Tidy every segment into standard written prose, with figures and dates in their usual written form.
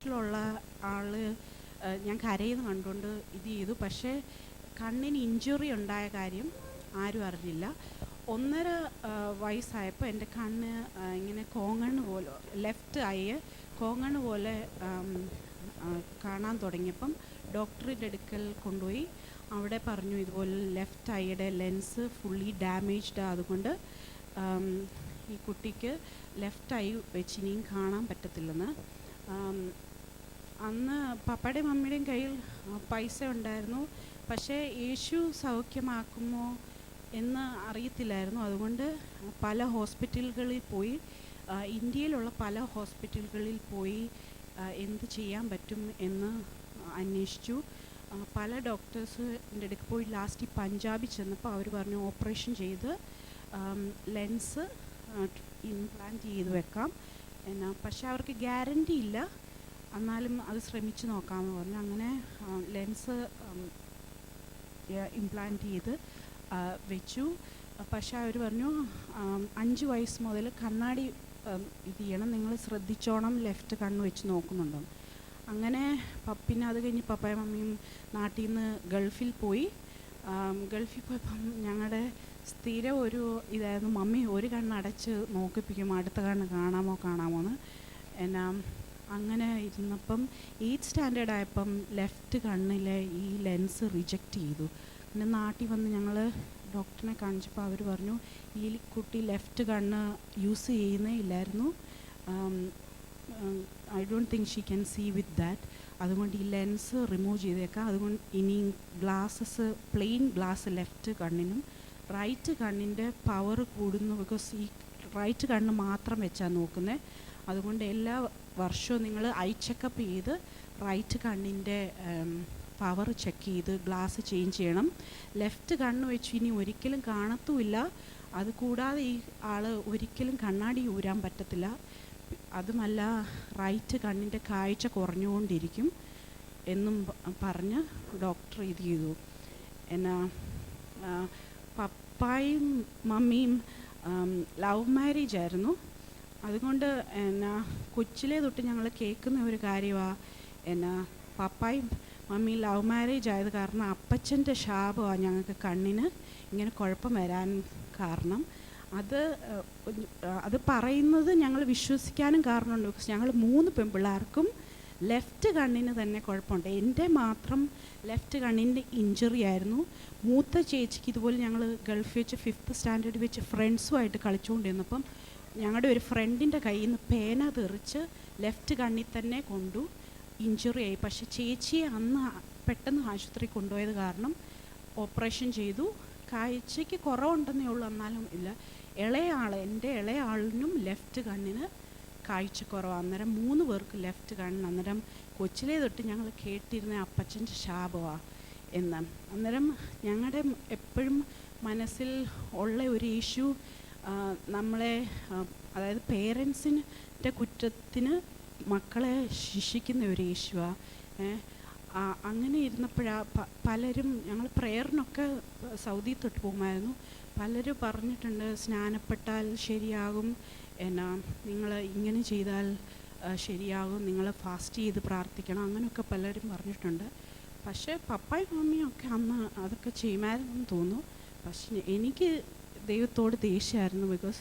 ുള്ള ആള് ഞാൻ കരയുന്ന കണ്ടുകൊണ്ട് ഇത് ചെയ്തു. പക്ഷേ കണ്ണിന് ഇഞ്ചുറി ഉണ്ടായ കാര്യം ആരും അറിഞ്ഞില്ല. 1.5 വയസ്സായപ്പോൾ എൻ്റെ കണ്ണ് ഇങ്ങനെ കോങ്ങണ്ണ് പോലെ, ലെഫ്റ്റ് ഐ കോങ്ങണ്ണ് പോലെ കാണാൻ തുടങ്ങിയപ്പം ഡോക്ടറുടെ അടുക്കൽ കൊണ്ടുപോയി. അവിടെ പറഞ്ഞു ഇതുപോലെ ലെഫ്റ്റ് ഐയുടെ ലെൻസ് ഫുള്ളി ഡാമേജ്ഡ്, അതുകൊണ്ട് ഈ കുട്ടിക്ക് ലെഫ്റ്റ് ഐ വെച്ച് ഇനിയും കാണാൻ പറ്റത്തില്ലെന്ന്. അന്ന് പപ്പയുടെയും മമ്മിയുടെയും കയ്യിൽ പൈസ ഉണ്ടായിരുന്നു, പക്ഷേ യേശു സൗഖ്യമാക്കുമോ എന്ന് അറിയത്തില്ലായിരുന്നു. അതുകൊണ്ട് പല ഹോസ്പിറ്റലുകളിൽ പോയി, ഇന്ത്യയിലുള്ള പല ഹോസ്പിറ്റലുകളിൽ പോയി എന്ത് ചെയ്യാൻ പറ്റും എന്ന് അന്വേഷിച്ചു. പല ഡോക്ടേഴ്സിൻ്റെ അടുക്ക് പോയി ലാസ്റ്റ് പഞ്ചാബിൽ ചെന്നപ്പോൾ അവർ പറഞ്ഞു ഓപ്പറേഷൻ ചെയ്ത് ലെൻസ് ഇംപ്ലാന്റ് ചെയ്ത് വെക്കാം പക്ഷേ അവർക്ക് ഗ്യാരണ്ടി ഇല്ല, എന്നാലും അത് ശ്രമിച്ച് നോക്കാമെന്ന് പറഞ്ഞു. അങ്ങനെ ലെൻസ് ഇംപ്ലാന്റ് ചെയ്ത് വെച്ചു. പക്ഷേ അവർ പറഞ്ഞു 5 വയസ്സ് മുതൽ കണ്ണാടി ഇത് ചെയ്യണം, നിങ്ങൾ ശ്രദ്ധിച്ചോണം, ലെഫ്റ്റ് കണ്ണ് വെച്ച് നോക്കുന്നുണ്ടോ. അങ്ങനെ പിന്നെ അത് കഴിഞ്ഞ് പപ്പയും മമ്മിയും നാട്ടിൽ നിന്ന് ഗൾഫിൽ പോയി. ഗൾഫിൽ പോയപ്പം ഞങ്ങളുടെ സ്ഥിരം ഒരു ഇതായിരുന്നു, മമ്മി ഒരു കണ്ണടച്ച് നോക്കിപ്പിക്കും, അടുത്ത കണ്ണ് കാണാമോ എന്ന്. എന്നാ അങ്ങനെ ഇരുന്നപ്പം 8th സ്റ്റാൻഡേർഡ് ആയപ്പം ലെഫ്റ്റ് കണ്ണിലെ ഈ ലെൻസ് റിജക്റ്റ് ചെയ്തു. പിന്നെ നാട്ടിൽ വന്ന് ഞങ്ങൾ ഡോക്ടറിനെ കാണിച്ചപ്പോൾ അവർ പറഞ്ഞു ഈ കുട്ടി ലെഫ്റ്റ് കണ്ണ് യൂസ് ചെയ്യുന്നേ ഇല്ലായിരുന്നു, I don't think she can see with that, അതുകൊണ്ട് ഈ ലെൻസ് റിമൂവ് ചെയ്തേക്കാം. അതുകൊണ്ട് ഇനി ഗ്ലാസ്സസ് പ്ലെയിൻ ഗ്ലാസ് ലെഫ്റ്റ് കണ്ണിനും റൈറ്റ് കണ്ണിൻ്റെ പവർ കൂടുന്നു, ബിക്കോസ് ഈ റൈറ്റ് കണ്ണ് മാത്രം വെച്ചാണ് നോക്കുന്നത്. അതുകൊണ്ട് എല്ലാ വർഷവും നിങ്ങൾ ഐ ചെക്കപ്പ് ചെയ്ത് റൈറ്റ് കണ്ണിൻ്റെ പവർ ചെക്ക് ചെയ്ത് ഗ്ലാസ് ചേഞ്ച് ചെയ്യണം. ലെഫ്റ്റ് കണ്ണ് വെച്ച് ഇനി ഒരിക്കലും കാണത്തുമില്ല, അതുകൂടാതെ ഈ ആൾ ഒരിക്കലും കണ്ണാടി ഊരാൻ പറ്റത്തില്ല, അതുമല്ല റൈറ്റ് കണ്ണിൻ്റെ കാഴ്ച കുറഞ്ഞുകൊണ്ടിരിക്കും എന്നും പറഞ്ഞ് ഡോക്ടർ ഇത് ചെയ്തു. എന്നാ പപ്പായും മമ്മിയും ലവ് മാരേജ് ആയിരുന്നു. അതുകൊണ്ട് എന്നാ കൊച്ചിലേ തൊട്ട് ഞങ്ങൾ കേൾക്കുന്ന ഒരു കാര്യമാണ്, എന്നാ പപ്പായും മമ്മി ലവ് മാരേജ് ആയത് കാരണം അപ്പച്ചൻ്റെ ശാപമാണ് ഞങ്ങൾക്ക് കണ്ണിന് ഇങ്ങനെ കുഴപ്പം വരാൻ കാരണം. അത് പറയുന്നത് ഞങ്ങൾ വിശ്വസിക്കാനും കാരണമുണ്ട്, ബിക്കോസ് ഞങ്ങൾ 3 പെൺപിള്ളേർക്കും ലെഫ്റ്റ് കണ്ണിന് തന്നെ കുഴപ്പമുണ്ട്. എൻ്റെ മാത്രം ലെഫ്റ്റ് കണ്ണിൻ്റെ ഇഞ്ചുറി ആയിരുന്നു. മൂത്ത ചേച്ചിക്ക് ഇതുപോലെ ഞങ്ങൾ ഗൾഫിൽ വെച്ച് 5th സ്റ്റാൻഡേർഡ് വെച്ച് ഫ്രണ്ട്സുമായിട്ട് കളിച്ചുകൊണ്ടിരുന്നപ്പം ഞങ്ങളുടെ ഒരു ഫ്രണ്ടിൻ്റെ കയ്യിൽ നിന്ന് പേന തെറിച്ച് ലെഫ്റ്റ് കണ്ണിൽ തന്നെ കൊണ്ടു, ഇഞ്ചുറി ആയി. പക്ഷെ ചേച്ചിയെ അന്ന് പെട്ടെന്ന് ആശുപത്രി കൊണ്ടുപോയത് കാരണം ഓപ്പറേഷൻ ചെയ്തു. കാഴ്ചയ്ക്ക് കുറവുണ്ടെന്നേ ഉള്ളൂ, എന്നാലും ഇല്ല. എൻ്റെ ഇളയ ആളിനും ലെഫ്റ്റ് കണ്ണിന് കാഴ്ചക്കുറവാണ്. അന്നേരം 3 പേർക്ക് ലെഫ്റ്റ് കണ്ണ്. അന്നേരം കൊച്ചിലേ തൊട്ട് ഞങ്ങൾ കേട്ടിരുന്ന അപ്പച്ചൻ്റെ ശാപമാണ് എന്ന്. അന്നേരം ഞങ്ങളുടെ എപ്പോഴും മനസ്സിൽ ഉള്ള ഒരു ഇഷ്യൂ നമ്മളെ, അതായത് പേരൻസിൻ്റെ കുറ്റത്തിന് മക്കളെ ശിക്ഷിക്കുന്ന ഒരു ഇഷ്യൂവാണ്. അങ്ങനെ ഇരുന്നപ്പോഴാണ് പലരും, ഞങ്ങൾ പ്രെയറിനൊക്കെ സൗദി തൊട്ട് പോകുമായിരുന്നു, പലരും പറഞ്ഞിട്ടുണ്ട് സ്നാനപ്പെട്ടാൽ ശരിയാകും, എന്നാ നിങ്ങൾ ഇങ്ങനെ ചെയ്താൽ ശരിയാകും, നിങ്ങൾ ഫാസ്റ്റ് ചെയ്ത് പ്രാർത്ഥിക്കണം, അങ്ങനെയൊക്കെ പലരും പറഞ്ഞിട്ടുണ്ട്. പക്ഷേ പപ്പായും മമ്മിയും ഒക്കെ അന്ന് അതൊക്കെ ചെയ്യുമായിരുന്നെന്ന് തോന്നുന്നു. പക്ഷേ എനിക്ക് ദൈവത്തോട് ദേഷ്യമായിരുന്നു, ബിക്കോസ്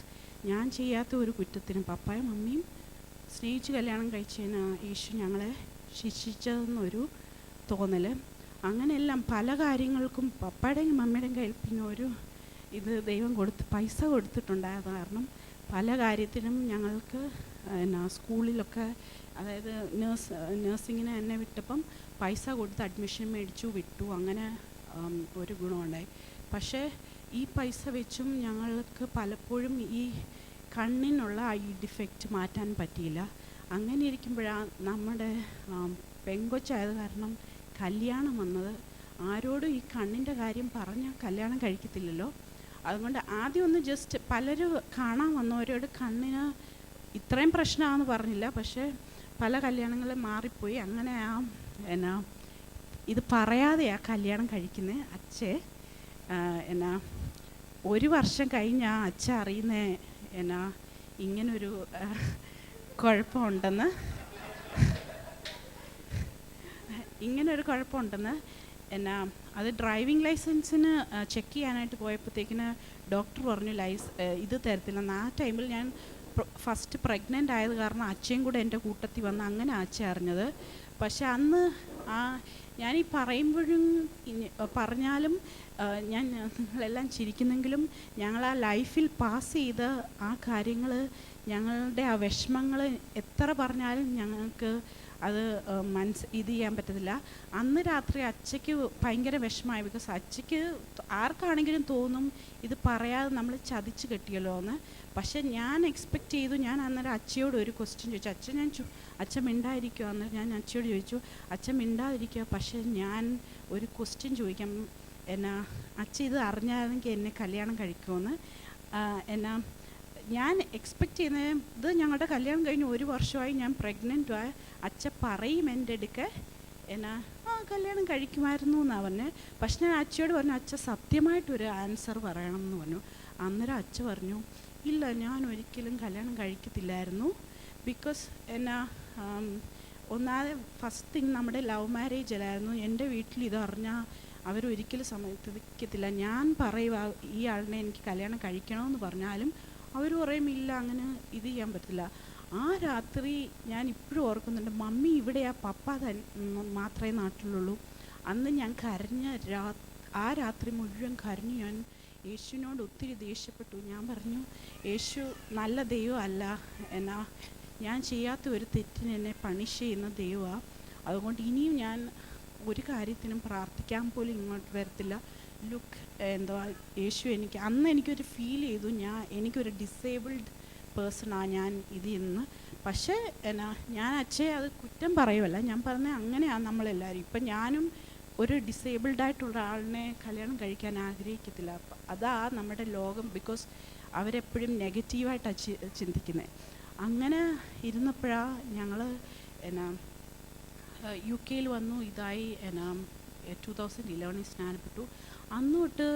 ഞാൻ ചെയ്യാത്ത ഒരു കുറ്റത്തിനും പപ്പായും മമ്മിയും സ്നേഹിച്ച് കല്യാണം കഴിച്ചതിന് യേശു ഞങ്ങളെ ശിക്ഷിച്ചതെന്നൊരു തോന്നൽ. അങ്ങനെയെല്ലാം പല കാര്യങ്ങൾക്കും പപ്പയുടെയും മമ്മിയുടെയും കയ്യിൽ പിന്നെ ഒരു ഇത് ദൈവം പൈസ കൊടുത്തിട്ടുണ്ടായത് കാരണം പല കാര്യത്തിനും ഞങ്ങൾക്ക് എന്നാ സ്കൂളിലൊക്കെ, അതായത് നേഴ്സിങ്ങിന് എന്നെ വിട്ടപ്പം പൈസ കൊടുത്ത് അഡ്മിഷൻ മേടിച്ചു വിട്ടു, അങ്ങനെ ഒരു ഗുണമുണ്ടായി. പക്ഷേ ഈ പൈസ വെച്ചും ഞങ്ങൾക്ക് പലപ്പോഴും ഈ കണ്ണിനുള്ള ഈ ഡിഫക്റ്റ് മാറ്റാൻ പറ്റിയില്ല. അങ്ങനെ ഇരിക്കുമ്പോഴാണ് നമ്മുടെ പെങ്കൊച്ചായത് കാരണം കല്യാണം വന്നത്. ആരോടും ഈ കണ്ണിൻ്റെ കാര്യം പറഞ്ഞാൽ കല്യാണം കഴിക്കത്തില്ലല്ലോ. അതുകൊണ്ട് ആദ്യം ഒന്ന് ജസ്റ്റ് പലരും കാണാൻ വന്നവരോട് കണ്ണിന് ഇത്രയും പ്രശ്നമാണെന്ന് പറഞ്ഞില്ല, പക്ഷേ പല കല്യാണങ്ങളും മാറിപ്പോയി. അങ്ങനെ എന്നാ ഇത് പറയാതെയാ കല്യാണം കഴിക്കുന്നത്. എന്നാ 1 വർഷം കഴിഞ്ഞാൽ അച്ഛൻ അറിയുന്നേ എന്നാ ഇങ്ങനൊരു കുഴപ്പമുണ്ടെന്ന്. ഇങ്ങനെ ഒരു കുഴപ്പമുണ്ടെന്ന്. എന്നാ അത് ഡ്രൈവിംഗ് ലൈസൻസിന് ചെക്ക് ചെയ്യാനായിട്ട് പോയപ്പോഴത്തേക്കിന് ഡോക്ടർ പറഞ്ഞു ഇത് തരത്തില്ലെന്ന്. ആ ടൈമിൽ ഞാൻ ഫസ്റ്റ് പ്രഗ്നൻ്റ് ആയത് കാരണം അച്ഛയും കൂടെ എൻ്റെ കൂട്ടത്തിൽ വന്ന് അങ്ങനെ അച്ഛ അറിഞ്ഞത്. പക്ഷെ അന്ന് ഞാനീ പറയുമ്പോഴും പറഞ്ഞാലും നിങ്ങളെല്ലാം ചിരിക്കുന്നെങ്കിലും ഞങ്ങൾ ആ ലൈഫിൽ പാസ് ചെയ്ത ആ കാര്യങ്ങൾ, ഞങ്ങളുടെ ആ വിഷമങ്ങൾ എത്ര പറഞ്ഞാലും ഞങ്ങൾക്ക് അത് ഇത് ചെയ്യാൻ പറ്റത്തില്ല. അന്ന് രാത്രി അച്ഛയ്ക്ക് ഭയങ്കര വിഷമമായി. ബിക്കോസ് അച്ഛയ്ക്ക് ആർക്കാണെങ്കിലും തോന്നും ഇത് പറയാതെ നമ്മൾ ചതിച്ച് കെട്ടിയല്ലോ എന്ന്. പക്ഷെ ഞാൻ എക്സ്പെക്റ്റ് ചെയ്തു. ഞാൻ അന്നേരം അച്ഛയോട് ഒരു ക്വസ്റ്റ്യൻ ചോദിച്ചു. അച്ഛൻ മിണ്ടാതിരിക്കുക. അന്നേരം ഞാൻ അച്ഛയോട് ചോദിച്ചു, അച്ഛൻ മിണ്ടാതിരിക്കുക, പക്ഷെ ഞാൻ ഒരു ക്വസ്റ്റ്യൻ ചോദിക്കാം. അച്ഛ ഇത് അറിഞ്ഞാണെങ്കിൽ എന്നെ കല്യാണം കഴിക്കുമെന്ന്. ഞാൻ എക്സ്പെക്റ്റ് ചെയ്യുന്നത് ഇത് ഞങ്ങളുടെ കല്യാണം കഴിഞ്ഞ് 1 വർഷമായി, ഞാൻ പ്രഗ്നൻ്റ് ആയ. അച്ഛ പറയും എൻ്റെ അടുക്ക് കല്യാണം കഴിക്കുമായിരുന്നു എന്നാണ് പറഞ്ഞത്. പക്ഷെ ഞാൻ അച്ഛയോട് പറഞ്ഞു, അച്ഛ സത്യമായിട്ടൊരു ആൻസർ പറയണം എന്ന് പറഞ്ഞു. അന്നേരം അച്ഛ പറഞ്ഞു, ഇല്ല, ഞാൻ ഒരിക്കലും കല്യാണം കഴിക്കത്തില്ലായിരുന്നു. ബിക്കോസ് ഒന്നാമത് ഫസ്റ്റ് തിങ് നമ്മുടെ ലവ് മാരേജ് അല്ലായിരുന്നു. എൻ്റെ വീട്ടിൽ ഇതറിഞ്ഞാൽ അവരൊരിക്കലും സമ്മതിക്കത്തില്ല. ഞാൻ പറയുക ഈ ആളിനെ എനിക്ക് കല്യാണം കഴിക്കണമെന്ന് പറഞ്ഞാലും അവർ പറയും ഇല്ല, അങ്ങനെ ഇത് ചെയ്യാൻ പറ്റില്ല. ആ രാത്രി ഞാൻ ഇപ്പോഴും ഓർക്കുന്നുണ്ട്. മമ്മി ഇവിടെയാ, പപ്പ മാത്രമേ നാട്ടിലുള്ളൂ. അന്ന് ഞാൻ ആ രാത്രി മുഴുവൻ കരഞ്ഞു. ഞാൻ യേശുവിനോട് ഒത്തിരി ദേഷ്യപ്പെട്ടു. ഞാൻ പറഞ്ഞു, യേശു നല്ല ദൈവമല്ല, ഞാൻ ചെയ്യാത്ത ഒരു തെറ്റിന് എന്നെ പണിഷ് ചെയ്യുന്ന ദൈവമാണ്. അതുകൊണ്ട് ഇനിയും ഞാൻ ഒരു കാര്യത്തിനും പ്രാർത്ഥിക്കാൻ പോലും ഇങ്ങോട്ട് വരത്തില്ല. യേശു അന്ന് എനിക്കൊരു ഫീൽ ചെയ്തു, എനിക്കൊരു ഡിസേബിൾഡ് പേഴ്സണാണ് ഞാൻ ഇന്ന്. പക്ഷേ ഞാൻ അച്ഛയെ അത് കുറ്റം പറയുമല്ല, ഞാൻ പറഞ്ഞത് അങ്ങനെയാണ് നമ്മളെല്ലാവരും. ഇപ്പം ഞാനും ഒരു ഡിസേബിൾഡായിട്ടുള്ള ആളിനെ കല്യാണം കഴിക്കാൻ ആഗ്രഹിക്കത്തില്ല. അതാ നമ്മുടെ ലോകം. ബിക്കോസ് അവരെപ്പോഴും നെഗറ്റീവായിട്ടാണ് ചിന്തിക്കുന്നത്. അങ്ങനെ ഇരുന്നപ്പോഴാണ് ഞങ്ങൾ UK വന്നു. ഇതായി 2011 സ്നാനപ്പെട്ടു. അന്ന് തൊട്ട്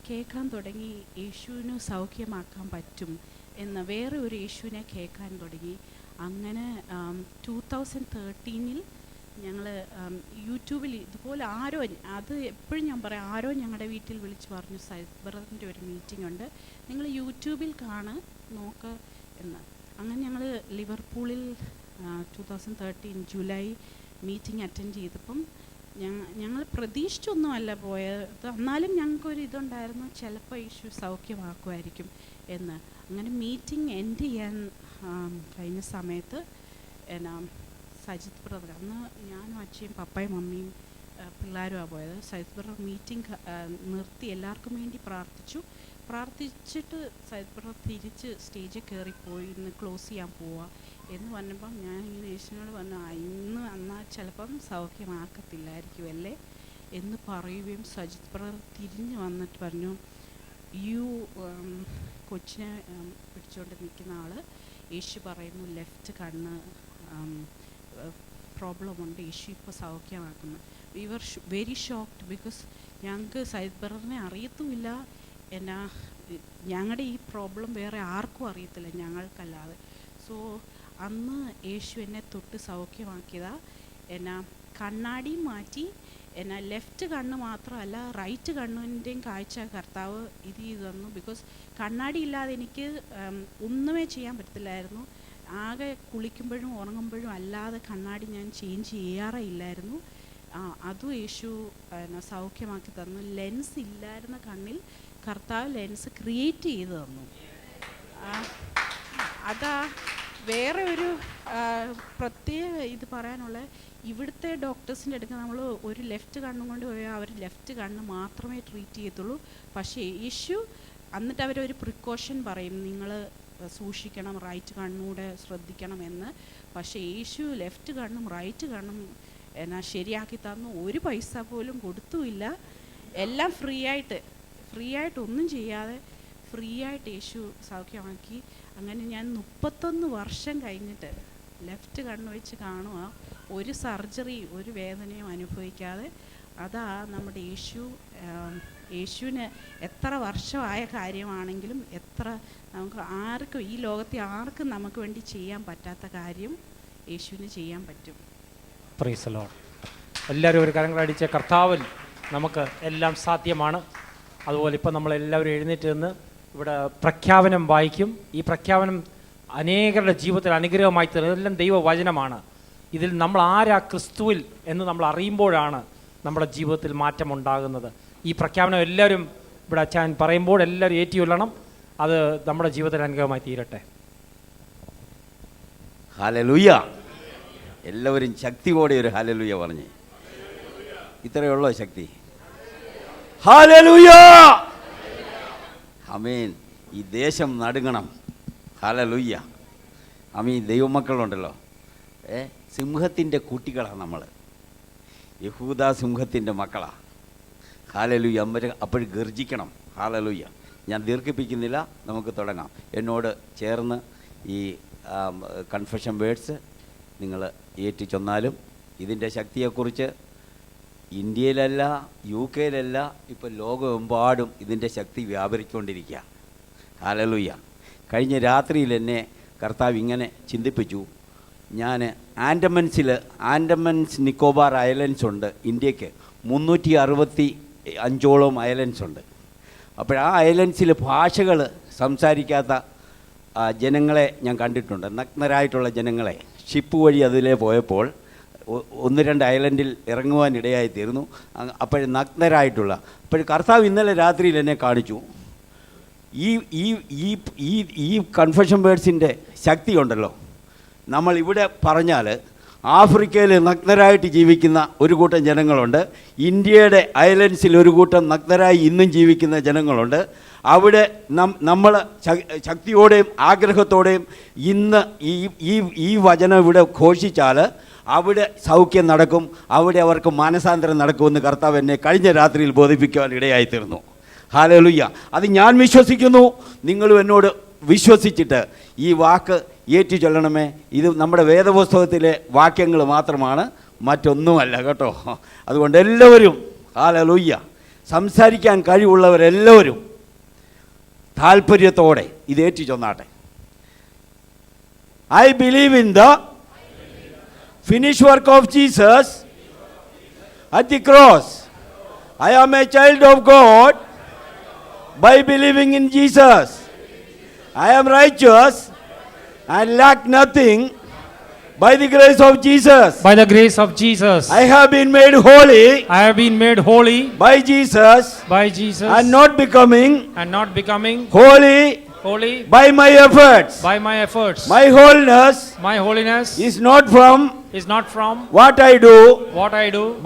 കേൾക്കാൻ തുടങ്ങി യേശുവിന് സൗഖ്യമാക്കാൻ പറ്റും എന്ന്, വേറെ ഒരു യേശുവിനെ കേൾക്കാൻ തുടങ്ങി. അങ്ങനെ 2013 ഞങ്ങൾ യൂട്യൂബിൽ ഇതുപോലെ അത് എപ്പോഴും ഞാൻ പറയാം, ആരോ ഞങ്ങളുടെ വീട്ടിൽ വിളിച്ച് പറഞ്ഞു, സൈബറിൻ്റെ ഒരു മീറ്റിംഗ് ഉണ്ട്, നിങ്ങൾ യൂട്യൂബിൽ നോക്ക് എന്ന്. അങ്ങനെ ഞങ്ങൾ ലിവർപൂളിൽ 2013 ജൂലൈ മീറ്റിംഗ് അറ്റൻഡ് ചെയ്തപ്പം ഞങ്ങൾ പ്രതീക്ഷിച്ചൊന്നുമല്ല പോയത്. എന്നാലും ഞങ്ങൾക്കൊരു ഇതുണ്ടായിരുന്നു, ചിലപ്പോൾ യേശു സൗഖ്യമാക്കുമായിരിക്കും എന്ന്. അങ്ങനെ മീറ്റിംഗ് എൻഡ് ചെയ്യാൻ കഴിഞ്ഞ സമയത്ത് സജിത് ബ്രദർ, അന്ന് ഞാനും അച്ഛയും പപ്പയും മമ്മിയും പിള്ളേരുമാണ് പോയത്. സജിത് ബ്രദർ മീറ്റിംഗ് നിർത്തി എല്ലാവർക്കും വേണ്ടി പ്രാർത്ഥിച്ചിട്ട് സജിത് ബ്രദർ തിരിച്ച് സ്റ്റേജിൽ കയറിപ്പോയി, ഇന്ന് ക്ലോസ് ചെയ്യാൻ പോവുക എന്ന് പറഞ്ഞപ്പം ഞാൻ ഇങ്ങനെ യേശുവിനോട് പറഞ്ഞു, എന്നാൽ ചിലപ്പം സൗഖ്യമാക്കത്തില്ലായിരിക്കും അല്ലേ എന്ന് പറയുകയും സജിത് ബ്രദർ തിരിഞ്ഞ് വന്നിട്ട് പറഞ്ഞു, കൊച്ചിനെ പിടിച്ചുകൊണ്ട് നിൽക്കുന്ന ആൾ യേശു പറയുന്നു ലെഫ്റ്റ് കണ്ണ് പ്രോബ്ലമുണ്ട്, യേശു ഇപ്പോൾ സൗഖ്യമാക്കുന്നു. We were very shocked. Because ഞങ്ങൾക്ക് സജിത് ബ്രദറിനെ അറിയത്തുമില്ല. ഞങ്ങളുടെ ഈ പ്രോബ്ലം വേറെ ആർക്കും അറിയത്തില്ല, ഞങ്ങൾക്കല്ലാതെ. സോ അന്ന് യേശു എന്നെ തൊട്ട് സൗഖ്യമാക്കിയതാ. കണ്ണാടി മാറ്റി ലെഫ്റ്റ് കണ്ണ് മാത്രമല്ല റൈറ്റ് കണ്ണിൻ്റെയും കാഴ്ച കർത്താവ് ഇത് തന്നു. ബിക്കോസ് കണ്ണാടി ഇല്ലാതെ എനിക്ക് ഒന്നുമേ ചെയ്യാൻ പറ്റത്തില്ലായിരുന്നു. ആകെ കുളിക്കുമ്പോഴും ഉറങ്ങുമ്പോഴും അല്ലാതെ കണ്ണാടി ഞാൻ ചേഞ്ച് ചെയ്യാറേ ഇല്ലായിരുന്നു. അതും യേശു സൗഖ്യമാക്കി തന്നു. ലെൻസ് ഇല്ലായിരുന്ന കണ്ണിൽ കർത്താവ് ലെൻസ് ക്രിയേറ്റ് ചെയ്ത് തന്നു. അതാ വേറെ ഒരു പ്രത്യേക ഇത് പറയാനുള്ള, ഇവിടുത്തെ ഡോക്ടേഴ്സിൻ്റെ അടുത്ത് നമ്മൾ ഒരു ലെഫ്റ്റ് കണ്ണും കൊണ്ട് പോയാൽ അവർ ലെഫ്റ്റ് കണ്ണ് മാത്രമേ ട്രീറ്റ് ചെയ്യത്തുള്ളൂ. പക്ഷേ യേശു എന്നിട്ട് അവരൊരു പ്രിക്കോഷൻ പറയും, നിങ്ങൾ സൂക്ഷിക്കണം, റൈറ്റ് കണ്ണൂടെ ശ്രദ്ധിക്കണം എന്ന്. പക്ഷേ യേശു ലെഫ്റ്റ് കണ്ണും റൈറ്റ് കണ്ണും ശരിയാക്കി തന്നു. ഒരു പൈസ പോലും കൊടുത്തുമില്ല. എല്ലാം ഫ്രീ ആയിട്ട് ഒന്നും ചെയ്യാതെ ഫ്രീ ആയിട്ട് യേശു സൗഖ്യമാക്കി. അങ്ങനെ ഞാൻ 31 വർഷം കഴിഞ്ഞിട്ട് ലെഫ്റ്റ് കണ്ണ് വെച്ച് കാണുക, ഒരു സർജറി ഒരു വേദനയും അനുഭവിക്കാതെ. അതാ നമ്മുടെ യേശുവിന് എത്ര വർഷമായ കാര്യമാണെങ്കിലും നമുക്ക് ആർക്കും ഈ ലോകത്തെ ആർക്കും നമുക്ക് വേണ്ടി ചെയ്യാൻ പറ്റാത്ത കാര്യം യേശുവിന് ചെയ്യാൻ പറ്റും. Praise the Lord. എല്ലാവരും ഒരു കരങ്ങളടിച്ച് കർത്താവിൽ നമുക്ക് എല്ലാം സാധ്യമാണ്. അതുപോലെ ഇപ്പം നമ്മളെല്ലാവരും എഴുന്നേറ്റ് നിന്ന് ഇവിടെ പ്രഖ്യാപനം വായിക്കും. ഈ പ്രഖ്യാപനം അനേകരുടെ ജീവിതത്തിൽ അനുഗ്രഹമായി തരുന്നത് എല്ലാം ദൈവവചനമാണ്. ഇതിൽ നമ്മൾ ആരാ ക്രിസ്തുവിൽ എന്ന് നമ്മൾ അറിയുമ്പോഴാണ് നമ്മുടെ ജീവിതത്തിൽ മാറ്റമുണ്ടാകുന്നത്. ഈ പ്രഖ്യാപനം എല്ലാവരും ഇവിടെ അച്ഛൻ പറയുമ്പോൾ എല്ലാവരും ഏറ്റുകൊള്ളണം. അത് നമ്മുടെ ജീവിതത്തിൽ അനുഗ്രഹമായി തീരട്ടെ. ഹല്ലേലൂയ. എല്ലാവരും ശക്തിയോടെ ഒരു ഹല്ലേലൂയ പറഞ്ഞേ. ഇത്രയുള്ളോ ശക്തി? ഹല്ലേലൂയ. ആമേൻ. ഈ ദേശം നടുങ്ങണം. ഹല്ലേലൂയ. ആമേൻ. ദൈവമക്കളുണ്ടല്ലോ, സിംഹത്തിൻ്റെ കുട്ടികളാണ് നമ്മൾ. യഹൂദ സിംഹത്തിൻ്റെ മക്കളാണ്. ഹല്ലേലൂയ. അപ്പോൾ ഗർജിക്കണം. ഹല്ലേലൂയ. ഞാൻ ദീർഘിപ്പിക്കുന്നില്ല, നമുക്ക് തുടങ്ങാം. എന്നോട് ചേർന്ന് ഈ കൺഫെഷൻ വേർഡ്സ് നിങ്ങൾ ഏറ്റു ചൊന്നാലും ഇതിൻ്റെ ശക്തിയെക്കുറിച്ച് ഇന്ത്യയിലല്ല, UK-യിലല്ല, ഇപ്പോൾ ലോകമെമ്പാടും ഇതിൻ്റെ ശക്തി വ്യാപരിച്ചുകൊണ്ടിരിക്കുക. ഹല്ലേലൂയ. കഴിഞ്ഞ രാത്രിയിൽ എന്നെ കർത്താവ് ഇങ്ങനെ ചിന്തിപ്പിച്ചു. ഞാൻ ആൻഡമാൻസ് നിക്കോബാർ ഐലൻഡ്സ് ഉണ്ട് ഇന്ത്യക്ക്. 365ഓളം ഐലൻഡ്സ് ഉണ്ട്. അപ്പോൾ ആ ഐലൻഡ്സിൽ ഭാഷകൾ സംസാരിക്കാത്ത ജനങ്ങളെ ഞാൻ കണ്ടിട്ടുണ്ട്. നഗ്നരായിട്ടുള്ള ജനങ്ങളെ ഷിപ്പ് വഴി അതിലേ പോയപ്പോൾ 1-2 ഐലൻഡിൽ ഇറങ്ങുവാനിടയായിത്തീർന്നു. അപ്പോൾ നഗ്നരായിട്ടുള്ള. അപ്പോൾ കർത്താവ് ഇന്നലെ രാത്രിയിൽ എന്നെ കാണിച്ചു. ഈ ഈ ഈ ഈ ഈ കൺഫെഷൻ വേർഡ്സിൻ്റെ ശക്തിയുണ്ടല്ലോ. നമ്മൾ ഇവിടെ പറഞ്ഞാൽ ആഫ്രിക്കയിൽ നഗ്നരായിട്ട് ജീവിക്കുന്ന ഒരു കൂട്ടം ജനങ്ങളുണ്ട്. ഇന്ത്യയുടെ ഐലൻഡ്സിൽ ഒരു കൂട്ടം നഗ്നരായി ഇന്നും ജീവിക്കുന്ന ജനങ്ങളുണ്ട്. അവിടെ നമ്മൾ ശക്തിയോടെയും ആഗ്രഹത്തോടെയും ഇന്ന് ഈ വചനം ഇവിടെ ഘോഷിച്ചാൽ അവിടെ സൗഖ്യം നടക്കും, അവിടെ അവർക്ക് മാനസാന്തരം നടക്കുമെന്ന് കർത്താവ് എന്നെ കഴിഞ്ഞ രാത്രിയിൽ ബോധിപ്പിക്കുവാൻ ഇടയായിത്തീർന്നു. ഹല്ലേലൂയ. അത് ഞാൻ വിശ്വസിക്കുന്നു. നിങ്ങളും എന്നോട് വിശ്വസിച്ചിട്ട് ഈ വാക്ക് ഏറ്റു ചൊല്ലണമേ. ഇത് നമ്മുടെ വേദപുസ്തകത്തിലെ വാക്യങ്ങൾ മാത്രമാണ്, മറ്റൊന്നുമല്ല കേട്ടോ. അതുകൊണ്ട് എല്ലാവരും ഹല്ലേലൂയ സംസാരിക്കാൻ കഴിവുള്ളവരെല്ലാവരും താല്പര്യത്തോടെ ഇത് ഏറ്റു ചൊന്നാട്ടെ. I believe in the finished work of Jesus at the cross. I am a child of God by believing in Jesus. I am righteous and lack nothing by the grace of Jesus. By the grace of Jesus. I have been made holy. I have been made holy by Jesus. By Jesus. And not becoming holy by my efforts. By my efforts. My holiness is not from what I do,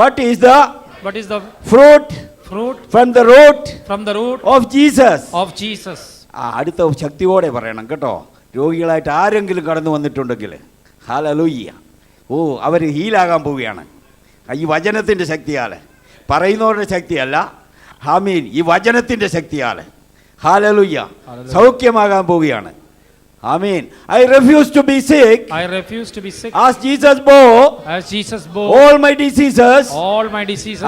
but is the fruit from the root of Jesus. അടുത്ത ശക്തിയോടെ പറയണം കേട്ടോ. രോഗികളായിട്ട് ആരെങ്കിലും കടന്നു വന്നിട്ടുണ്ടെങ്കിൽ hallelujah. അവർ ഹീലാകാൻ പോവുകയാണ് ഈ വചനത്തിൻ്റെ ശക്തിയാൽ, പറയുന്നവരുടെ ശക്തിയല്ല. ആമീൻ. ഈ വചനത്തിൻ്റെ ശക്തിയാൽ ഹല്ലേലൂയ സൗഖ്യമാകാൻ പോവുകയാണ്. Amen. I refuse to be sick. As Jesus bore all my diseases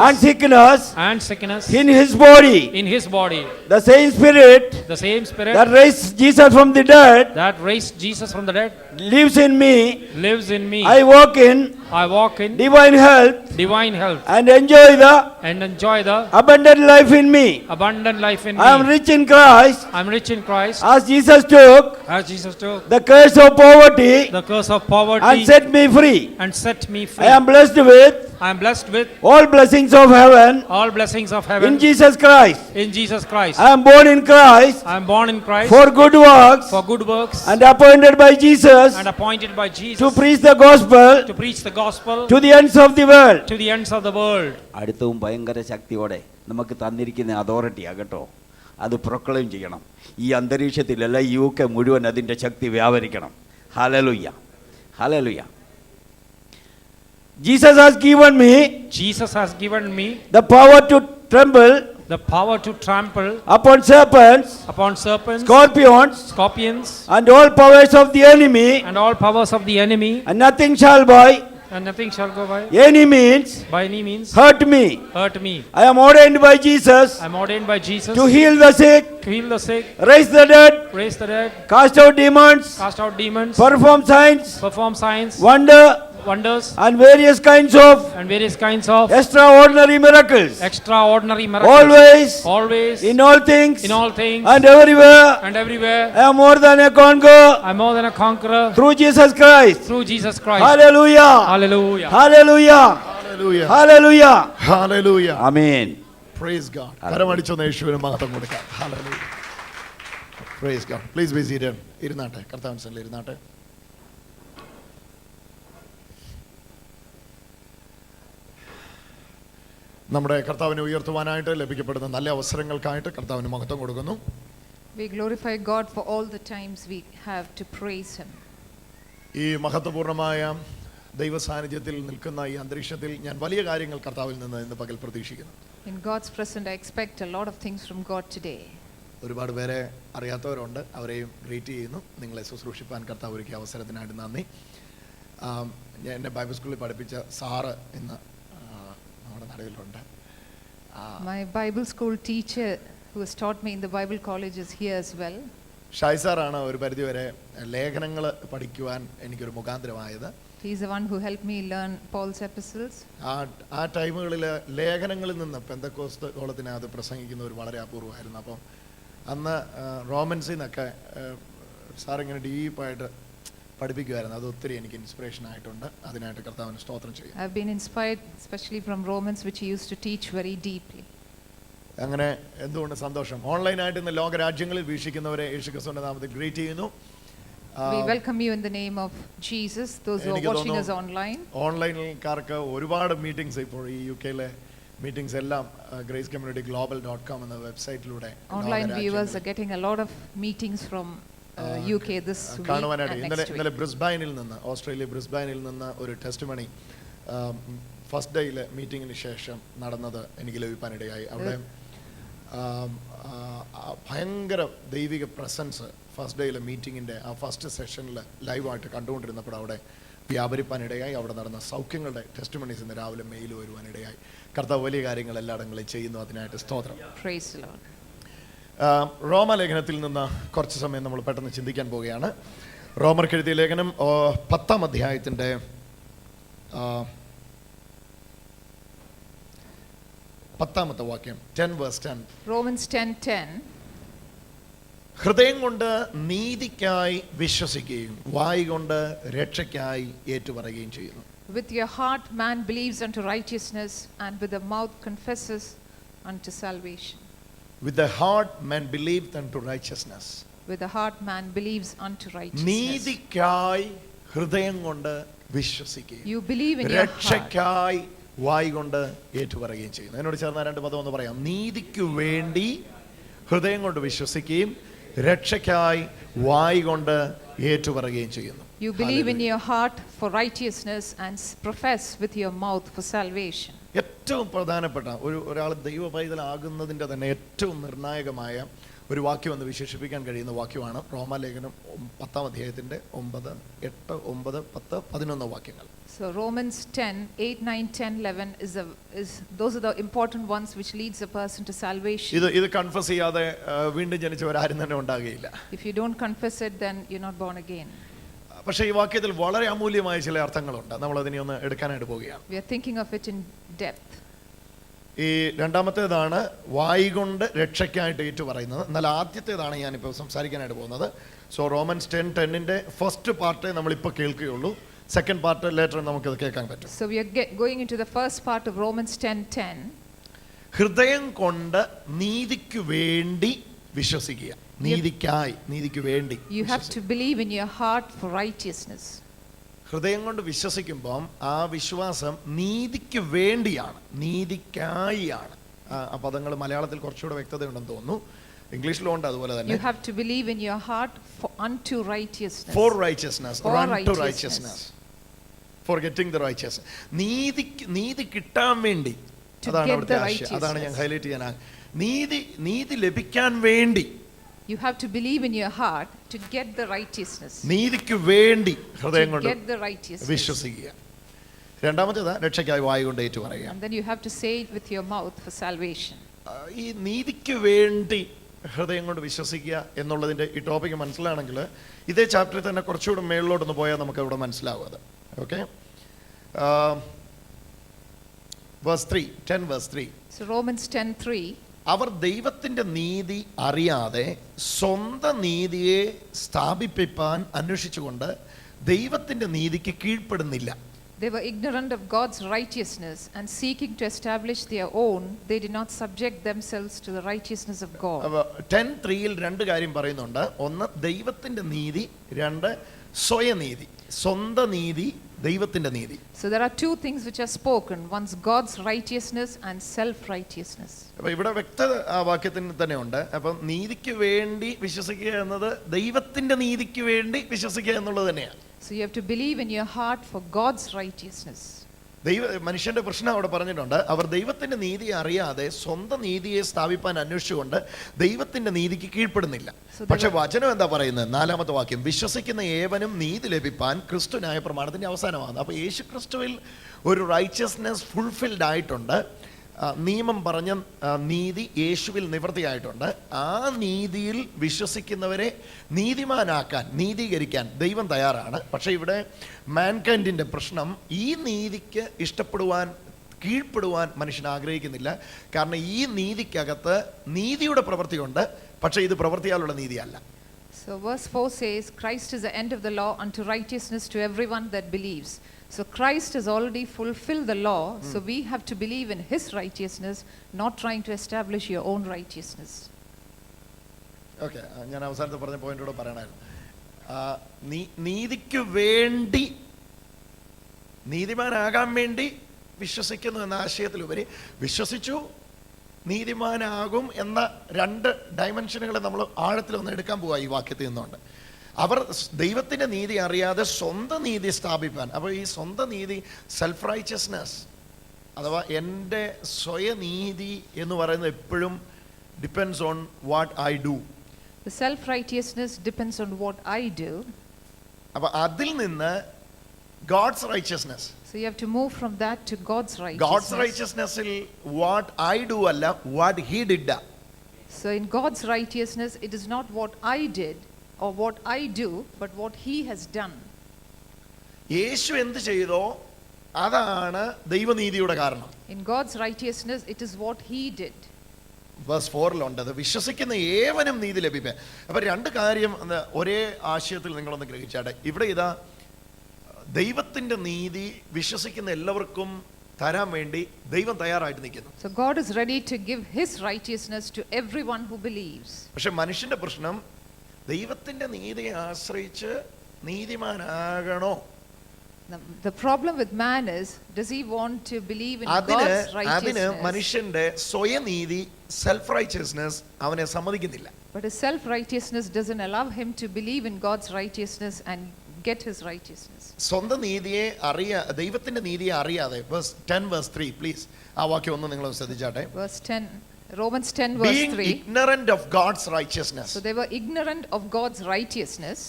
and sickness in his body. The same spirit that raised Jesus from the dead lives in me. I walk in divine health and enjoy the abundant life in me. I am rich in Christ. As Jesus took the curse of poverty and set me free. I am blessed with all blessings of heaven in Jesus Christ. I am born in Christ for good works and appointed by Jesus to preach the gospel to the ends of the world. അടുത്തവും ഭയങ്കര ശക്തിയോടെ നമുക്ക് തന്നിരിക്കുന്ന അതോറിറ്റിയാണ് കേട്ടോ. അത് proclaim ചെയ്യണം. ഈ അന്തരീക്ഷത്തിലല്ല, UK മുഴുവൻ അതിൻ്റെ ശക്തി വ്യാപരിക്കണം. Hallelujah. Hallelujah. Jesus has given me the power to trample upon serpents, scorpions and all powers of the enemy, and nothing shall by any means hurt me. I am ordained by Jesus to heal the sick, raise the dead, cast out demons, perform signs, wonder wonders and various kinds of extraordinary miracles. Extraordinary miracles. Always, in all things, and everywhere, I am more than a conqueror. I'm more than a conqueror Through Jesus Christ. Hallelujah. Hallelujah. Hallelujah. Hallelujah. Hallelujah. Hallelujah. Amen. Praise God. കരമടിച്ചൊന്ന് യേശുവിന് മഹത്വം കൊടുക്കാം. Hallelujah. Praise God. Please be seated. ഇരുന്നാട്ടെ. കർത്താവിൻ സന്നിധിയിൽ ഇരുന്നാട്ടെ. നമ്മുടെ കർത്താവിനെ ഉയർത്തുവാനായിട്ട് ലഭിക്കപ്പെടുന്ന നല്ല അവസരങ്ങൾക്കായിട്ട് കർത്താവിന് മഹത്വം കൊടുക്കുന്നു. We glorify God for all the times we have to praise Him. ഈ മഹത്വപൂർണ്ണമായ ദൈവ സാന്നിധ്യത്തിൽ നിൽക്കുന്ന ഈ അന്തരീക്ഷത്തിൽ ഞാൻ വലിയ കാര്യങ്ങൾ കർത്താവിൽ നിന്ന് ഇന്ന് പകൽ പ്രതീക്ഷിക്കുന്നു. In God's presence, I expect a lot of things from God today. ഒരുപാട് പേരെ അറിയാത്തവരുണ്ട്, അവരെയും ഗ്രീറ്റ് ചെയ്യുന്നു. നിങ്ങളെ ശുശ്രൂഷിപ്പാൻ കർത്താവ് ഒരുക്കിയ അവസരത്തിനായിട്ട് നന്ദി. ഞാൻ എന്നെ ബൈബിൾ സ്കൂളിൽ പഠിപ്പിച്ച സാറ് ഇന്ന് നമ്മുടെ നടുവിലുണ്ട്. My Bible school teacher who has taught me in the Bible college is here as well. Shai സാറാണ് ഒരു പരിധിവരെ ലേഖനങ്ങൾ പഠിക്കുവാൻ എനിക്കൊരു മുഖാന്തരമായത്. He is the one who helped me learn Paul's epistles. ആ ടൈമുകളിൽ ലേഖനങ്ങളിൽ നിന്ന് പെന്തക്കോസ്ത് കോളത്തിനകത്ത് പ്രസംഗിക്കുന്നവർ വളരെ അപൂർവമായിരുന്നു. അപ്പം അന്ന് റോമൻസിൽ നിന്നൊക്കെ സാറിങ്ങനെ ഡീപ്പായിട്ട് പഠിപ്പിക്കുമായിരുന്നു. അത് ഒത്തിരി എനിക്ക് ഇൻസ്പിറേഷൻ ആയിട്ടുണ്ട്. അതിനായിട്ട് കർത്താവിന് സ്തോത്രം ചെയ്യും. I have been inspired especially from Romans, which he used to teach very deeply. അങ്ങനെ എന്തുകൊണ്ട് സന്തോഷം. ഓൺലൈനായിട്ട് ഇന്ന് ലോകരാജ്യങ്ങളിൽ വീക്ഷിക്കുന്നവരെ യേശുക്രിസ്തുവിന്റെ നാമത്തിൽ ഗ്രീറ്റ് ചെയ്യുന്നു. We welcome you in the name of Jesus, those who are watching us online. ഓൺലൈൻകാർക്ക് ഒരുപാട് മീറ്റിംഗ്സ് ഇപ്പോൾ ഈ യുകെയിലെ മീറ്റിംഗ്സ് എല്ലാം gracecommunityglobal.com എന്ന വെബ്സൈറ്റിലൂടെ Online viewers are getting a lot of meetings from UK this week and next week. ഇന്നലെ ബ്രിസ്ബൈനിൽ നിന്ന്, Australia ബ്രിസ്ബൈനിൽ നിന്ന് ഒരു testimony first ഡേയിലെ മീറ്റിങ്ങിന് ശേഷം നടന്നത് എനിക്ക് ലഭിക്കാനിടയായി. അവിടെ ഭയങ്കര ദൈവിക പ്രസൻസ് ഫസ്റ്റ് ഡേയിലെ മീറ്റിങ്ങിൻ്റെ ആ ഫസ്റ്റ് സെഷനിൽ ലൈവായിട്ട് കണ്ടുകൊണ്ടിരുന്നപ്പോൾ അവിടെ വ്യാപരിപ്പാനിടയായി. അവിടെ നടന്ന സൗഖ്യങ്ങളുടെ ടെസ്റ്റിമണീസ് ഇന്ന് രാവിലെ മെയിൽ വരുവാനിടയായി. കർത്താവ് വലിയ കാര്യങ്ങൾ എല്ലായിടങ്ങളിലും ചെയ്യുന്നു. അതിനായിട്ട് സ്തോത്രം. Praise the Lord. റോമലേഖനത്തിൽ നിന്ന് കുറച്ച് സമയം നമ്മൾ പെട്ടെന്ന് ചിന്തിക്കാൻ പോവുകയാണ്. റോമർക്ക് എഴുതിയ ലേഖനം 10-ാം അധ്യായത്തിൻ്റെ 10-ാമത്തെ വാക്യം, 10 verse 10. Romans 10:10. ഹൃദയം കൊണ്ട് നീതിക്കായി വിശ്വസിക്കുകയും വായ് കൊണ്ട് രക്ഷയ്ക്കായി ഏറ്റുപറയുകയും ചെയ്യുന്നു. With your heart man believes unto righteousness, and with the mouth confesses unto salvation. With the heart man believes unto righteousness. With the heart man believes unto righteousness. നീതിക്കായി ഹൃദയം കൊണ്ട് വിശ്വസിക്കുകയും You believe in your heart. രക്ഷയ്ക്കായി വായ് കൊണ്ട് ഏറ്റുപറയുകയും ചെയ്യുന്നു. എന്നോട് ചേർന്ന രണ്ട് പദം ഒന്ന് പറയാം. നീതിക്ക് വേണ്ടി ഹൃദയം കൊണ്ട് വിശ്വസിക്കുകയും രക്ഷയ്ക്കായി വായ് കൊണ്ട് ഏറ്റുപറയുകയും ചെയ്യുന്നു. You believe in your heart for righteousness and profess with your mouth for salvation. ഏറ്റവും പ്രധാനപ്പെട്ട ഒരാൾ ദൈവ പൈതലാകുന്നതിൻ്റെ തന്നെ ഏറ്റവും നിർണായകമായ ഒരു വാക്യം എന്ന് വിശേഷിപ്പിക്കാൻ കഴിയുന്ന വാക്യമാണ് റോമാലേഖനം 10-ാം അധ്യായത്തിൻ്റെ 9, 8, 9, 10, 11 വാക്യങ്ങൾ. So Romans 10, 8, 9, 10, 11 is those are the important ones which leads a person to salvation. ഇത് കൺഫസ് ചെയ്യാതെ വീണ്ടും ജനിച്ചവരാരും തന്നെ ഉണ്ടാകുകയില്ല. If you don't confess it, then you're not born again. പക്ഷേ ഈ വാക്യത്തിൽ വളരെ അമൂല്യമായ ചില അർത്ഥങ്ങളുണ്ട്. നമ്മൾ അതിനെ ഒന്ന് എടുക്കാനായിട്ട് പോവുകയാണ്. We are thinking of it in depth. ഈ രണ്ടാമത്തേതാണ് വായ് കൊണ്ട് രക്ഷയ്ക്കായിട്ട് ഏറ്റു പറയുന്നത്. എന്നാൽ ആദ്യത്തേതാണ് ഞാനിപ്പോൾ സംസാരിക്കാനായിട്ട് പോകുന്നത്. സോ റോമൻസ് 10:10 ഫസ്റ്റ് പാർട്ട് നമ്മളിപ്പോൾ കേൾക്കുകയുള്ളൂ. സെക്കൻഡ് പാർട്ട് ലേറ്റർ നമുക്കത് കേൾക്കാൻ പറ്റും. So we are going into the first part of Romans 10:10. ഹൃദയം കൊണ്ട് നീതിക്ക് വേണ്ടി വിശ്വസിക്കുക. നീതിക്കായി, നീതിക്ക് വേണ്ടി. You have to believe in your heart for righteousness. ഹൃദയം കൊണ്ട് വിശ്വസിക്കുമ്പം ആ വിശ്വാസം നീതിക്ക് വേണ്ടിയാണ്, നീതിക്കായിയാണ്. ആ പദങ്ങൾ മലയാളത്തിൽ കുറച്ചുകൂടെ വ്യക്തതയുണ്ടെന്ന് തോന്നുന്നു. ഇംഗ്ലീഷിലും ഉണ്ട് അതുപോലെ തന്നെ. You have to believe in your heart for unto righteousness. For righteousness, For or unto righteousness. righteousness. For getting the righteousness. നീതി കിട്ടാൻ വേണ്ടി. To അതാണ് get അവിടുത്തെ the ആശയം. അതാണ് ഞാൻ righteousness. ഹൈലൈറ്റ് ചെയ്യാൻ. നീതി ലഭിക്കാൻ വേണ്ടി. You have to believe in your heart to get the righteousness. നീതിക്ക് വേണ്ടി ഹൃദയം To കൊണ്ട് get the righteousness. വിശ്വസിക്കുക. രണ്ടാമത്തേത് രക്ഷയ്ക്കായി വായ് കൊണ്ട് ഏറ്റു പറയുക. And then you have to say it with your mouth for salvation. ഈ നീതിക്ക് വേണ്ടി ഹൃദയം കൊണ്ട് വിശ്വസിക്കുക എന്നുള്ളതിൻ്റെ ഈ ടോപ്പിക്ക് മനസ്സിലാണെങ്കിൽ ഇതേ ചാപ്റ്ററിൽ തന്നെ കുറച്ചുകൂടെ മേളിലോട്ടൊന്ന് പോയാൽ നമുക്ക് ഇവിടെ മനസ്സിലാവും അത്. Okay, verse 3, 10 verse 3. So Romans 10:3. അവർ ദൈവത്തിൻ്റെ നീതി അറിയാതെ സ്വന്തം നീതിയെ സ്ഥാപിപ്പിക്കാൻ അന്വേഷിച്ചുകൊണ്ട് ദൈവത്തിൻ്റെ നീതിക്ക് കീഴ്പ്പെടുന്നില്ല. They were ignorant of God's righteousness, and seeking to establish their own, they did not subject themselves to the righteousness of God. 10:3-ൽ രണ്ട് കാര്യം പറയുന്നുണ്ട്. ഒന്ന് ദൈവത്തിൻ്റെ നീതി, രണ്ട് സ്വയനീതി. സ്വന്തം നീതി, ദൈവത്തിൻ്റെ നീതി. So there are two things which are spoken. One's God's righteousness and self-righteousness. അപ്പോൾ ഇവിടെ വ്യക്ത വാക്യത്തിന് തന്നെ ഉണ്ട്. അപ്പം നീതിക്ക് വേണ്ടി വിശ്വസിക്കുക എന്നത് ദൈവത്തിൻ്റെ നീതിക്ക് വേണ്ടി വിശ്വസിക്കുക എന്നുള്ളത് തന്നെയാണ്. So you have to believe in your heart for God's righteousness. മനുഷ്യന്റെ പ്രശ്നം അവിടെ പറഞ്ഞിട്ടുണ്ട്. അവർ ദൈവത്തിന്റെ നീതി അറിയാതെ സ്വന്തം നീതിയെ സ്ഥാപിപ്പാൻ അന്വേഷിച്ചുകൊണ്ട് ദൈവത്തിന്റെ നീതിക്ക് കീഴ്പ്പെടുന്നില്ല. പക്ഷെ വചനം എന്താ പറയുന്നത്? 4-ാമത്തെ വാക്യം, വിശ്വസിക്കുന്ന ഏവനും നീതി ലഭിപ്പാൻ ക്രിസ്തു ന്യായ പ്രമാണത്തിന്റെ അവസാനമാണ്. അപ്പോൾ യേശു ക്രിസ്തുവിൽ ഒരു റൈച്ചസ്നെസ് ഫുൾഫിൽഡ് ആയിട്ടുണ്ട്. നിയമം പറഞ്ഞ നീതി യേശുവിൽ നിവൃത്തിയായിട്ടുണ്ട്. ആ നീതിയിൽ വിശ്വസിക്കുന്നവരെ നീതിമാനാക്കാൻ, നീതീകരിക്കാൻ ദൈവം തയ്യാറാണ്. പക്ഷേ ഇവിടെ മാൻകൈൻഡിൻ്റെ പ്രശ്നം, ഈ നീതിക്ക് ഇഷ്ടപ്പെടുവാൻ, കീഴ്പ്പെടുവാൻ മനുഷ്യൻ ആഗ്രഹിക്കുന്നില്ല. കാരണം ഈ നീതിക്കകത്ത് നീതിയുടെ പ്രവൃത്തിയുണ്ട്, പക്ഷേ ഇത് പ്രവൃത്തിയാലുള്ള നീതിയല്ല. So verse 4 says, Christ is the end of the law unto righteousness to everyone that believes. So Christ has already fulfilled the law, so we have to believe in his righteousness, not trying to establish your own righteousness. Okay, ഞാൻ അവസാനത്തെ പറഞ്ഞ പോയിന്റോട് പറയണമായിരുന്നു. നീതിക്ക് വേണ്ടി, നീതിമാനാകാൻ വേണ്ടി വിശ്വസിക്കുന്നു എന്ന ആശയത്തിലുപരി വിശ്വസിച്ചു നീതിമാനാകും എന്ന രണ്ട് ഡയമെൻഷനുകളെ നമ്മൾ ആഴത്തിലൊന്ന് എടുക്കാൻ പോവുക ഈ വാക്യത്തിൽ നിന്നുകൊണ്ട്. അവർ ദൈവത്തിൻ്റെ നീതി അറിയാതെ സ്വന്തം നീതി സ്ഥാപിപ്പാൻ. അപ്പോൾ ഈ സ്വന്തം നീതി, സെൽഫ് റൈച്ചസ്നെസ് അഥവാ എൻ്റെ സ്വയനീതി എന്ന് പറയുന്നത് എപ്പോഴും depends on what I do. The self-righteousness depends on what I do. അപ്പോൾ അതിൽ നിന്ന് God's righteousness. So you have to move from that to God's righteousness. God's റൈച്ചസ്നെസ്സിൽ വാട്ട് ഐ ഡു അല്ല, what he did. So in God's righteousness, it is not what I did or what I do, but what he has done. യേശു എന്ത് ചെയ്തോ അതാണ് ദൈവനീതിയുടെ കാരണം. In God's righteousness, it is what he did. Verse 4-ലുണ്ട്, അത് വിശ്വസിക്കുന്ന ഏവനും നീതി ലഭിപ്പേ. അപ്പം രണ്ട് കാര്യം ഒരേ ആശയത്തിൽ നിങ്ങളൊന്ന് ഗ്രഹിച്ചാട്ടെ. ഇവിടെ ഇതാ ദൈവത്തിൻ്റെ നീതി വിശ്വസിക്കുന്ന എല്ലാവർക്കും തരാൻ വേണ്ടി ദൈവം തയ്യാറായിട്ട് നിൽക്കുന്നു. So God is ready to give his righteousness to everyone who believes. പക്ഷെ മനുഷ്യന്റെ പ്രശ്നം, ദൈവത്തിൻ്റെ നീതിയെ ആശ്രയിച്ച് നീതിമാനാകണോ? The problem with man is, does he want to believe in God's അതിന് righteousness? മനുഷ്യന്റെ സ്വയനീതി, സെൽഫ് റൈച്ചസ്നെസ് അവനെ സമ്മതിക്കുന്നില്ല. But his self-righteousness doesn't allow him to believe in God's righteousness and get his righteousness. സ്വന്തം നീതിയെ ദൈവത്തിന്റെ നീതിയെ അറിയാതെ. 10 verse 3 പ്ലീസ്, ആ വാക്യം ഒന്ന് നിങ്ങൾ ശ്രദ്ധിച്ചാട്ടെ. Verse 10, Romans 10 verse 3. Being ignorant of God's righteousness. So they were ignorant of God's righteousness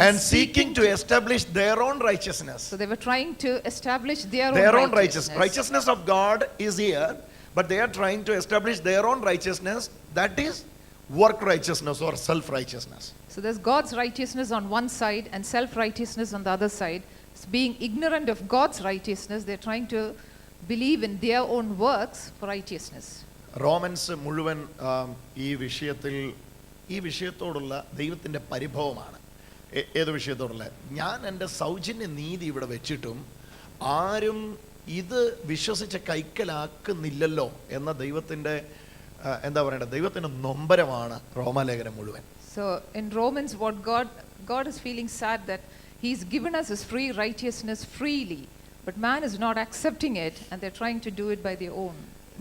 and seeking to establish their own righteousness. So they were trying to establish their own righteousness. Righteousness of God is here, but they are trying to establish their own righteousness, that is work righteousness or self righteousness. So there's God's righteousness on one side and self righteousness on the other side. So being ignorant of God's righteousness, they're trying to believe in their own works for righteousness. Romans മുഴുവൻ ഈ വിഷയത്തോടുള്ള ദൈവത്തിന്റെ പരിഭവമാണ്. ഏത് വിഷയത്തോടുള്ള? ഞാൻ എൻ്റെ സൗജന്യ നീതി ഇവിടെ വെച്ചിട്ടും ആരും ഇത് വിശ്വസിച്ച് കൈക്കലാക്കുന്നില്ലല്ലോ എന്ന ദൈവത്തിൻ്റെ എന്താ പറയണ്ടത്, ദൈവത്തിൻ്റെ നൊമ്പരമാണ് റോമാലേഖനം മുഴുവൻ. So in Romans, what God is feeling sad that he's given us his free righteousness freely, but man is not accepting it and they're trying to do it by their own.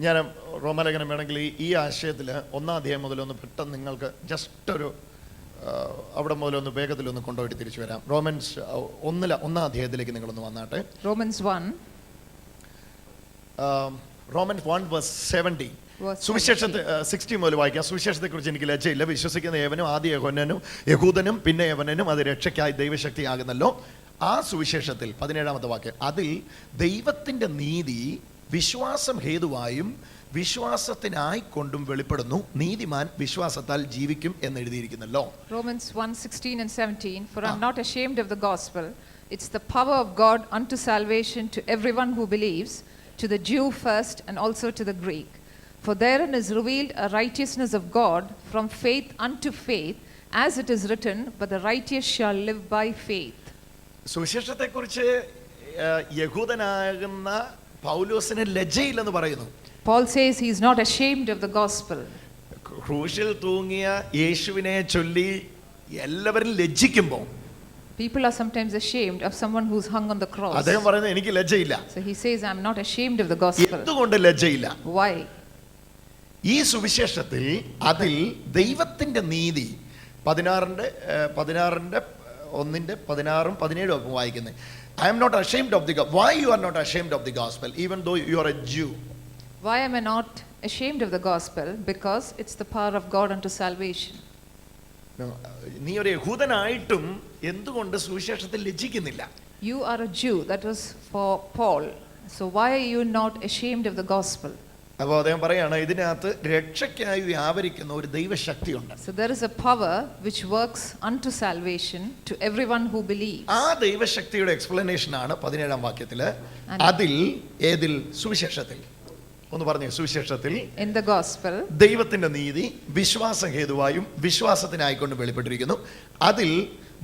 ഞാൻ റോമാലേഖനം വേണമെങ്കിൽ ഈ ആശയത്തിൽ 1-ാം അധ്യായം മുതലൊന്ന് പെട്ടെന്ന് നിങ്ങൾക്ക് just ഒരു അവിടെ മുതലൊന്ന് വേഗത്തിലൊന്ന് കൊണ്ടുപോയിട്ട് തിരിച്ചു വരാം. റോമൻസ് 1-ാം അധ്യായത്തിലേക്ക് നിങ്ങളൊന്ന് വന്നാട്ടെ. Romans 1. Romans 1 verse 70. സുവിശേഷത്തെ 60 മുതൽ വായിക്കാം. സുവിശേഷത്തെക്കുറിച്ച് എനിക്ക് ലജ്ജയില്ല. വിശ്വസിക്കുന്ന ഏവനും ആദ്യ യഹൂദനും പിന്നെ യവനനും അത് രക്ഷയ്ക്കായി ദൈവശക്തിയാകുന്നല്ലോ. ആ സുവിശേഷത്തിൽ 17-ാമത്തെ വാക്യം, അതിൽ ദൈവത്തിൻ്റെ നീതി വിശ്വാസം ഹേതുവായും വിശ്വാസത്തിനായി കൊണ്ടും വെളിപ്പെടുന്നു. നീതിമാൻ വിശ്വാസത്താൽ ജീവിക്കും എന്ന് എഴുതിയിരിക്കുന്നല്ലോ. Romans 1:16 and 17. For I'm not ashamed of the gospel. It's the power of God unto salvation to everyone who believes, to the Jew first and also to the Greek. For therein is revealed a righteousness of God from faith unto faith, as it is written, but the righteous shall live by faith. സുവിശേഷത്തെക്കുറിച്ച് യഹൂദനാകുന്ന പൗലോസിന് ലജ്ജയില്ലെന്ന് പറയുന്നു. Paul says he is not ashamed of the gospel. ക്രൂശിൽ തൂങ്ങിയ യേശുവിനെ ചൊല്ലി എല്ലാവരും ലജ്ജിക്കുമ്പോൾ People are sometimes ashamed of someone who's hung on the cross. അദ്ദേഹം പറയുന്നത് എനിക്ക് ലജ്ജയില്ല. So he says, I'm not ashamed of the gospel. എന്തുകൊണ്ട് ലജ്ജയില്ല? Why? ഈ സുവിശേഷത്തിൽ അതിൽ ദൈവത്തിൻ്റെ നീതി 16:1-16 വായിക്കുന്നത്. I am not ashamed of the gospel. Why you are not ashamed of the gospel even though you are a Jew? Why am I not ashamed of the gospel? Because it's the power of God unto salvation. നീ ഒരു യഹൂദനായിട്ടും എന്തുകൊണ്ട് സുവിശേഷത്തിൽ ലജ്ജിക്കുന്നില്ല? You are a Jew. That was for Paul. So why are you not ashamed of the gospel? അപ്പോൾ അദ്ദേഹം പറയാണ് ഇതിനകത്ത് രക്ഷയ്ക്കായി വ്യാപരിക്കുന്ന ഒരു ദൈവശക്തിയുണ്ട്. So there is a power which works unto salvation to everyone who believes. ആ ദൈവശക്തിയുടെ എക്സ്പ്ലനേഷൻ ആണ് 17-ാം വാക്യത്തില്. അതിൽ ഏതിൽ? സുവിശേഷത്തിൽ. ഒന്ന് പറഞ്ഞു. സുവിശേഷത്തിൽ In the gospel ദൈവത്തിന്റെ നീതി വിശ്വാസം ഹേതുവായും വിശ്വാസത്തിനായിക്കൊണ്ട് വെളിപ്പെട്ടിരിക്കുന്നു. അതിൽ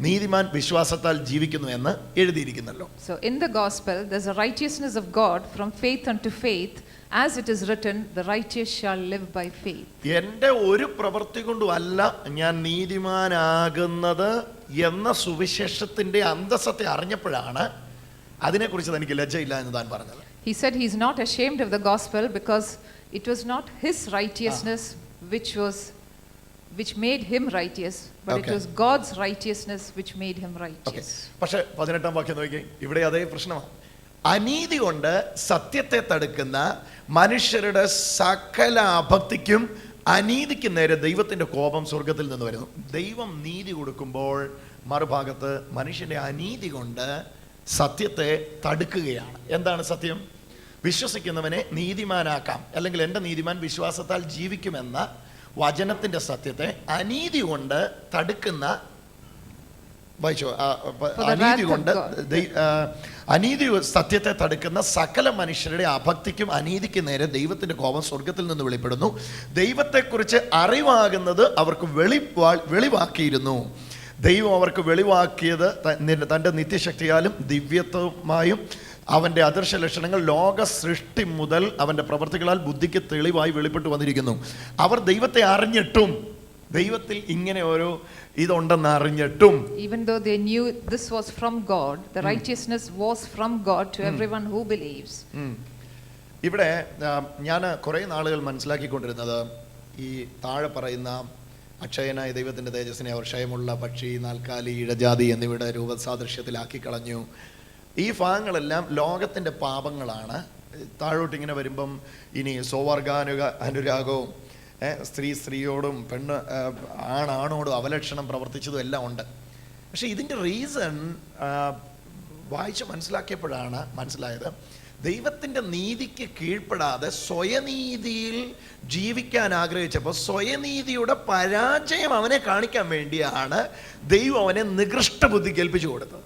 നീതിമാൻ വിശ്വാസത്താൽ ജീവിക്കുന്നു എന്ന് എഴുതിയിരിക്കുന്നല്ലോ. So in the gospel there's a righteousness of God from faith unto faith, as it is written, the righteous shall live by faith. എൻ്റെ ഒരു പ്രവൃത്തി കൊണ്ടുമല്ല ഞാൻ നീതിമാനാകുന്നത് എന്ന സുവിശേഷത്തിന്റെ അന്തസ്സത്തെ അറിഞ്ഞപ്പോഴാണ് അതിനെക്കുറിച്ച് എനിക്ക് ലജ്ജയില്ല എന്ന് താൻ പറഞ്ഞത്. He said he's not ashamed of the gospel because it was not his righteousness which made him righteous, but it was God's righteousness which made him righteous. പക്ഷേ 18-ാം വാക്യം നോക്കി. ഇവിടെ അതേ പ്രശ്നമാണ്. അനീതി കൊണ്ട് സത്യത്തെ തടുക്കുന്ന മനുഷ്യരുടെ സകല അഭക്തിക്കും അനീതിക്ക് നേരെ ദൈവത്തിന്റെ കോപം സ്വർഗത്തിൽ നിന്ന് വരുന്നു. ദൈവം നീതി കൊടുക്കുമ്പോൾ മറുഭാഗത്ത് മനുഷ്യന്റെ അനീതി കൊണ്ട് സത്യത്തെ തടുക്കുകയാണ്. എന്താണ് സത്യം? വിശ്വസിക്കുന്നവനെ നീതിമാനാക്കാം, അല്ലെങ്കിൽ എൻ്റെ നീതിമാൻ വിശ്വാസത്താൽ ജീവിക്കുമെന്ന വചനത്തിന്റെ സത്യത്തെ അനീതി കൊണ്ട് തടുക്കുന്ന അനീതി സത്യത്തെ തടുക്കുന്ന സകല മനുഷ്യരുടെ അഭക്തിക്കും അനീതിക്ക് നേരെ ദൈവത്തിന്റെ കോപം സ്വർഗത്തിൽ നിന്ന് വെളിപ്പെടുന്നു. ദൈവത്തെക്കുറിച്ച് അറിവാകുന്നത് അവർക്ക് വെളിവാക്കിയിരുന്നു. ദൈവം അവർക്ക് വെളിവാക്കിയത് തൻ്റെ നിത്യശക്തിയാലും ദിവ്യത്വമായും അവൻ്റെ അദൃശ്യ ലക്ഷണങ്ങൾ ലോക സൃഷ്ടി മുതൽ അവൻ്റെ പ്രവൃത്തികളാൽ ബുദ്ധിക്ക് തെളിവായി വെളിപ്പെട്ടു വന്നിരിക്കുന്നു. അവർ ദൈവത്തെ അറിഞ്ഞിട്ടും, ദൈവത്തിൽ ഇങ്ങനെ ഓരോ ഇതുണ്ടെന്ന് അറിഞ്ഞിട്ടും, even though they knew this was from God, the righteousness was from God to everyone who believes. ഇവിടെ ഞാൻ കുറേ നാളുകൾ മനസ്സിലാക്കിക്കൊണ്ടിരുന്നത് ഈ താഴെ പറയുന്ന അക്ഷയനായ ദൈവത്തിൻ്റെ തേജസ്സിനെ അവർ ക്ഷയമുള്ള പക്ഷി, നാൽക്കാലി, ഇഴജാതി എന്നിവയുടെ രൂപസാദൃശ്യത്തിലാക്കി കളഞ്ഞു. ഈ ഭാഗങ്ങളെല്ലാം ലോകത്തിൻ്റെ പാപങ്ങളാണ്. താഴോട്ടിങ്ങനെ വരുമ്പം ഇനി സ്വവർഗാനുരാഗവും സ്ത്രീയോടും പെണ്ണ് ആണോടും അവലക്ഷണം പ്രവർത്തിച്ചതും എല്ലാം ഉണ്ട്. പക്ഷെ ഇതിൻ്റെ റീസൺ വായിച്ച് മനസ്സിലാക്കിയപ്പോഴാണ് മനസ്സിലായത്, ദൈവത്തിൻ്റെ നീതിക്ക് കീഴ്പ്പെടാതെ സ്വയനീതിയിൽ ജീവിക്കാൻ ആഗ്രഹിച്ചപ്പോൾ സ്വയനീതിയുടെ പരാജയം അവനെ കാണിക്കാൻ വേണ്ടിയാണ് ദൈവം അവനെ നികൃഷ്ട ബുദ്ധി കേൾപ്പിച്ചു കൊടുത്തത്.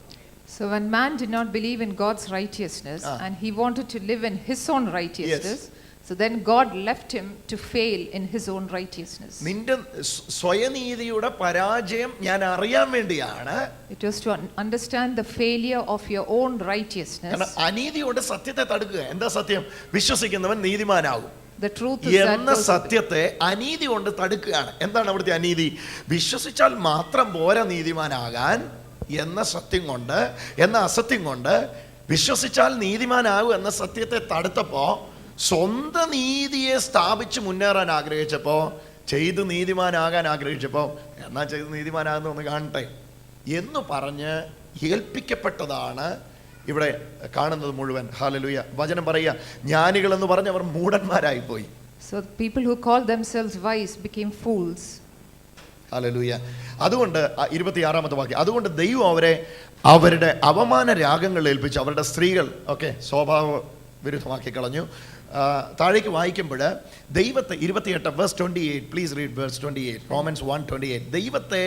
So when man did not believe in God's righteousness and he wanted to live in his own righteousness, so then God left him to fail in his own righteousness. നിന്റെ സ്വയനീതിയുടെ പരാജയം ഞാൻ അറിയാൻ വേണ്ടിയാണ്. It was to understand the failure of your own righteousness. അനീതിയോട് സത്യത്തെ തടുക്കുക. എന്താ സത്യം? വിശ്വസിക്കുന്നവൻ നീതിമാനാകും. The truth is എന്ന സത്യത്തെ അനീതി കൊണ്ട് തടുക്കുകയാണ്. എന്താണ് അവിടുത്തെ അനീതി? വിശ്വസിച്ചാൽ മാത്രം പോരാ നീതിമാനാകാൻ എന്ന സത്യം കൊണ്ട്, എന്ന അസത്യം കൊണ്ട് വിശ്വസിച്ചാൽ നീതിമാനാകും എന്ന സത്യത്തെ തടുത്തപ്പോൾ, സ്വന്തം നീതിയെ സ്ഥാപിച്ച് മുന്നേറാൻ ആഗ്രഹിച്ചപ്പോൾ, ചെയ്ത് നീതിമാനാകാൻ ആഗ്രഹിച്ചപ്പോൾ, എന്നാ ചെയ്ത് നീതിമാനാകുന്ന ഒന്ന് കാണട്ടെ എന്ന് പറഞ്ഞ് ഏൽപ്പിക്കപ്പെട്ടതാണ് ഇവിടെ കാണുന്നത് മുഴുവൻ. ഹല്ലേലൂയ. വചനം പറയുക, ജ്ഞാനികൾ എന്ന് പറഞ്ഞ് അവർ മൂഢന്മാരായി പോയി. So people who call themselves wise became fools. Hallelujah. അതുകൊണ്ട് 26-ാമത്തെ വാക്യം, അതുകൊണ്ട് ദൈവം അവരെ അവരുടെ അവമാന രാഗങ്ങൾ ഏൽപ്പിച്ച് അവരുടെ സ്ത്രീകൾ സ്വഭാവ വിരുദ്ധമാക്കി കളഞ്ഞു. താഴേക്ക് വായിക്കുമ്പോൾ ദൈവത്തെ 28 verse 28, please read verse 28, Romans 1:28. ദൈവത്തെ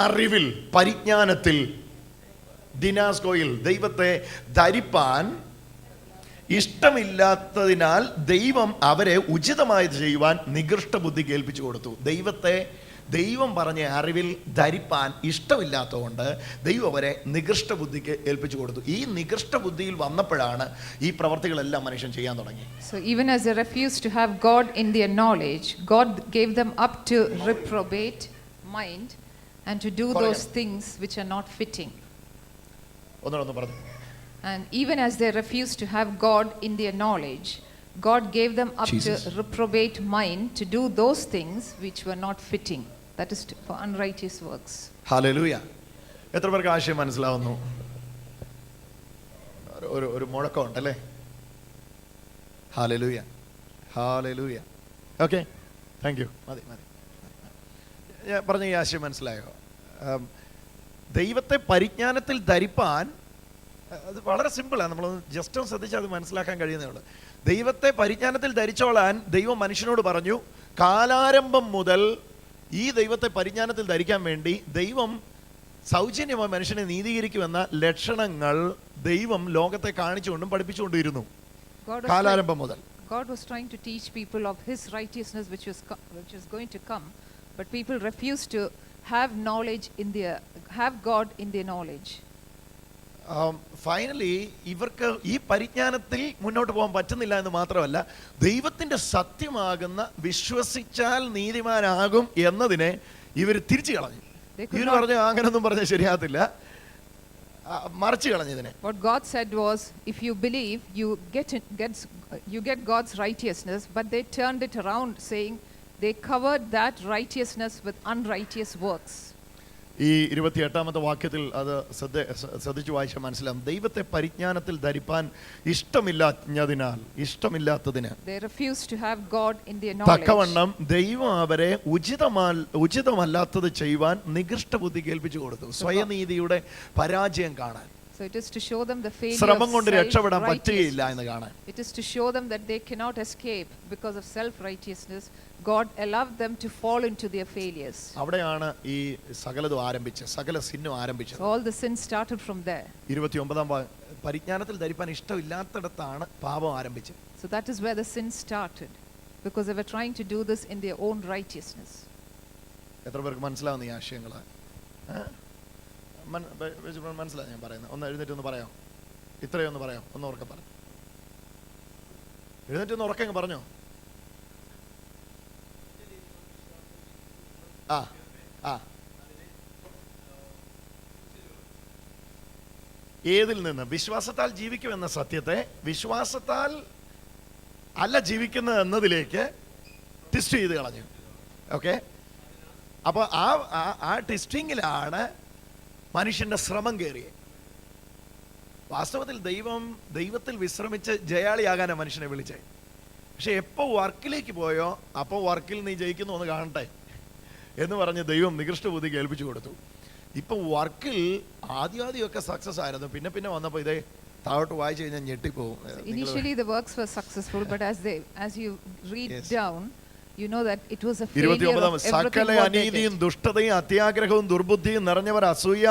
അറിവിൽ, പരിജ്ഞാനത്തിൽ ദിനാസ്കോയിൽ ദൈവത്തെ ധരിപ്പാൻ ഇഷ്ടമില്ലാത്തതിനാൽ ദൈവം അവരെ ഉചിതമായി ചെയ്യുവാൻ നികൃഷ്ട ബുദ്ധി കേൾപ്പിച്ചു കൊടുത്തു. ദൈവം പറഞ്ഞ അറിവിൽ ധരിപ്പാൻ ഇഷ്ടമില്ലാത്തതുകൊണ്ട് ദൈവം അവരെ നികൃഷ്ട ബുദ്ധിക്ക് ഏൽപ്പിച്ചു കൊടുത്തു. ഈ നികൃഷ്ട ബുദ്ധിയിൽ വന്നപ്പോഴാണ് ഈ പ്രവർത്തികളെല്ലാം മനുഷ്യൻ ചെയ്യാൻ തുടങ്ങി. So even as they refused to have God in their knowledge, God gave them up to reprobate mind and to do those things which are not fitting. ഒന്നുകൂടെ പറഞ്ഞു. And even as they refused to have God in their knowledge, God gave them up to reprobate mind to do those things which were not fitting. That is for unrighteous works. Hallelujah. എത്ര പേർക്ക് ആശയം മനസ്സിലാവുന്നു? ഒരു മുഴക്കം ഉണ്ടല്ലേ? Hallelujah, hallelujah. Okay, thank you. മതി. ഞാൻ പറഞ്ഞ ഈ ആശയം മനസ്സിലായോ? ദൈവത്തെ പരിജ്ഞാനത്തിൽ ധരിപ്പാൻ അത് വളരെ സിമ്പിളാണ്. നമ്മളൊന്ന് ജസ്റ്റ് ഒന്ന് ശ്രദ്ധിച്ചാൽ അത് മനസ്സിലാക്കാൻ കഴിയുന്നേ ഉള്ളൂ. ദൈവത്തെ പരിജ്ഞാനത്തിൽ ധരിച്ചോളാൻ ദൈവം മനുഷ്യനോട് പറഞ്ഞു. കാലാരംഭം മുതൽ ഈ ദൈവത്തെ പരിജ്ഞാനത്തിൽ ധരിക്കാൻ വേണ്ടി ദൈവം സൗജന്യമായി മനുഷ്യനെ നീതീകരിക്കുമെന്ന ലക്ഷണങ്ങൾ ദൈവം ലോകത്തെ കാണിച്ചുകൊണ്ടും പഠിപ്പിച്ചുകൊണ്ടിരുന്നു കാലാരംഭം മുതൽ. God was trying to teach people of his righteousness which was going to come, but people refused to have God in their knowledge. Finally ഇവർക്ക് ഈ പരിജ്ഞാനത്തിൽ മുന്നോട്ട് പോകാൻ പറ്റുന്നില്ല എന്ന് മാത്രമല്ല, ദൈവത്തിൻ്റെ സത്യമാകുന്ന വിശ്വസിച്ചാൽ നീതിമാനാകും എന്നതിനെ ഇവർ തിരിച്ചു കളഞ്ഞു. ഇവർ പറഞ്ഞു അങ്ങനൊന്നും പറഞ്ഞാൽ ശരിയാകത്തില്ല, മറിച്ച് കളഞ്ഞതിനെ. What God said was, if you believe, you get God's righteousness, but they turned it around saying they covered that righteousness with unrighteous works. ഈ 28-ാമത്തെ വാക്യത്തിൽ അത് ശ്രദ്ധിച്ചു വായിച്ചാൽ മനസ്സിലാവും. ദൈവത്തെ പരിജ്ഞാനത്തിൽ ധരിപ്പാൻ ഇഷ്ടമില്ലാത്തതിന് തക്കവണ്ണം ദൈവം അവരെ ഉചിതമല്ലാത്തത് ചെയ്യുവാൻ നികൃഷ്ട ബുദ്ധി കേൾപ്പിച്ചു കൊടുത്തു. സ്വയനീതിയുടെ പരാജയം കാണാൻ, So it is to show them the failure ശ്രമം കൊണ്ട് of രക്ഷപ്പെടാൻ പറ്റുകയില്ല എന്ന് കാണാൻ. It is to show them that they cannot escape because of self-righteousness. God allowed them to fall into their failures. അവിടെയാണ് ഈ സകലതും ആരംഭിച്ചത്, സകല സിന്നും ആരംഭിച്ചത്. So all the sins started from there. 29-ാം പരിജ്ഞാനത്തിൽ ധരിപ്പാൻ ഇഷ്ടമില്ലാത്തിടത്താണ് പാപം ആരംഭിച്ചത്. So that is where the sin started, because they were trying to do this in their own righteousness. എത്ര പേർക്ക് മനസ്സിലാവുന്ന ഈ ആശയങ്ങൾ? മനസ്സിലായി ഞാൻ പറയുന്നത്? ഒന്ന് എഴുന്നേറ്റ് ഒന്ന് പറയാം, ഇത്രയൊന്ന് പറയാം, ഒന്ന് ഉറക്കെ പറ. എഴുന്നേറ്റ് ഒന്ന് ഉറക്കെ പറഞ്ഞോ. ആ ആ ഏതിൽ നിന്ന്? വിശ്വാസത്താൽ ജീവിക്കുമെന്ന സത്യത്തെ വിശ്വാസത്താൽ അല്ല ജീവിക്കുന്നത് എന്നതിലേക്ക് ട്വിസ്റ്റ് ചെയ്ത് കളഞ്ഞു. ഓക്കെ, അപ്പോൾ ആ ട്വിസ്റ്റിങ്ങിലാണ് മനുഷ്യന്റെ ശ്രമം കയറിയത്. വാസ്തവത്തിൽ ദൈവത്തിൽ വിശ്രമിച്ച് ജയാളിയാകാനാണ് മനുഷ്യനെ വിളിച്ചത്. പക്ഷെ എപ്പോൾ വർക്കിലേക്ക് പോയോ അപ്പോൾ വർക്കിൽ നീ ജയിക്കുന്നു ഒന്ന് കാണട്ടെ എന്ന് പറഞ്ഞ് ദൈവം നികൃഷ്ട ബുദ്ധി കേൾപ്പിച്ചു കൊടുത്തു. ഇപ്പൊ വർക്കിൽ ആദ്യമൊക്കെ സക്സസ് ആയിരുന്നു, പിന്നെ വന്നപ്പോൾ ഇതേ താഴോട്ട് വായിച്ചു കഴിഞ്ഞാൽ ഞെട്ടിപ്പോവും. Initially the works were successful, but as you read down, you know that it was a failure of everything. സകല അനീതിയും ദുഷ്ടതയും അത്യാഗ്രഹവും ദുർബുദ്ധിയും നിറഞ്ഞവർ, അസൂയ,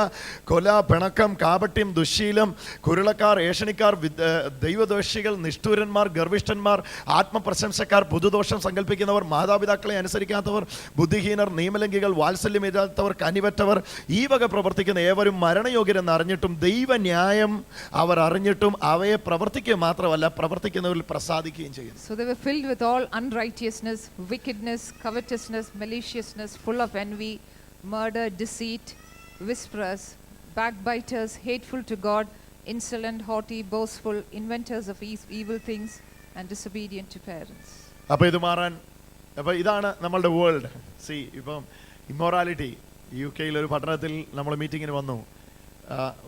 കൊല, പിണക്കം, കാപട്യം, ദുശ്ശീലം, കുരുളക്കാർ, ഏഷണിക്കാർ, ദൈവദോഷികൾ, നിഷ്ഠൂരന്മാർ, ഗർവിഷ്ഠന്മാർ, ആത്മപ്രശംസക്കാർ, പുതുദോഷം സങ്കല്പിക്കുന്നവർ, മാതാപിതാക്കളെ അനുസരിക്കാത്തവർ, ബുദ്ധിഹീനർ, നിയമലംഘികൾ, വാത്സല്യമില്ലാത്തവർ, കനിവറ്റവർ, ഈ വക പ്രവർത്തിക്കുന്ന ഏവരും മരണയോഗ്യരെന്ന് അറിഞ്ഞിട്ടും ദൈവന്യായം അവർ അറിഞ്ഞിട്ടും അവയെ പ്രവർത്തിക്കുക മാത്രമല്ല പ്രവർത്തിക്കുന്നവരിൽ പ്രസാദിക്കുകയും ചെയ്യുന്നു. So they were filled with all unrighteousness, wickedness, covetousness, maliciousness, full of envy, murder, deceit, whisperers, backbiters, hateful to God, insolent, haughty, boastful, inventors of evil things, and disobedient to parents. അപ്പോൾ ഇതാണ് നമ്മളുടെ world. C, ഇപ്പം immorality UK ഒരു പട്ടണത്തിൽ നമ്മൾ മീറ്റിങ്ങിന് വന്നു,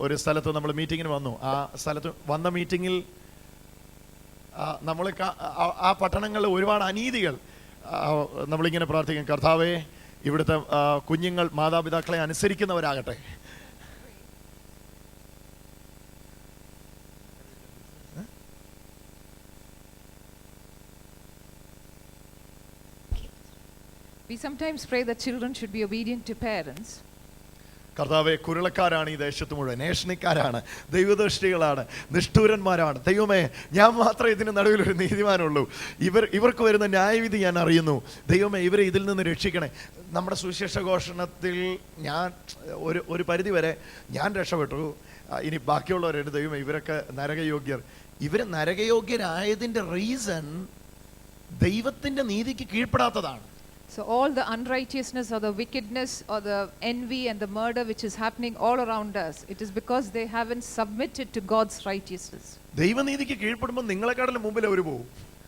ഒരു സ്ഥലത്ത് നമ്മൾ മീറ്റിങ്ങിന് വന്നു. ആ സ്ഥലത്ത് വന്ന മീറ്റിങ്ങിൽ നമ്മൾ ആ പട്ടണങ്ങളിൽ ഒരുപാട് അനീതികൾ. നമ്മളിങ്ങനെ പ്രാർത്ഥിക്കും, കർത്താവേ ഇവിടുത്തെ കുഞ്ഞുങ്ങൾ മാതാപിതാക്കളെ അനുസരിക്കുന്നവരാകട്ടെ. We sometimes pray that children should be obedient to parents. കർത്താവെ, കുരുളക്കാരാണ് ഈ ദേശത്ത് മുഴുവൻ, ഏഷണിക്കാരാണ്, ദൈവദൃഷ്ടികളാണ്, നിഷ്ഠൂരന്മാരാണ്. ദൈവമേ, ഞാൻ മാത്രമേ ഇതിന് നടുവിലൊരു നീതിമാനുള്ളൂ. ഇവർക്ക് വരുന്ന ന്യായവിധി ഞാൻ അറിയുന്നു. ദൈവമേ, ഇവരെ ഇതിൽ നിന്ന് രക്ഷിക്കണേ. നമ്മുടെ സുവിശേഷ ഘോഷണത്തിൽ ഞാൻ ഒരു പരിധി വരെ ഞാൻ രക്ഷപ്പെട്ടു. ഇനി ബാക്കിയുള്ളവരുടെ ദൈവമേ, ഇവരൊക്കെ നരകയോഗ്യർ. ഇവർ നരകയോഗ്യരായതിൻ്റെ റീസൺ ദൈവത്തിൻ്റെ നീതിക്ക് കീഴ്പ്പെടാത്തതാണ്. So all the unrighteousness or the wickedness or the envy and the murder which is happening all around us, it is because they haven't submitted to God's righteousness. ദൈവനീതിക്ക് കീഴ്പ്പെടുമ്പോൾ നിങ്ങളെക്കാട്ടിലും മുമ്പിൽ അവർ പോകും.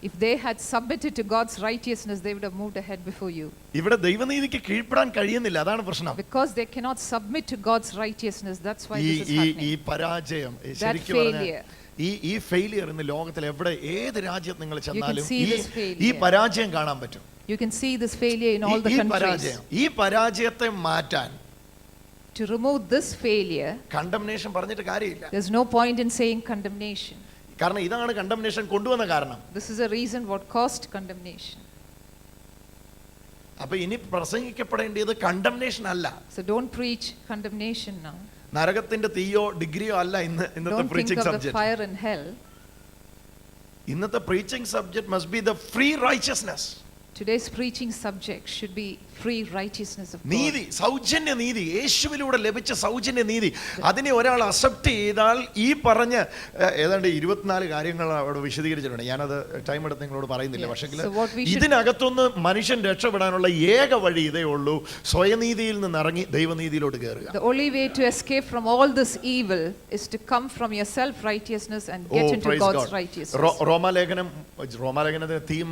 If they had submitted to God's righteousness, they would have moved ahead before you. ഇവിടെ ദൈവനീതിക്ക് കീഴ്പ്പെടാൻ കഴിയുന്നില്ല, അതാണ് പ്രശ്നം. Because they cannot submit to God's righteousness, that's why this is happening. ഈ പരാജയം, ശരിക്കും പറഞ്ഞാൽ ഈ ഫെയിലിയർ ഇന്ന് ലോകത്തിൽ എവിടെ ഏത് രാജ്യത്ത് നിങ്ങൾ ചെന്നാലും ഈ പരാജയം കാണാൻ പറ്റും. You can see this failure in all the countries. ഈ പരാജയത്തെ മാറ്റാൻ, to remove this failure, condemnation പറഞ്ഞിട്ട് കാര്യമില്ല. there's no point in saying condemnation. കാരണം ഇതാണ് കണ്ടംനേഷൻ കൊണ്ടുവന്ന കാരണം. This is a reason what caused condemnation. അപ്പൊ ഇനി പ്രസംഗിക്കപ്പെടേണ്ടത് കണ്ടംനേഷൻ അല്ല. So don't preach condemnation now. നരകത്തിന്റെ തീയോ ഡിഗ്രിയോ അല്ല ഇന്നത്തെ preaching subject. Don't think of the fire and hell. ഇന്നത്തെ preaching subject must be the free righteousness. Today's preaching subject should be free righteousness of God. നീതി, സൗജന്യ നീതി, യേശുവിലൂടെ ലഭിച്ച സൗജന്യ നീതി. അതിനെ ഒരാൾ അക്സെപ്റ്റ് ചെയ്താൽ ഈ പറഞ്ഞ ഏതാണ്ട് 24 കാര്യങ്ങൾ അവിടെ വിശദീകരിച്ചിട്ടുണ്ട്. ഞാനത് ടൈം എടുത്ത് നിങ്ങളോട് പറയുന്നില്ല. പക്ഷേ ഇതിനകത്തുനിന്ന് മനുഷ്യൻ രക്ഷപ്പെടാനുള്ള ഏക വഴി ഇതേ ഉള്ളൂ, സ്വയനീതിയിൽ നിന്ന് ഇറങ്ങി ദൈവനീതിയിലോട്ട് കയറുക. The only way to escape from all this evil is to come from your self righteousness and get into God's righteousness. റോമാലേഖനത്തിന്റെ തീം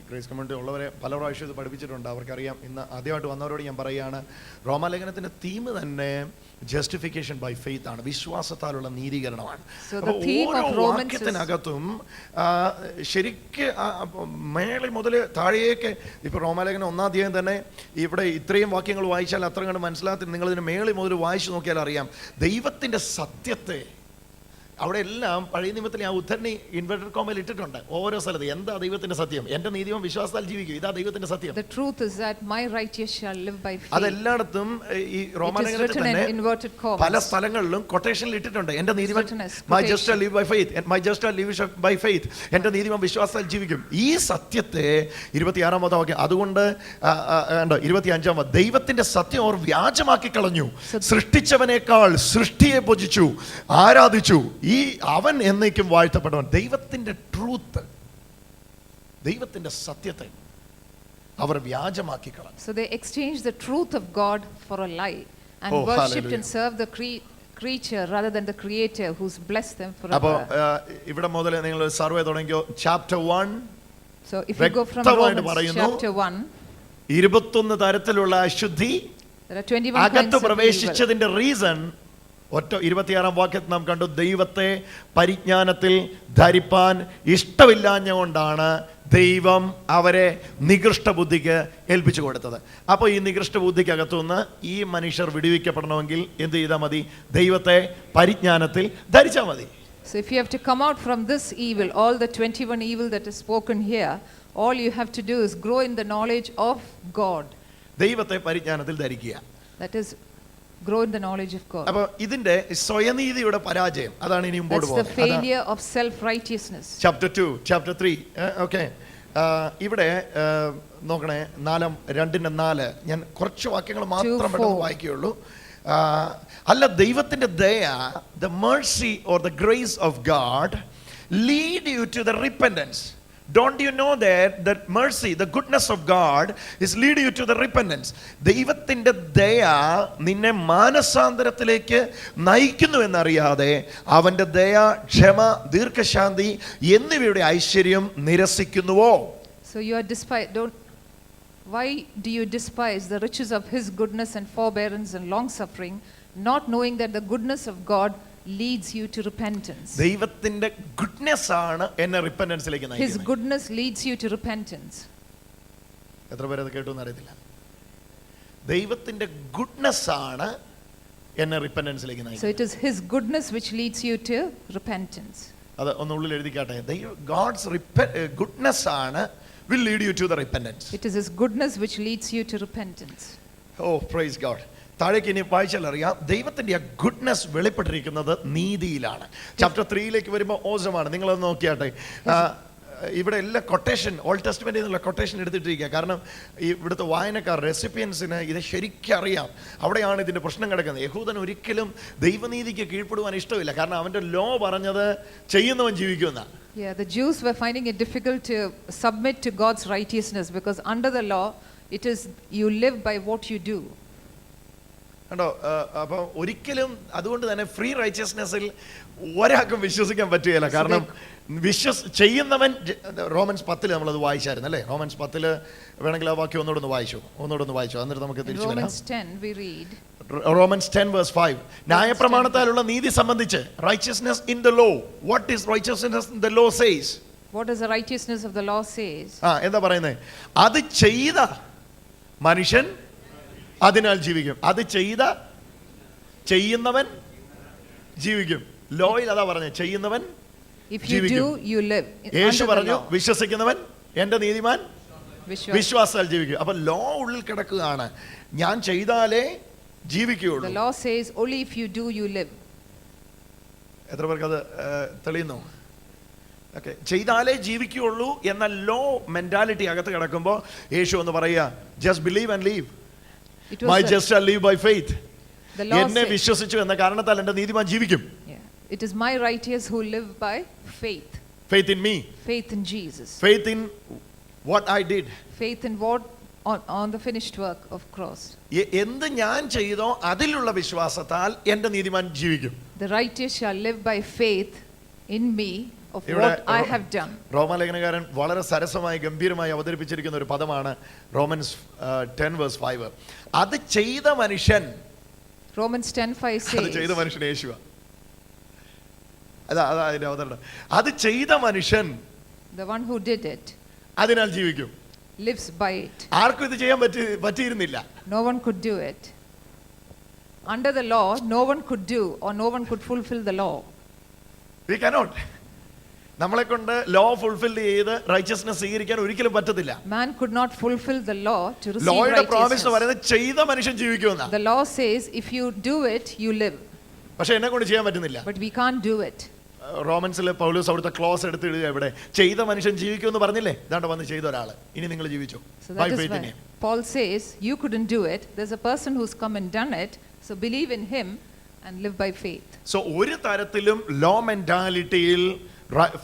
ഗ്രേസ് കമ്മ്യൂണിറ്റി ഉള്ളവരെ പല പ്രാവശ്യം ഇത് പഠിപ്പിച്ചിട്ടുണ്ട്, അവർക്കറിയാം. ഇന്ന് ആദ്യമായിട്ട് വന്നവരോട് ഞാൻ പറയുകയാണ്, റോമാലേഖനത്തിന്റെ തീം തന്നെ ജസ്റ്റിഫിക്കേഷൻ ബൈ ഫെയ്ത്ത് ആണ്, വിശ്വാസത്താലുള്ള നീതീകരണമാണ്. ഓരോ വാക്യത്തിനകത്തും ശരിക്ക് മേളിൽ മുതൽ താഴേക്ക്, ഇപ്പൊ റോമാലേഖനം 1-ാം അധ്യായം തന്നെ ഇവിടെ ഇത്രയും വാക്യങ്ങൾ വായിച്ചാൽ അത്ര കണ്ട് മനസ്സിലാകത്തില്ല. നിങ്ങളിതിന് മേളിൽ മുതൽ വായിച്ചു നോക്കിയാൽ അറിയാം ദൈവത്തിന്റെ സത്യത്തെ. അവിടെ എല്ലാം പഴയ നിയമത്തിൽ ഞാൻ ഉദ്ധരണി ഇൻവെർട്ടഡ് കോമയിൽ ഇട്ടിട്ടുണ്ട്. ഓരോ സ്ഥലത്ത് എന്താ ദൈവത്തിന്റെ സത്യം, എന്റെ നീതിയും വിശ്വാസത്താൽ ജീവിക്കും, ഇതാ ദൈവത്തിന്റെ സത്യം. The truth is that my righteous shall live by faith. അതെല്ലായിടത്തും ഈ റോമാലേഖനത്തിൽ തന്നെ പല സ്ഥലങ്ങളിലും കൊട്ടേഷനിൽ ഇട്ടിട്ടുണ്ട്. എന്റെ നീതിമാൻ my just shall live by faith, my just shall live by faith, എന്റെ നീതിമാൻ വിശ്വാസത്താൽ ജീവിക്കും. ഈ സത്യത്തെ 26-ാമത്തെ വാക്യം, അതുകൊണ്ട് 25-ാമത്, ദൈവത്തിന്റെ സത്യം അവർ വ്യാജമാക്കി കളഞ്ഞു, സൃഷ്ടിച്ചവനേക്കാൾ സൃഷ്ടിയെ പൂജിച്ചു, ആരാധിച്ചു, ഈ അവൻ എന്നേക്കും വാഴ്ത്തപ്പെട്ടവൻ. ദൈവത്തിന്റെ ട്രൂത്ത്, ദൈവത്തിന്റെ സത്യത്തെ അവർ വ്യാജമാക്കി കളഞ്ഞു. So they exchanged the truth of God for a lie and worshipped and served the creature rather than the creator who's blessed them forever. അപ്പോൾ ഇവിടെ മുതൽ നിങ്ങൾ സർവേ തുടങ്ങിയോ chapter 1. So if you go from Romans chapter 1, 21 തരത്തിലുള്ള അശുദ്ധി അകത്ത് പ്രവേശിച്ചതിന്റെ reason ഒറ്റ 26-ാം വാക്യത്തിൽ നാം കണ്ടു, ദൈവത്തെ പരിജ്ഞാനത്തിൽ ധരിപ്പാൻ ഇഷ്ടമില്ലാഞ്ഞുകൊണ്ടാണ് ദൈവം അവരെ നികൃഷ്ട ബുദ്ധിക്ക് ഏൽപ്പിച്ചു കൊടുത്തത്. അപ്പോൾ ഈ നികൃഷ്ട ബുദ്ധിക്കകത്തുനിന്ന് ഈ മനുഷ്യർ വിടുവിക്കപ്പെടണമെങ്കിൽ എന്ത് ചെയ്താൽ മതി? ദൈവത്തെ പരിജ്ഞാനത്തിൽ ധരിച്ചാൽ മതി. So if you have to come out from this evil, all the 21 evil that is spoken here, all you have to do is grow in the knowledge of God. ദൈവത്തെ പരിജ്ഞാനത്തിൽ ധരിക്കുക. That is, grow in the knowledge of God. അപ്പോൾ ഇതിന്റെ സ്വയനീതിയുടെ പരാജയം, അതാണ് ഇനി മുമ്പോട്ട് പോകുന്നത്. That's the failure of self righteousness. chapter 2 chapter 3 okay. ഇവിടെ നോക്കണേ, 4:2-4 ഞാൻ കുറച്ച് വാക്യങ്ങൾ മാത്രം പെട്ടെന്ന് വായിക്കുകയുള്ളൂ. അല്ല, ദൈവത്തിന്റെ ദയ, the mercy or the grace of God lead you to the repentance. Don't you know that mercy, the goodness of God is leading you to the repentance. ദൈവത്തിന്റെ ദയ നിന്നെ മാനസാന്തരത്തിലേക്ക് നയിക്കുന്നു എന്നറിയാതെ അവന്റെ ദയ, ക്ഷമ, ദീർഘശാന്തി എന്നിവയുടെ ഐശ്വര്യം നിരസിക്കുന്നുവോ? So you are why do you despise the riches of his goodness and forbearance and long suffering, not knowing that the goodness of God leads you to repentance? ദൈവത്തിന്റെ ഗുഡ്നെസ് ആണ് എന്നെ റിപ്പന്റൻസിലേക്ക് നയിക്കുന്നത്. His goodness leads you to repentance. എത്ര പേര് അത് കേട്ടു എന്ന് അറിയത്തില്ല. ദൈവത്തിന്റെ ഗുഡ്നെസ് ആണ് എന്നെ റിപ്പന്റൻസിലേക്ക് നയിക്കുന്നത്. So it is his goodness which leads you to repentance. അത് ഒന്നുള്ളിൽ എഴുതിക്കാട്ടെ. God's goodness ആണ് will lead you to the repentance. It is his goodness which leads you to repentance. Oh, praise God. താഴേക്ക് ഇനി വായിച്ചാൽ അറിയാം, ദൈവത്തിൻ്റെ ആ ഗുഡ്നെസ് വെളിപ്പെട്ടിരിക്കുന്നത് നീതിയിലാണ്. ചാപ്റ്റർ 3 വരുമ്പോൾ ഓസമാണ്. നിങ്ങളത് നോക്കിയാട്ടെ, ഇവിടെ എല്ലാ കൊട്ടേഷൻ, ഓൾഡ് ടെസ്റ്റ്മെന്റിൽ നിന്നുള്ള കൊട്ടേഷൻ എടുത്തിട്ടിരിക്കുക. കാരണം ഈ ഇവിടുത്തെ വായനക്കാർ, റെസിപ്പിയൻസിന് ഇത് ശരിക്കും അറിയാം. അവിടെയാണ് ഇതിൻ്റെ പ്രശ്നം കിടക്കുന്നത്. യഹൂദൻ ഒരിക്കലും ദൈവനീതിക്ക് കീഴ്പ്പെടുവാൻ ഇഷ്ടമില്ല. കാരണം അവൻ്റെ ലോ പറഞ്ഞത് ചെയ്യുന്നവൻ ജീവിക്കുമെന്നാണ്. Yeah, the Jews were finding it difficult to submit to God's righteousness because under the law, it is you live by what you do. കണ്ടോ? അപ്പം ഒരിക്കലും അതുകൊണ്ട് തന്നെ ഫ്രീ റൈച്ചസ്നെസ്സിൽ ഒരാൾക്കും വിശ്വസിക്കാൻ പറ്റുകയില്ല. കാരണം ചെയ്യുന്നവൻ, റോമൻസ് 10 നമ്മളത് വായിച്ചായിരുന്നു അല്ലേ? റോമൻസ് 10 വേണമെങ്കിൽ ആ വാക്യം ഒന്നുകൂടെ വായിച്ചു, എന്നിട്ട് നമുക്ക് തിരിച്ചു വരാം. Romans 10 we read. Romans 10 verse 5. ന്യായപ്രമാണത്താലുള്ള നീതി സംബന്ധിച്ച്, righteousness in the law. What is righteousness in the law says? What does the righteousness of the law says? എന്താ പറയുന്നത്? അത് ചെയ്ത മനുഷ്യൻ അതിനാൽ ജീവിക്കും. അത് ചെയ്യുന്നവൻ ജീവിക്കും. ലോയിൽ അതാ പറഞ്ഞത്, ചെയ്യുന്നവൻ If you do, you live. യേശു പറഞ്ഞു, വിശ്വസിക്കുന്നവൻ എന്റെ നീതിമാൻ Vishwas. വിശ്വാസാൽ ജീവിക്കും. അപ്പൊ ലോ ഉള്ളിൽ കിടക്കുകയാണ്, ഞാൻ ചെയ്താലേ ജീവിക്കുകയുള്ളൂ. The law says only if you do, you live. എത്ര പേർക്ക് അത് തെളിയുന്നു? ഓക്കെ, ചെയ്താലേ ജീവിക്കുകയുള്ളൂ എന്ന ലോ മെന്റാലിറ്റി അകത്ത് കിടക്കുമ്പോൾ യേശു എന്ന് പറയുക, just believe and live. My just shall live by faith. എന്നെ വിശ്വസിച്ചു എന്ന കാരണത്താൽ എന്റെ നീതിമാൻ ജീവിക്കും. It is my righteous who live by faith. Faith in me. Faith in Jesus. Faith in what I did. Faith in what on the finished work of cross. എന്ത് ഞാൻ ചെയ്തോ അതിലുള്ള വിശ്വാസത്താൽ എന്റെ നീതിമാൻ ജീവിക്കും. The righteous shall live by faith in me of what I have done. റോമാലേഖനകാരൻ വളരെ സരസമായി ഗംഭീരമായി അവതരിപ്പിച്ചിരിക്കുന്ന ഒരു പദമാണ് റോമൻസ് 10 verse 5. അത് ചെയ്ത മനുഷ്യൻ, Romans 10:5 says, അത് ചെയ്ത മനുഷ്യൻ യേശുവാ. അതാ അതിന്റെ അവതരണം. അത് ചെയ്ത മനുഷ്യൻ, the one who did it, അതിനാൽ ജീവിക്കും. lives by it. ആർക്കും ഇത് ചെയ്യാൻ പറ്റിയിരുന്നില്ല. No one could do it. Under the law, no one could do or no one could fulfill the law. We cannot. നമ്മളെ കൊണ്ട് ലോ ഫുൾഫിൽ ചെയ്ത് righteousness സ്വീകരിക്കാൻ ഒരിക്കലും പറ്റത്തില്ല. Man could not fulfill the law to receive ലോയുടെ promise righteousness. പറയുന്നത് ചെയ്ത മനുഷ്യൻ ജീവിക്കുമെന്നാ. The law says if you do it, you live. പക്ഷെ എന്നെ കൊണ്ട് ചെയ്യാൻ പറ്റുന്നില്ല. But we can't do it. റോമൻസിലെ പൗലോസ് അവിടുത്തെ ക്ലോസ് എടുത്ത് എഴുതുക, ഇവിടെ ചെയ്ത മനുഷ്യൻ ജീവിക്കുമെന്ന് പറഞ്ഞില്ലേ, ഇതാണ്ട് വന്ന് ചെയ്ത ഒരാള്, ഇനി നിങ്ങൾ ജീവിച്ചു. So that is why Paul says you couldn't do it. There's a person who's come and done it. So believe in him and live by faith. So ഒരു തരത്തിലും ലോ മെന്റാലിറ്റിയിൽ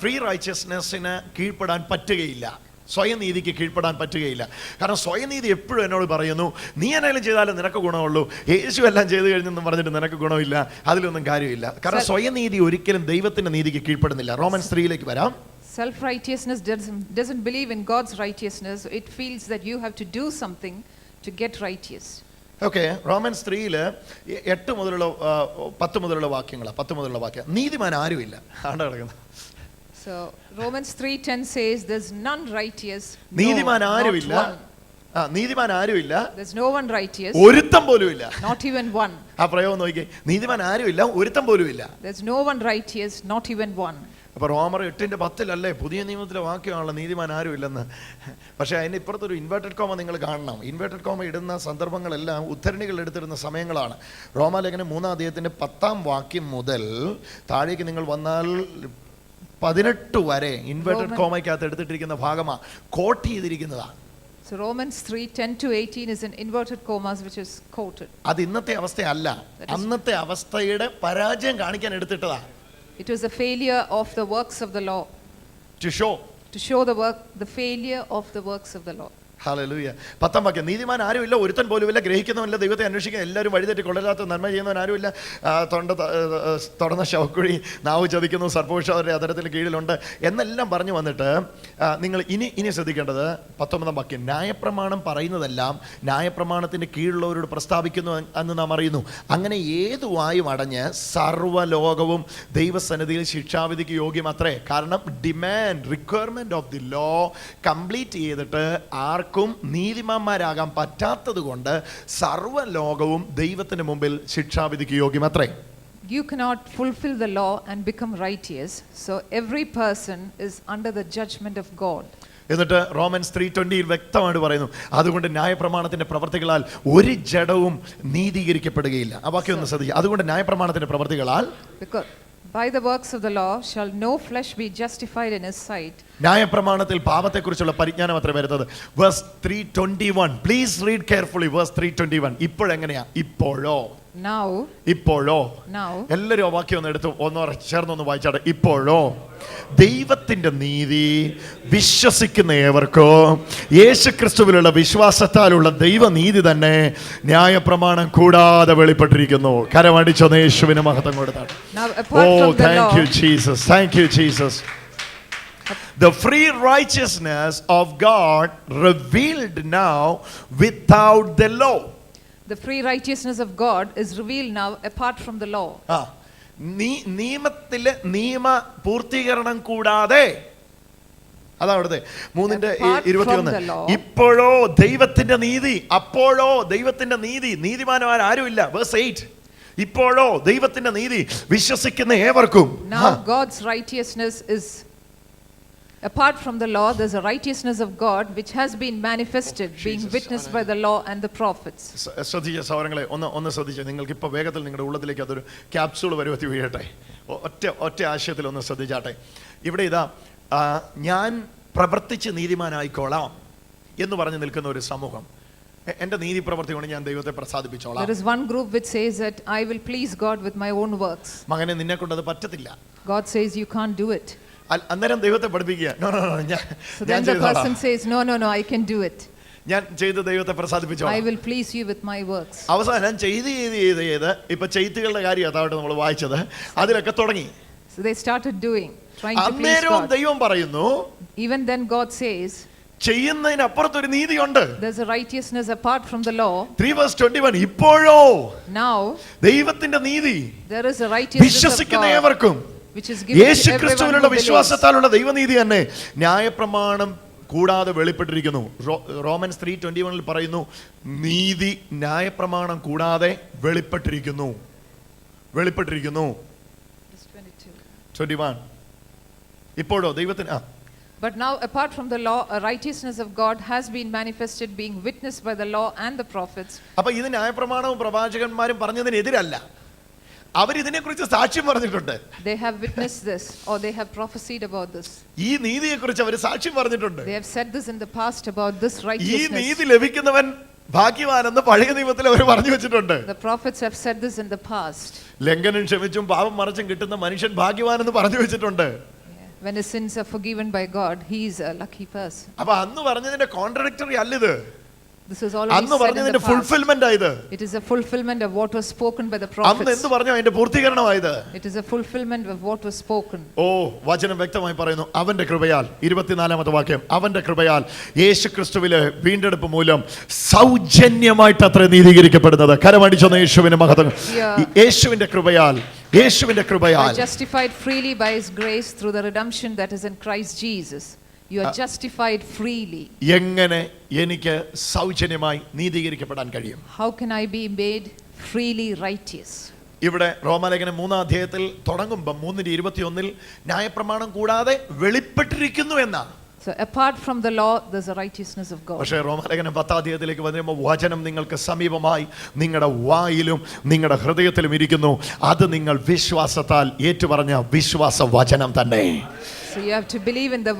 ഫ്രീ റൈച്ചസ്നെസ്സിന് കീഴ്പ്പെടാൻ പറ്റുകയില്ല, സ്വയനീതിക്ക് കീഴ്പ്പെടാൻ പറ്റുകയില്ല. കാരണം സ്വയനീതി എപ്പോഴും എന്നോട് പറയുന്നു, നീ എന്നാലും ചെയ്താലും നിനക്ക് ഗുണമുള്ളൂ, യേശു എല്ലാം ചെയ്തു കഴിഞ്ഞെന്ന് പറഞ്ഞിട്ട് നിനക്ക് ഗുണമില്ല, അതിലൊന്നും കാര്യമില്ല. കാരണം സ്വയനീതി ഒരിക്കലും ദൈവത്തിന്റെ നീതിക്ക് കീഴ്പ്പെടുന്നില്ല. റോമൻസ് 3 വരാം. Self-righteousness doesn't believe in God's righteousness. It feels that you have to do something to get righteous. Okay, Romans 3 8 മുതലുള്ള 10 മുതലുള്ള വാക്യങ്ങളാണ്. 10 മുതലുള്ള വാക്യം, നീതിമാൻ ആരുമില്ല ആണ് കിടക്കുന്നത്. So Romans 3:10 says there's none righteous. നീതിമാൻ ആരുമില്ല. നീതിമാൻ ആരുമില്ല. There's no one righteous. ഒരുത്തം പോലും ഇല്ല. Not even one. ആ പ്രയോഗം നോക്കിക്കേ, നീതിമാൻ ആരുമില്ല, ഒരുത്തം പോലും ഇല്ല. There's no one righteous, not even one. അപ്പൊ റോമർ 8:10 പുതിയ നിയമത്തിലെ വാക്യമാണല്ലോ നീതിമാൻ ആരും ഇല്ലെന്ന്. പക്ഷെ അതിന് ഇപ്പുറത്തൊരു ഇൻവേർട്ടഡ് കോമ നിങ്ങൾ കാണണം. ഇൻവേർട്ടഡ് കോമ ഇടുന്ന സന്ദർഭങ്ങളെല്ലാം ഉദ്ധരണികൾ എടുത്തിരുന്ന സമയങ്ങളാണ്. റോമാലേഖനം 3:10 വാക്യം മുതൽ താഴേക്ക് നിങ്ങൾ വന്നാൽ 18 വരെ ഇൻവേർട്ടഡ് കോമയ്ക്കകത്ത് എടുത്തിട്ടിരിക്കുന്ന ഭാഗമാണ്, coat ചെയ്തിരിക്കുന്നതാണ്. So Romans 3:10-18 is in inverted commas which is quoted. അത് ഇന്നത്തെ അവസ്ഥയല്ല, അന്നത്തെ അവസ്ഥയുടെ പരാജയം കാണിക്കാൻ എടുത്തിട്ടതാണ്. It was a failure of the works of the law. To show the failure of the works of the law. Hallelujah. 10 വാക്യം, നീതിമാൻ ആരുമില്ല, ഒരുത്തൻ പോലുമില്ല, ഗ്രഹിക്കുന്നവനില്ല, ദൈവത്തെ അന്വേഷിക്കാൻ എല്ലാവരും വഴിതെറ്റി കൊള്ളരാത്ത, നന്മ ചെയ്യുന്നവൻ ആരുമില്ല, തുടർന്ന ശവക്കുഴി, നാവ് ചതിക്കുന്നു, സർപ്പവിഷം അവരുടെ അധരത്തിന് കീഴിലുണ്ട് എന്നെല്ലാം പറഞ്ഞു വന്നിട്ട് നിങ്ങൾ ഇനി ശ്രദ്ധിക്കേണ്ടത് 19 വാക്യം, ന്യായപ്രമാണം പറയുന്നതെല്ലാം ന്യായപ്രമാണത്തിന്റെ കീഴിലുള്ളവരോട് പ്രസ്താവിക്കുന്നു എന്ന് നാം അറിയുന്നു. അങ്ങനെ ഏതു വായും അടഞ്ഞ് സർവ്വലോകവും ദൈവസന്നിധിയിൽ ശിക്ഷാവിധിക്ക് യോഗ്യമത്രേ. കാരണം requirement of the law complete ചെയ്തിട്ട് ആർക്കും നീതിമാന്മാരാകാൻ പറ്റാത്തത് കൊണ്ട് സർവ്വലോകവും ദൈവത്തിന് മുമ്പിൽ ശിക്ഷാവിധിക്ക് യോഗ്യമത്രേ. You cannot fulfill the law and become righteous, so every person is under the judgment of God. എന്നിട്ട് റോമൻസ് 3:20 വ്യക്തമായിട്ട് പറയുന്നു, അതുകൊണ്ട് ന്യായപ്രമാണത്തിന്റെ പ്രവർത്തികളാൽ ഒരു ജഡവും നീതീകരിക്കപ്പെടുകയില്ല. ആ വാക്യം ഒന്ന് ശ്രദ്ധിക്കുക. അതുകൊണ്ട് ന്യായപ്രമാണത്തിന്റെ പ്രവർത്തികളാൽ by the works of the law shall no flesh be justified in his sight. ന്യായപ്രമാണത്തിൽ പാപത്തെക്കുറിച്ചുള്ള പരിജ്ഞാനം അത്ര വരുന്നത്. Verse 3:21, please read carefully. Verse 3:21, ഇപ്പോഴെങ്ങനെയാ? ഇപ്പോഴോ, ഇപ്പോഴോ. എല്ലാവരും ആ വാക്യം ഒന്ന് എടുത്ത് ചേർന്നൊന്ന് വായിച്ചാട്ടെ. ഇപ്പോഴോ ദൈവത്തിന്റെ നീതി വിശ്വസിക്കുന്ന ഏവർക്കോ യേശുക്രിസ്തുവിലുള്ള വിശ്വാസത്താലുള്ള ദൈവനീതി തന്നെ ന്യായപ്രമാണം കൂടാതെ വെളിപ്പെട്ടിരിക്കുന്നു. കരമടിച്ചൊന്ന് യേശുവിന് മഹത്വം കൊടുത്താണ്. Oh, thank you Jesus, thank you Jesus. The free righteousness of God revealed now without the law. The free righteousness of God is revealed now apart from the law. നിയമത്തിലെ നിയമ പൂർത്തീകരണം കൂടാതെ. അതാ അവിടുത്തെ 3:21. ഇപ്പോഴോ ദൈവത്തിന്റെ നീതി, അപ്പോഴോ ദൈവത്തിന്റെ നീതി, നീതിമാന്മാർ ആരുമില്ല. വേഴ്സ് 8, ഇപ്പോഴോ ദൈവത്തിന്റെ നീതി വിശ്വസിക്കുന്ന ഏവർക്കും. Now God's righteousness is apart from the law. There's a righteousness of God which has been manifested, being witnessed by the law and the prophets. ശ്രദ്ധിച്ച സഹോദരങ്ങളെ, ഒന്ന് ശ്രദ്ധിച്ച്. നിങ്ങൾക്ക് ഇപ്പോൾ വേഗത്തിൽ നിങ്ങളുടെ ഉള്ളത്തിലേക്ക് അതൊരു ക്യാപ്സൂൾ വരുവത്തി വീഴട്ടെ. ഒറ്റ ആശയത്തിൽ ഒന്ന് ശ്രദ്ധിച്ചാട്ടെ. ഇവിടെ ഇതാ, ഞാൻ പ്രവർത്തിച്ച് നീതിമാനായിക്കോളാം എന്ന് പറഞ്ഞു നിൽക്കുന്ന ഒരു സമൂഹം. എന്റെ നീതി പ്രവർത്തി കൊണ്ട് ഞാൻ ദൈവത്തെ പ്രസാദിപ്പിച്ചോളാം. There is one group which says that I will please God with my own works. മകനെ, നിന്നെ കൊണ്ട് അത് പറ്റത്തില്ല. God says you can't do it. അന്നേരം ദൈവത്തെ പഠിപ്പിക്കുക. So then the person says, no, I can do it. ഞാൻ ചെയ്ത് ദൈവത്തെ പ്രസാദിപ്പിച്ചോളാം. I will please you with my works. അവസാനം ചെയ്ത് ഇപ്പൊ ചെയ്തുകളുടെ കാര്യം അതാവട്ടെ നമ്മൾ വായിച്ചത്, അതിലൊക്കെ തുടങ്ങി. So they started doing, trying to please അന്നേരവും God. ദൈവം പറയുന്നു, Even then God says, ചെയ്യുന്നതിനപ്പുറത്തൊരു നീതിയുണ്ട്. there's a righteousness apart from the law. 3:21, ഇപ്പോഴോ Now ദൈവത്തിന്റെ നീതി there is a righteousness of വിശ്വസിക്കുന്ന God ഏവർക്കും which is given to യേശുക്രിസ്തുവിലുള്ള everyone who believes. വിശ്വാസത്താലുള്ള ദൈവനീതി തന്നെ ന്യായപ്രമാണം കൂടാതെ വെളിപ്പെട്ടിരിക്കുന്നു. റോമൻസ് 3:21 പറയുന്നു, നീതി ന്യായപ്രമാണം കൂടാതെ വെളിപ്പെട്ടിരിക്കുന്നു. 21, ഇപ്പോഴോ ദൈവത്തിന്. But now apart from the law a righteousness of God has been manifested, being witnessed by the law and the prophets. അപ്പൊ ഇത് ന്യായപ്രമാണവും പ്രവാചകന്മാരും പറഞ്ഞതിനെതിരല്ല. അവരിതിനെക്കുറിച്ച് സാക്ഷ്യം പറഞ്ഞിട്ടുണ്ട്. They have witnessed this, or they have prophesied about this. ഈ നീതിയെക്കുറിച്ച് അവർ സാക്ഷ്യം പറഞ്ഞിട്ടുണ്ട്. They have said this in the past about this ഈ righteousness. നീതി ലഭിക്കുന്നവൻ ഭാഗ്യവാനെന്ന് പഴയ നിയമത്തിൽ അവർ പറഞ്ഞു വെച്ചിട്ടുണ്ട്. The prophets have said this in the past. ലംഘനം ക്ഷമിച്ചും പാപം മറച്ചും കിട്ടുന്ന മനുഷ്യൻ ഭാഗ്യവാനെന്ന് പറഞ്ഞു വെച്ചിട്ടുണ്ട്. When his sins are forgiven by God, he is a lucky person. അപ്പൊ അന്ന് പറഞ്ഞതിന്റെ കോൺട്രഡിക്ടറി അല്ലിത്. This was already അന്ന് said in പറഞ്ഞതിന്റെ the past. ഫുൾഫിൽമെന്റ് ആയത്. It is a fulfillment of what was spoken by the അന്ന് prophets. എന്ത് പറഞ്ഞു അതിന്റെ പൂർത്തീകരണമായത്. It is a fulfillment of what was spoken. ഓ, വചനം വ്യക്തമായി പറയുന്നു, അവന്റെ കൃപയാൽ. 24-ാമത്തെ വാക്യം, അവന്റെ കൃപയാൽ യേശുക്രിസ്തുവിലെ വീണ്ടെടുപ്പ് മൂലം സൗജന്യമായിട്ട് അത്ര നീതീകരിക്കപ്പെടുന്നത്. കരമടിച്ചൊന്ന് യേശുവിന്റെ മഹത്വം. യേശുവിന്റെ കൃപയാൽ, യേശുവിന്റെ കൃപയാൽ. Justified freely by his grace through the redemption that is in Christ Jesus. You are justified freely. എങ്ങനെ എനിക്ക് സൗജന്യമായി നീതീകരിക്കപ്പെടാൻ കഴിയും? How can I be made freely righteous? ഇവിടെ റോമാലേഖനം 3-ാം അധ്യായത്തിൽ തുടങ്ങുമ്പോൾ 3:21 ന്യായപ്രമാണം കൂടാതെ വെളിപ്പെട്ടിരിക്കുന്നു എന്നാ. So apart from the law there's a righteousness of God. പക്ഷേ റോമാലേഖനം 10-ാം അധ്യായത്തിലേക്ക് വരുമ്പോൾ വചനം നിങ്ങൾക്ക് സമീപമായി നിങ്ങളുടെ വായിലും നിങ്ങളുടെ ഹൃദയത്തിലും ഇരിക്കുന്നു. അത് നിങ്ങൾ വിശ്വാസത്താൽ ഏറ്റുപറഞ്ഞ വിശ്വാസ വചനം തന്നെ. So you have to believe in the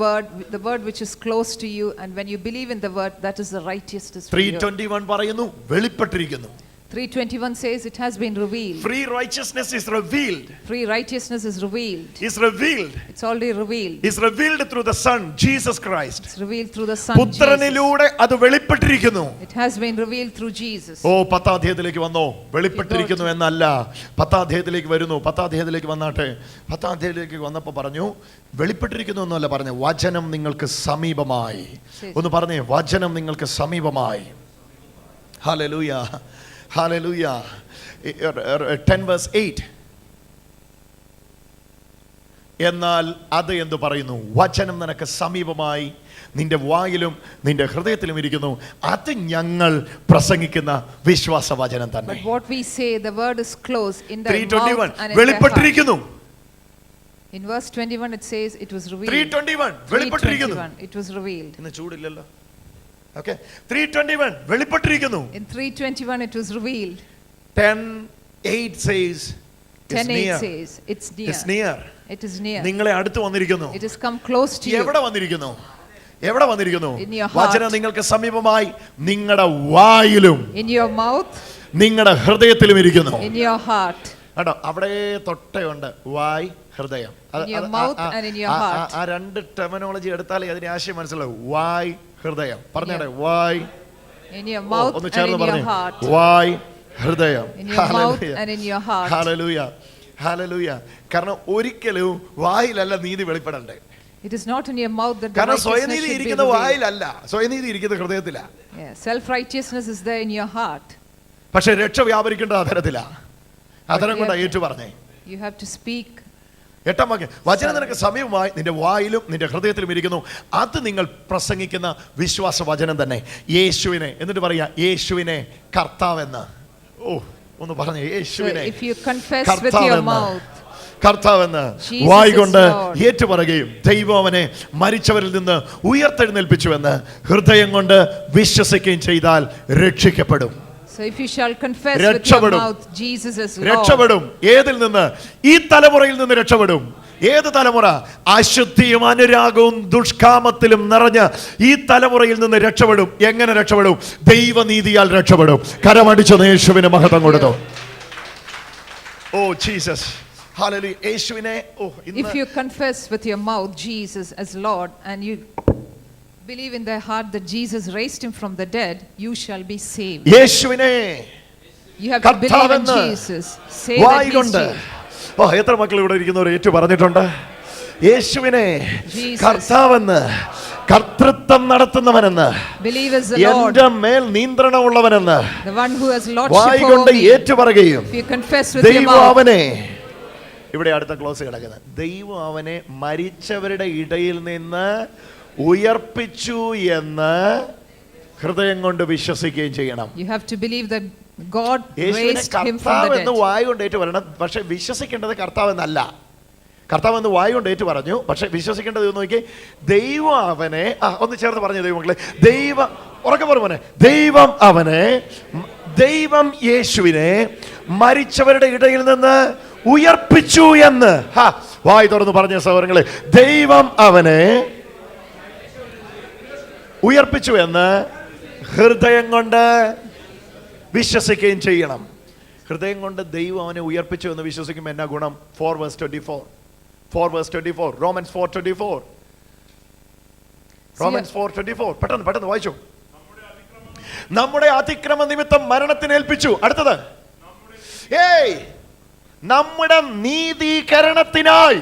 word which is close to you, and when you believe in the word, that is the righteousness for you. 3:21 പറയുന്നു വെളിപ്പെട്ടിരിക്കുന്നു. 3:21 says it has been revealed. Free righteousness is revealed. Free righteousness is revealed. Is revealed. It's already revealed. Is revealed through the Son Jesus Christ. It's revealed through the Son Jesus. പുത്രനിലൂടെ അത് വെളിപ്പെട്ടിരിക്കുന്നു. It has been revealed through Jesus. ഓ, 10-ാം അധ്യായത്തിലേക്ക് വന്നോ. വെളിപ്പെട്ടിരിക്കുന്നു എന്നല്ല, 10-ാം അധ്യായത്തിലേക്ക് വരുന്നു. 10-ാം അധ്യായത്തിലേക്ക് വന്നാട്ടെ. 10-ാം അധ്യായത്തിലേക്ക് വന്നപ്പോൾ പറഞ്ഞു വെളിപ്പെട്ടിരിക്കുന്നു എന്നല്ല പറഞ്ഞേ, വചനം നിങ്ങൾക്ക് സമീപമായി. ഒന്ന് പറഞ്ഞേ, വചനം നിങ്ങൾക്ക് സമീപമായി. Hallelujah, hallelujah. 10:8. എന്നാൽ അത് എന്തു പറയുന്നു? വചനം നിനക്ക് സമീപമായി, നിന്റെ വായിലും നിന്റെ ഹൃദയത്തിലും ഇരിക്കുന്നു. അത് ഞങ്ങൾ പ്രസംഗിക്കുന്ന വിശ്വാസ വചനം തന്നെ. But what we say, the word is close in the mouth and in the heart. വെളിപ്പെട്ടിരിക്കുന്നു. In verse 21 it says it was revealed. 3:21 വെളിപ്പെട്ടിരിക്കുന്നു. 3:21 it was revealed. ഇന്ന് ചൂടില്ലല്ലോ. Okay, 3:21 വെളിപ്പെട്ടിരിക്കുന്നു. In 3:21 it was revealed. 10:8 says 10:8 says it's near. It's near. It is near. നിങ്ങളെ അടുത്ത് വന്നിരിക്കുന്നു. It has come close to you. എവിടെ വന്നിരിക്കുന്നു? എവിടെ വന്നിരിക്കുന്നു? In your heart. വചനം നിങ്ങൾക്ക് സമീപമായി നിങ്ങളുടെ വായിലും In your mouth. നിങ്ങളുടെ ഹൃദയത്തിലും ഇരിക്കുന്നു. In your heart. കേട്ടോ, അവിടെ തൊട്ടയുണ്ട് വായ് ഹൃദയം. In your mouth and in your heart. ആ രണ്ട് ടെർമിനോളജി എടുത്താലേ അതിന്റെ ആശയം മനസ്സിലാവും. വായ് ഹൃദയം. പറഞ്ഞേടെ വായ്. In your mouth ഒന്ന് and ചേർന്ന് in your പറഞ്ഞു. heart. വായ് ഹൃദയം. In your mouth and in your heart. Hallelujah. Hallelujah. കാരണം ഒരിക്കലും വായിലല്ല നീതി വെളിപ്പെടണ്ടേ. It is not in your mouth that the കാരണം righteousness സ്വയനീതി should be ഇരിക്കുന്ന revealed. വായിലല്ല, സ്വയനീതി ഇരിക്കുന്ന ഹൃദയത്തിലാ. Self-righteousness is there in your heart. പക്ഷെ രക്ഷ വ്യാപരിക്കേണ്ട അധരത്തിലാ. അധരം കൊണ്ടാ ഏറ്റു പറഞ്ഞേ. You have to speak. 8-ാം വാക്യം, വചനം നിനക്ക് സമീപമായി നിന്റെ വായിലും നിന്റെ ഹൃദയത്തിലും ഇരിക്കുന്നു, അത് നിങ്ങൾ പ്രസംഗിക്കുന്ന വിശ്വാസ വചനം തന്നെ. യേശുവിനെ എന്നിട്ട് പറയാ, യേശുവിനെ കർത്താവെന്ന്. ഓ, ഒന്ന് പറഞ്ഞേ, So യേശുവിനെ if you confess with your mouth കർത്താവെന്ന് വായ് കൊണ്ട് ഏറ്റുപറയുകയും ദൈവം അവനെ മരിച്ചവരിൽ നിന്ന് ഉയർത്തെഴുന്നേൽപ്പിച്ചുവെന്ന് ഹൃദയം കൊണ്ട് വിശ്വസിക്കുകയും ചെയ്താൽ രക്ഷിക്കപ്പെടും. So if you shall confess with your mouth Jesus is Lord. രക്ഷപ്പെടും. ഏതിൽ നിന്ന്? ഈ തലമുറയിൽ നിന്ന് രക്ഷപ്പെടും. ഏത് തലമുറ? അശുദ്ധിയും അനുരാഗവും ദുഷ്കാമത്തിലും നിറഞ്ഞ ഈ തലമുറയിൽ നിന്ന് രക്ഷപ്പെടും. എങ്ങനെ രക്ഷപ്പെടും? ദൈവനീതിയാൽ രക്ഷപ്പെടും. കരമടിച്ചു യേശുവിന് മഹത്വം കൊടുത്തു. Oh Jesus, hallelujah. യേശുവിനെ If you confess with your mouth Jesus as Lord and you believe in their heart that Jesus raised him from the dead, you shall be saved. യേശുവിനെ You have to believe in Jesus. Say that വായ് he is കൊണ്ട്. saved. എത്ര മക്കൾ ഇവിടെ ഇരിക്കുന്നവർ ഏറ്റു പറഞ്ഞിട്ടുണ്ട്? യേശുവിനെ Jesus. കർത്താവെന്ന്, കർത്തൃത്വം നടത്തുന്നവനെന്ന്, Believe as the Lord, എന്റെ മേൽ നിയന്ത്രണമുള്ളവനെന്ന് the one who has വായ് lordship കൊണ്ട് over me. ഏറ്റുപറയുകയും If you confess with your ദൈവം mouth, അവനെ, ഇവിടെ അടുത്ത ക്ലോസ് കിടക്കുന്നത്, ദൈവം അവനെ മരിച്ചവരുടെ ഇടയിൽ നിന്ന് ഉയർപ്പിച്ചു എന്ന് ഹൃദയം കൊണ്ട് വിശ്വസിക്കുകയും ചെയ്യണം. you have to believe that God യേശുവിനെ raised him from the കർത്താവ് dead. എന്ന് വായ് കൊണ്ട് ഏറ്റു പറയണം. പക്ഷെ വിശ്വസിക്കേണ്ടത് കർത്താവ് എന്നല്ല. കർത്താവ് എന്ന് വായ് കൊണ്ട് ഏറ്റു പറഞ്ഞു, പക്ഷെ വിശ്വസിക്കേണ്ടത് നോക്കി, ദൈവം അവനെ, ഒന്ന് ചേർന്ന് പറഞ്ഞു ദൈവമക്കളെ, ദൈവം ഉറക്കെ പറഞ്ഞെ, ദൈവം അവനെ, ദൈവം യേശുവിനെ മരിച്ചവരുടെ ഇടയിൽ നിന്ന് ഉയർപ്പിച്ചു എന്ന് വായ് തുറന്ന് പറഞ്ഞ സഹോദരങ്ങളെ, ദൈവം അവനെ ഉയർപ്പിച്ചു എന്ന് ഹൃദയം കൊണ്ട് വിശ്വസിക്കുകയും ചെയ്യണം. ഹൃദയം കൊണ്ട് ദൈവം അവനെ ഉയർപ്പിച്ചു എന്ന് വിശ്വസിക്കുമ്പോൾ എന്നാ ഗുണം? 4:24 റോമൻസ് 4:24 പെട്ടെന്ന് വായിച്ചു. നമ്മുടെ അതിക്രമ നിമിത്തം മരണത്തിന് ഏൽപ്പിച്ചു. അടുത്തത്, നമ്മുടെ നീതീകരണത്തിനായി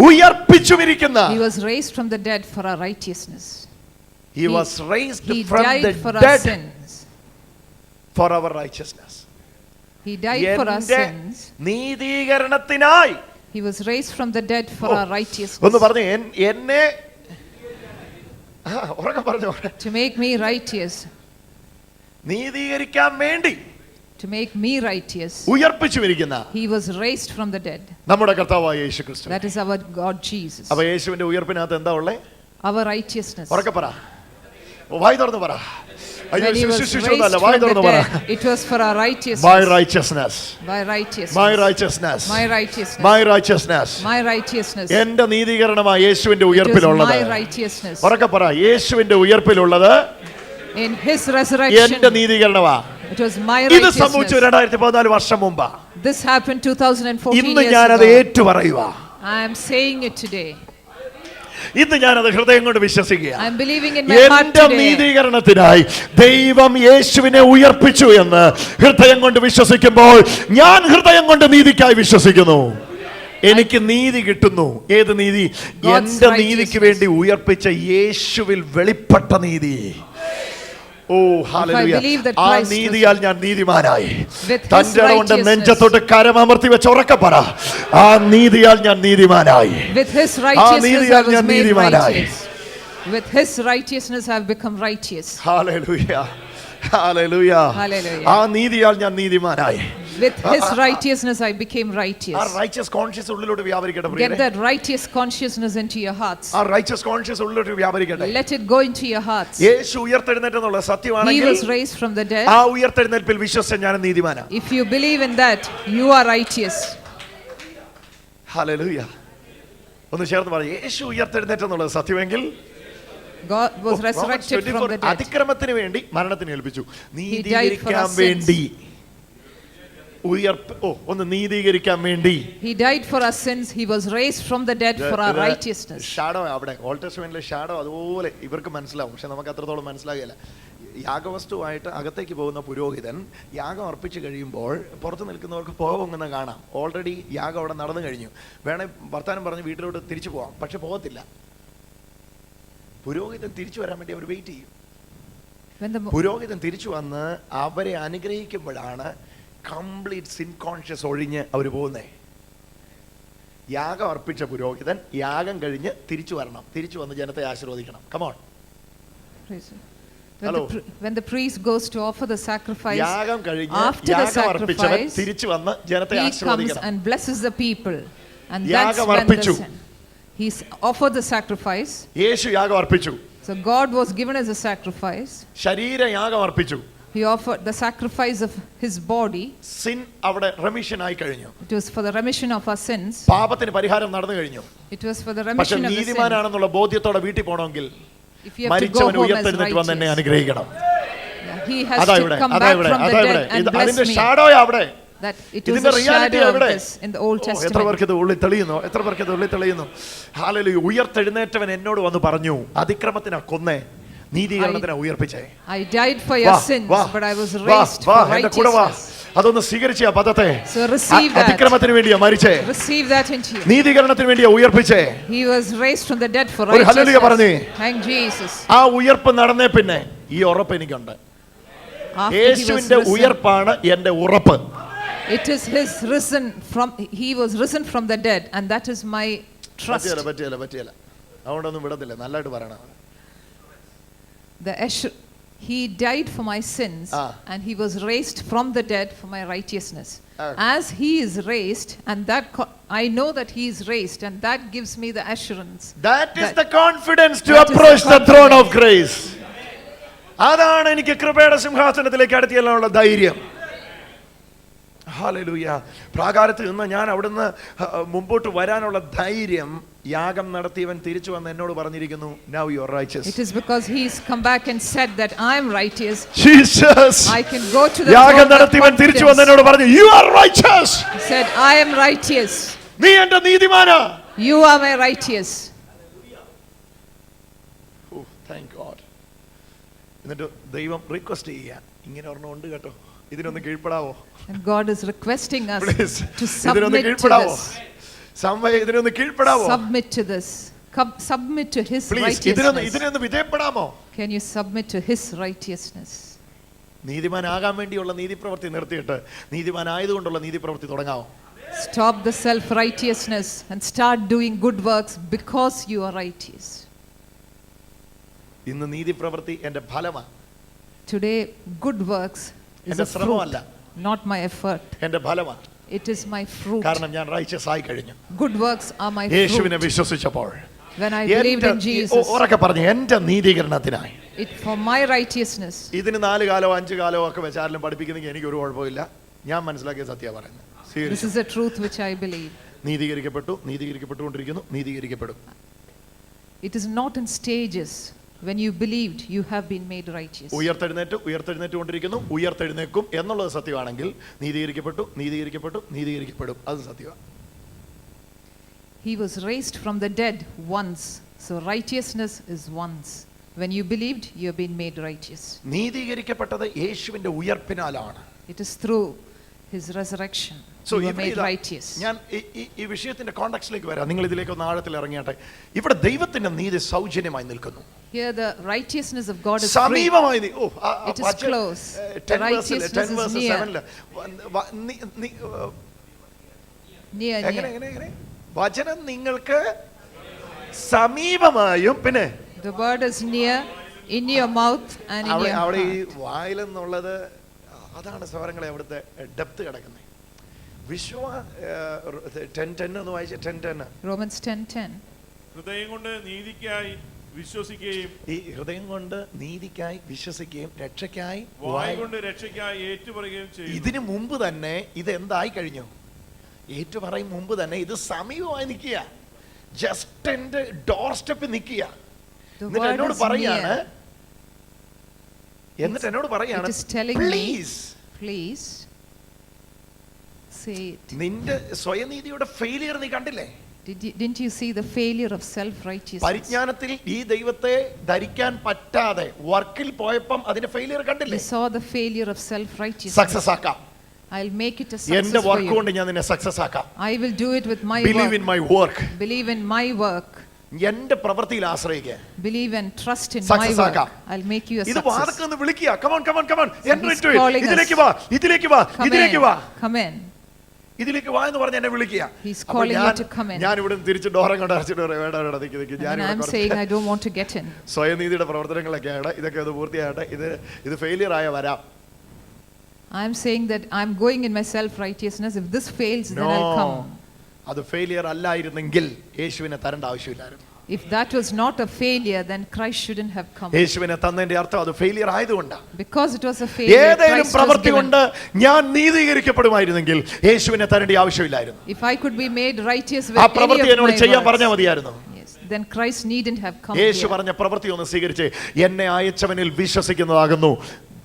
ഉയർപ്പിച്ചുമിരിക്കുന്ന. He was raised from the dead for our righteousness. He was raised from died the for dead our sins. for our righteousness. He died for our sins. നീതീകരണത്തിനായി. He was raised from the dead for our righteousness. ഒന്ന് പറഞ്ഞു, എന്നെ ഉറക്കെ പറഞ്ഞു, To make me righteous. നീതീകരിക്കാൻ വേണ്ടി To make me righteous. ഉയർപ്പിച്ചുമിരിക്കുന്ന. He was raised from the dead. നമ്മുടെ കർത്താവായ യേശു ക്രിസ്തു. That is our God Jesus. അപ്പൊ യേശുവിന്റെ ഉയർപ്പിനകത്ത് എന്താ ഉള്ളേ? Our righteousness. ഉറക്കെ പറ, വായ് തുറന്ന് പറ. അയ്യോ, When he was ശിശുശിശുവല്ല, raised വായ് from the തുറന്ന് പറ. dead, it was for our righteousness. My righteousness. My righteousness. My righteousness. My righteousness. My righteousness. My righteousness. എന്റെ നീതീകരണമായ യേശുവിന്റെ It was ഉയർപ്പിലുള്ളത്. my righteousness. ഉറക്കെ പറ, യേശുവിന്റെ ഉയർപ്പിലുള്ളത് In his resurrection. എന്റെ നീതീകരണമാ. It was my ഇത് സംഭവിച്ചു righteousness. 2014 വർഷം മുമ്പ്. This happened 2014 ഇന്ന് years ഞാനത് ago. ഏറ്റുപറയുക. I am saying it today. ഇന്ന് ഞാനത് ഹൃദയം കൊണ്ട് വിശ്വസിക്കുക. I am believing in my heart എന്റെ today. നീതീകരണത്തിനായി ദൈവം യേശുവിനെ ഉയർപ്പിച്ചു എന്ന് ഹൃദയം കൊണ്ട് വിശ്വസിക്കുമ്പോൾ ഞാൻ ഹൃദയം കൊണ്ട് നീതിക്കായി വിശ്വസിക്കുന്നു. എനിക്ക് നീതി കിട്ടുന്നു. ഏത് നീതി? എന്റെ നീതിക്ക് വേണ്ടി ഉയർപ്പിച്ച യേശുവിൽ വെളിപ്പെട്ട നീതി. ഓ ഹല്ലേലൂയ. ആ നീതിയാൽ ഞാൻ നീതിമാനായി. തന്റെ കൊണ്ട് നെഞ്ചത്തോട്ട് കരമമർത്തി വെച്ച് ഉറക്കെ പറ, ആ നീതിയാൽ ഞാൻ നീതിമാനായി. With his righteousness I was made righteous. With his righteousness I have become righteous. Hallelujah, hallelujah. Hallelujah. ആ നീതിയാൽ ഞാൻ നീതിമാനായി. With his righteousness I became righteous. ആ റൈച്ചസ് കോൺഷ്യസ് ഉള്ളിലോട്ട് വ്യാപരിക്കട്ടെ Get പ്രിയരെ. that righteous consciousness into your hearts. ആ righteous conscious ഉള്ളിലോട്ട് വ്യാപരിക്കട്ടെ. Let it go into your hearts. Yeshu ഉയർത്തെഴുന്നേറ്റെന്നുള്ള He സത്യമാണെങ്കിൽ was raised from the dead. ആ ഉയർത്തെഴുന്നേൽപ്പിൽ വിശ്വസിച്ച ഞാൻ നീതിമാനാ. If you believe in that, you are righteous. Hallelujah. ഒന്ന് ചേർന്ന് പറ, യേശു ഉയർത്തെഴുന്നേറ്റെന്നുള്ള സത്യമെങ്കിൽ God was Romans resurrected 24, from the dead. അതിക്രമത്തിന് വേണ്ടി മരണത്തിന് ഏൽപ്പിച്ചു, for നീതീകരിക്കാൻ our sins. വേണ്ടി ഒന്ന് നീതീകരിക്കാൻ വേണ്ടി. He died for our sins. He was raised from the dead for our righteousness. Shadow അവിടെ ഓൾഡ് ടെസ്റ്റ്മെന്റിലെ ഷാഡോ അതുപോലെ ഇവർക്ക് മനസ്സിലാവും, പക്ഷെ നമുക്ക് അത്രത്തോളം മനസ്സിലാകില്ല. യാഗവസ്തുവായിട്ട് അകത്തേക്ക് പോകുന്ന പുരോഹിതൻ യാഗം അർപ്പിച്ചു കഴിയുമ്പോൾ പുറത്ത് നിൽക്കുന്നവർക്ക് പോകുമെന്ന് കാണാം. ഓൾറെഡി യാഗം അവിടെ നടന്നു കഴിഞ്ഞു. വേണേൽ വർത്താനം പറഞ്ഞ് വീട്ടിലോട്ട് തിരിച്ചു പോവാം, പക്ഷെ പോകത്തില്ല. പുരോഹിതൻ തിരിച്ചു വരാൻ വേണ്ടി അവർ വെയിറ്റ് ചെയ്യും. പുരോഹിതൻ തിരിച്ചു വന്ന് അവരെ അനുഗ്രഹിക്കുമ്പോഴാണ് കംപ്ലീറ്റ് സിൻ കോൺഷ്യസ് ഒഴിഞ്ഞ് അവർ പോകുന്നേ. യാഗം അർപ്പിച്ച പുരോഹിതൻ യാഗം കഴിഞ്ഞ് തിരിച്ചു വരണം, തിരിച്ചു വന്ന് ജനത്തെ ആശീർവദിക്കണം. Come on. When the priest goes to offer the sacrifice, യാഗം കഴിഞ്ഞ് after the യാഗം അർപ്പിച്ചവൻ sacrifice, തിരിച്ചു വന്ന് ജനത്തെ he comes ആശീർവദിക്കണം. and blesses the people, and that's യാഗം when അർപ്പിച്ചു. he's offered the sacrifice. യേശു യാഗം അർപ്പിച്ചു. So God was given as a sacrifice. ശരീര യാഗം അർപ്പിച്ചു. He offered the sacrifice of his body. Sin അവിടെ റെമിഷൻ ആയി കഴിഞ്ഞു. It was for the remission of our sins. പാപത്തിന് പരിഹാരം നടന്നു കഴിഞ്ഞു. It was for the പക്ഷെ remission of the sins. നീതിമാനാണെന്നുള്ള ബോധ്യത്തോടെ വീട്ടിൽ പോകണമെങ്കിൽ If you have to go മരിച്ചവൻ home as ഉയർത്തെഴുന്നേറ്റ് വന്ന് എന്നെ righteous, അനുഗ്രഹിക്കണം. he has അതാ to ഇവിടെ, come അതാ back ഇവിടെ, from the അതാ dead ഇവിടെ. and bless അതിന്റെ me. ഷാഡോയാ അവിടെ. That it was ഇതിന്റെ a റിയാലിറ്റി shadow of എവിടെ? this in the Old എത്ര Testament. പേർക്ക് ഇത് ഉള്ളിൽ തെളിയുന്നു? എത്ര പേർക്ക് ഇത് ഉള്ളിൽ തെളിയുന്നു? ഹല്ലേലൂയ. ഉയർത്തെഴുന്നേറ്റവൻ എന്നോട് വന്ന് പറഞ്ഞു, അതിക്രമത്തിനാ കൊന്നേ, നീതീകരണത്തിനാ ഉയർപ്പിച്ചേ. I died for your sins, but I was raised for എന്റെ കൂടെ വാ. righteousness. അതൊന്ന് സ്വീകരിച്ച പദത്തെ. So receive that. അതിക്രമത്തിന് വേണ്ടിയാ മരിച്ചേ, Receive that into you. നീതീകരണത്തിന് വേണ്ടിയാ ഉയർപ്പിച്ചേ. He was raised from the dead for ഒരു ഹല്ലേലൂയ പറഞ്ഞേ. righteousness. Thank Jesus. ആ ഉയർപ്പ് നടന്നേ പിന്നെ ഈ ഉറപ്പ് എനിക്കുണ്ട്. After he was യേശുവിന്റെ risen, ഉയർപ്പാണ് എന്റെ ഉറപ്പ്. it is his risen from, he was risen from the dead, and that is my trust. പറ്റിയല്ല അതുകൊണ്ടൊന്നും വിടത്തില്ല, നല്ലതായിട്ട് പറയണം. He died for my sins, and he was raised from the dead for my righteousness. As he is raised, and that I know that he is raised, and that gives me the assurance. That is the confidence to that is approach the the throne of grace. അതാണ് എനിക്ക് കൃപയുടെ സിംഹാസനത്തിലേക്ക് അടുത്തിയുള്ള ധൈര്യം. Hallelujah. പ്രാകാരത്തിൽ നിന്ന് ഞാൻ അവിടുന്ന് മുമ്പോട്ട് വരാനുള്ള ധൈര്യം യാഗം നടത്തിയവൻ തിരിച്ചു വന്ന് എന്നോട് പറഞ്ഞിരിക്കുന്നു, now you are righteous. It is because he's come back and said that I am righteous. Jesus. I can go to the യാഗം throne with നടത്തിയവൻ തിരിച്ചു വന്ന് confidence. എന്നോട് പറഞ്ഞു, you are righteous. He said, I am righteous. നീ എൻ്റെ നീതിമാനാ. You are my righteous. Oh, thank God. എന്നിട്ട് ദൈവം request ചെയ്യുക, ഇങ്ങനെ ഒരെണ്ണം ഉണ്ട് കേട്ടോ, ഇതിനൊന്ന് കീഴ്പ്പെടാവോ? And God is requesting us Please. to ഇതിനൊന്ന് submit to കീഴ്പ്പെടാവോ? this. ഇതിനൊന്ന് കീഴ്പ്പെടാവോ? Submit to this. Submit to his please righteousness. ഇതിനൊന്ന് വിധേയപ്പെടാമോ? Can you submit to his righteousness? നീതിമാനാകാൻ വേണ്ടിയുള്ള നീതിപ്രവൃത്തി നിർത്തിയിട്ട് നീതിമാനായതുകൊണ്ടുള്ള നീതിപ്രവൃത്തി തുടങ്ങാവോ? Stop the self-righteousness and start doing good works because you are righteous. ഇന്ന് നീതിപ്രവൃത്തി എൻ്റെ ഫലമാണ്. Today, good works is എൻ്റെ a fruit, ശ്രമമല്ല, not my effort. എൻ്റെ ഫലമാണ്. It is my fruit. കാരണം ഞാൻ റൈച്ചസ് ആയി കഴിഞ്ഞു Good works are my യേശുവിനെ fruit. വിശ്വസിച്ചപ്പോൾ. When I believed in Jesus, ഉറക്കെ പറഞ്ഞു, എൻ്റെ നീതീകരണത്തിനായി. for my righteousness. ഇതിന് 4 കാലമോ 5 കാലമോ ഒക്കെ വെച്ച് ആരെങ്കിലും പഠിപ്പിക്കുന്നെങ്കിൽ എനിക്ക് ഒരു കുഴപ്പമില്ല. ഞാൻ മനസ്സിലാക്കിയ സത്യ പറയുന്നത്. This is a truth which I believe. നീതീകരിക്കപ്പെട്ടുകൊണ്ടിരിക്കുന്നു, നീതീകരിക്കപ്പെടും. It is not in stages. When you believed, you have been made righteous. ഉയർത്തെഴുന്നേറ്റുകൊണ്ടിരിക്കുന്നു, ഉയർത്തെഴുന്നേക്കും എന്നുള്ളത് സത്യമാണെങ്കിൽ നീതീകരിക്കപ്പെടും, അത് സത്യമാണ്. He was raised from the dead once, so righteousness is once. When you believed, you have been made righteous. നീതീകരിക്കപ്പെട്ടത് യേശുവിന്റെ ഉയർപ്പിനാലാണ്. It is through his resurrection. So you were made righteous. ഞാൻ ഈ വിഷയത്തിന്റെ കോണ്ടെക്സ്റ്റിലേക്ക് വരാം. നിങ്ങൾ ഇതിലേക്ക് ഒന്ന് ആഴത്തിൽ ഇറങ്ങിയാട്ടെ. ഇവിടെ ദൈവത്തിന്റെ നീതി സൗജന്യമായി നിൽക്കുന്നു. Here the righteousness of God is free. സമീപമായി It is close. The righteousness is near. Near. വചനം നിങ്ങൾക്ക് സമീപമായും പിന്നെ The word is near, in your mouth and in your അവിടെ ഈ heart. വായിലെന്നുള്ളത് അതാണ് സ്വരങ്ങളെ അവിടുത്തെ ഡെപ്ത് കിടക്കുന്നത്. എന്ന് വായിച്ച 10:10. Romans 10:10. ഹൃദയം കൊണ്ട് നീതിക്കായി വിശ്വസിക്കുകയും ഈ ഹൃദയം കൊണ്ട് നീതിക്കായി വിശ്വസിക്കുകയും രക്ഷയ്ക്കായി വായ് കൊണ്ട് രക്ഷയ്ക്കായി ഏറ്റുപറയുകയും ചെയ്യും. ഇതിനു മുമ്പ് തന്നെ ഇത് എന്തായി കഴിഞ്ഞു? ഏറ്റുപറയും മുമ്പ് തന്നെ ഇത് സമീപമായി നിൽക്കുക. ജസ്റ്റ് എന്റെ ഡോർ സ്റ്റെപ്പിൽ നിൽക്കുക. The എന്നിട്ട് word എന്നോട് is പറയാണ് near. എന്നിട്ട് എന്നോട് പറയാണ് It is telling me, please please say it. നിന്റെ സ്വയനീതിയുടെ ഫെയിലിയർ നീ കണ്ടില്ലേ? Didn't you see the failure of self-righteousness? പരിജ്ഞാനത്തിൽ ഈ ദൈവത്തെ ധരിക്കാൻ പറ്റാതെ വർക്കിൽ പോയപ്പം അതിന്റെ ഫെയിലിയർ You കണ്ടില്ലേ? saw the failure of self-righteousness. Success ആക്കാം. I'll make it a എന്റെ success for വർക്ക് കൊണ്ട് you. ഞാൻ നിന്നെ സക്സസ് ആക്കാം. I will do it with my believe in work. My work. Believe in my work. എന്റെ പ്രവൃത്തിയിൽ ആശ്രയിക്കുക. Believe and trust in my Success work. ആക്കാം. I'll make you a ഇത് success. വാദക്കൊന്ന് വിളിക്കുക. Come on come on come on enter he's into it. calling us. ഇതിലേക്ക് വാ ഇതിലേക്ക് വാ Come ഇതിലേക്ക് in. വാ Come in. ഇതിലേക്ക് വാ എന്ന് പറഞ്ഞ് എന്നെ വിളിക്കുക. He's അപ്പോൾ calling you to come in. ഞാൻ ഇവിടെ തിരിച്ച് ഡോറെ കൊണ്ട് അടച്ചിട്ട് പറയാം വേണ്ട വേണ്ട നിൽക്കി ഞാൻ And I'm saying I don't want to get in. സ്വയനീതിയുടെ പ്രവർത്തനങ്ങളൊക്കെയാണ് ഇതൊക്കെ ഒന്ന് പൂർത്തിയാകട്ടെ. ഇത് ഫെയിലിയർ ആയ വരാം. I'm saying that I'm going in my self-righteousness. If this fails, then I'll come. അത് ഫെയിലിയർ അല്ലായിരുന്നെങ്കിൽ യേശുവിനെ തരേണ്ട ആവശ്യമില്ലായിരുന്നു. If that was not a failure, then Christ shouldn't have come. യേശുവിനെ തന്നതിന്റെ അർത്ഥം അത് ഫെയിലിയർ ആയതുകൊണ്ടാണ്. Because it was a failure, ഏതെങ്കിലും Christ was പ്രവൃത്തി given. കൊണ്ട് ഞാൻ നീതീകരിക്കപ്പെടുമായിരുന്നെങ്കിൽ യേശുവിനെ തരേണ്ട ആവശ്യമില്ലായിരുന്നു. If I could be made righteous with ആ any പ്രവൃത്തി of എന്നോട് my ചെയ്യാൻ works, പറഞ്ഞാൽ മതിയായിരുന്നു. yes, then Christ needn't have come Yeshu here. പറഞ്ഞ പ്രവൃത്തി ഒന്ന് സ്വീകരിച്ച് എന്നെ അയച്ചവനിൽ വിശ്വസിക്കുന്നതാകുന്നു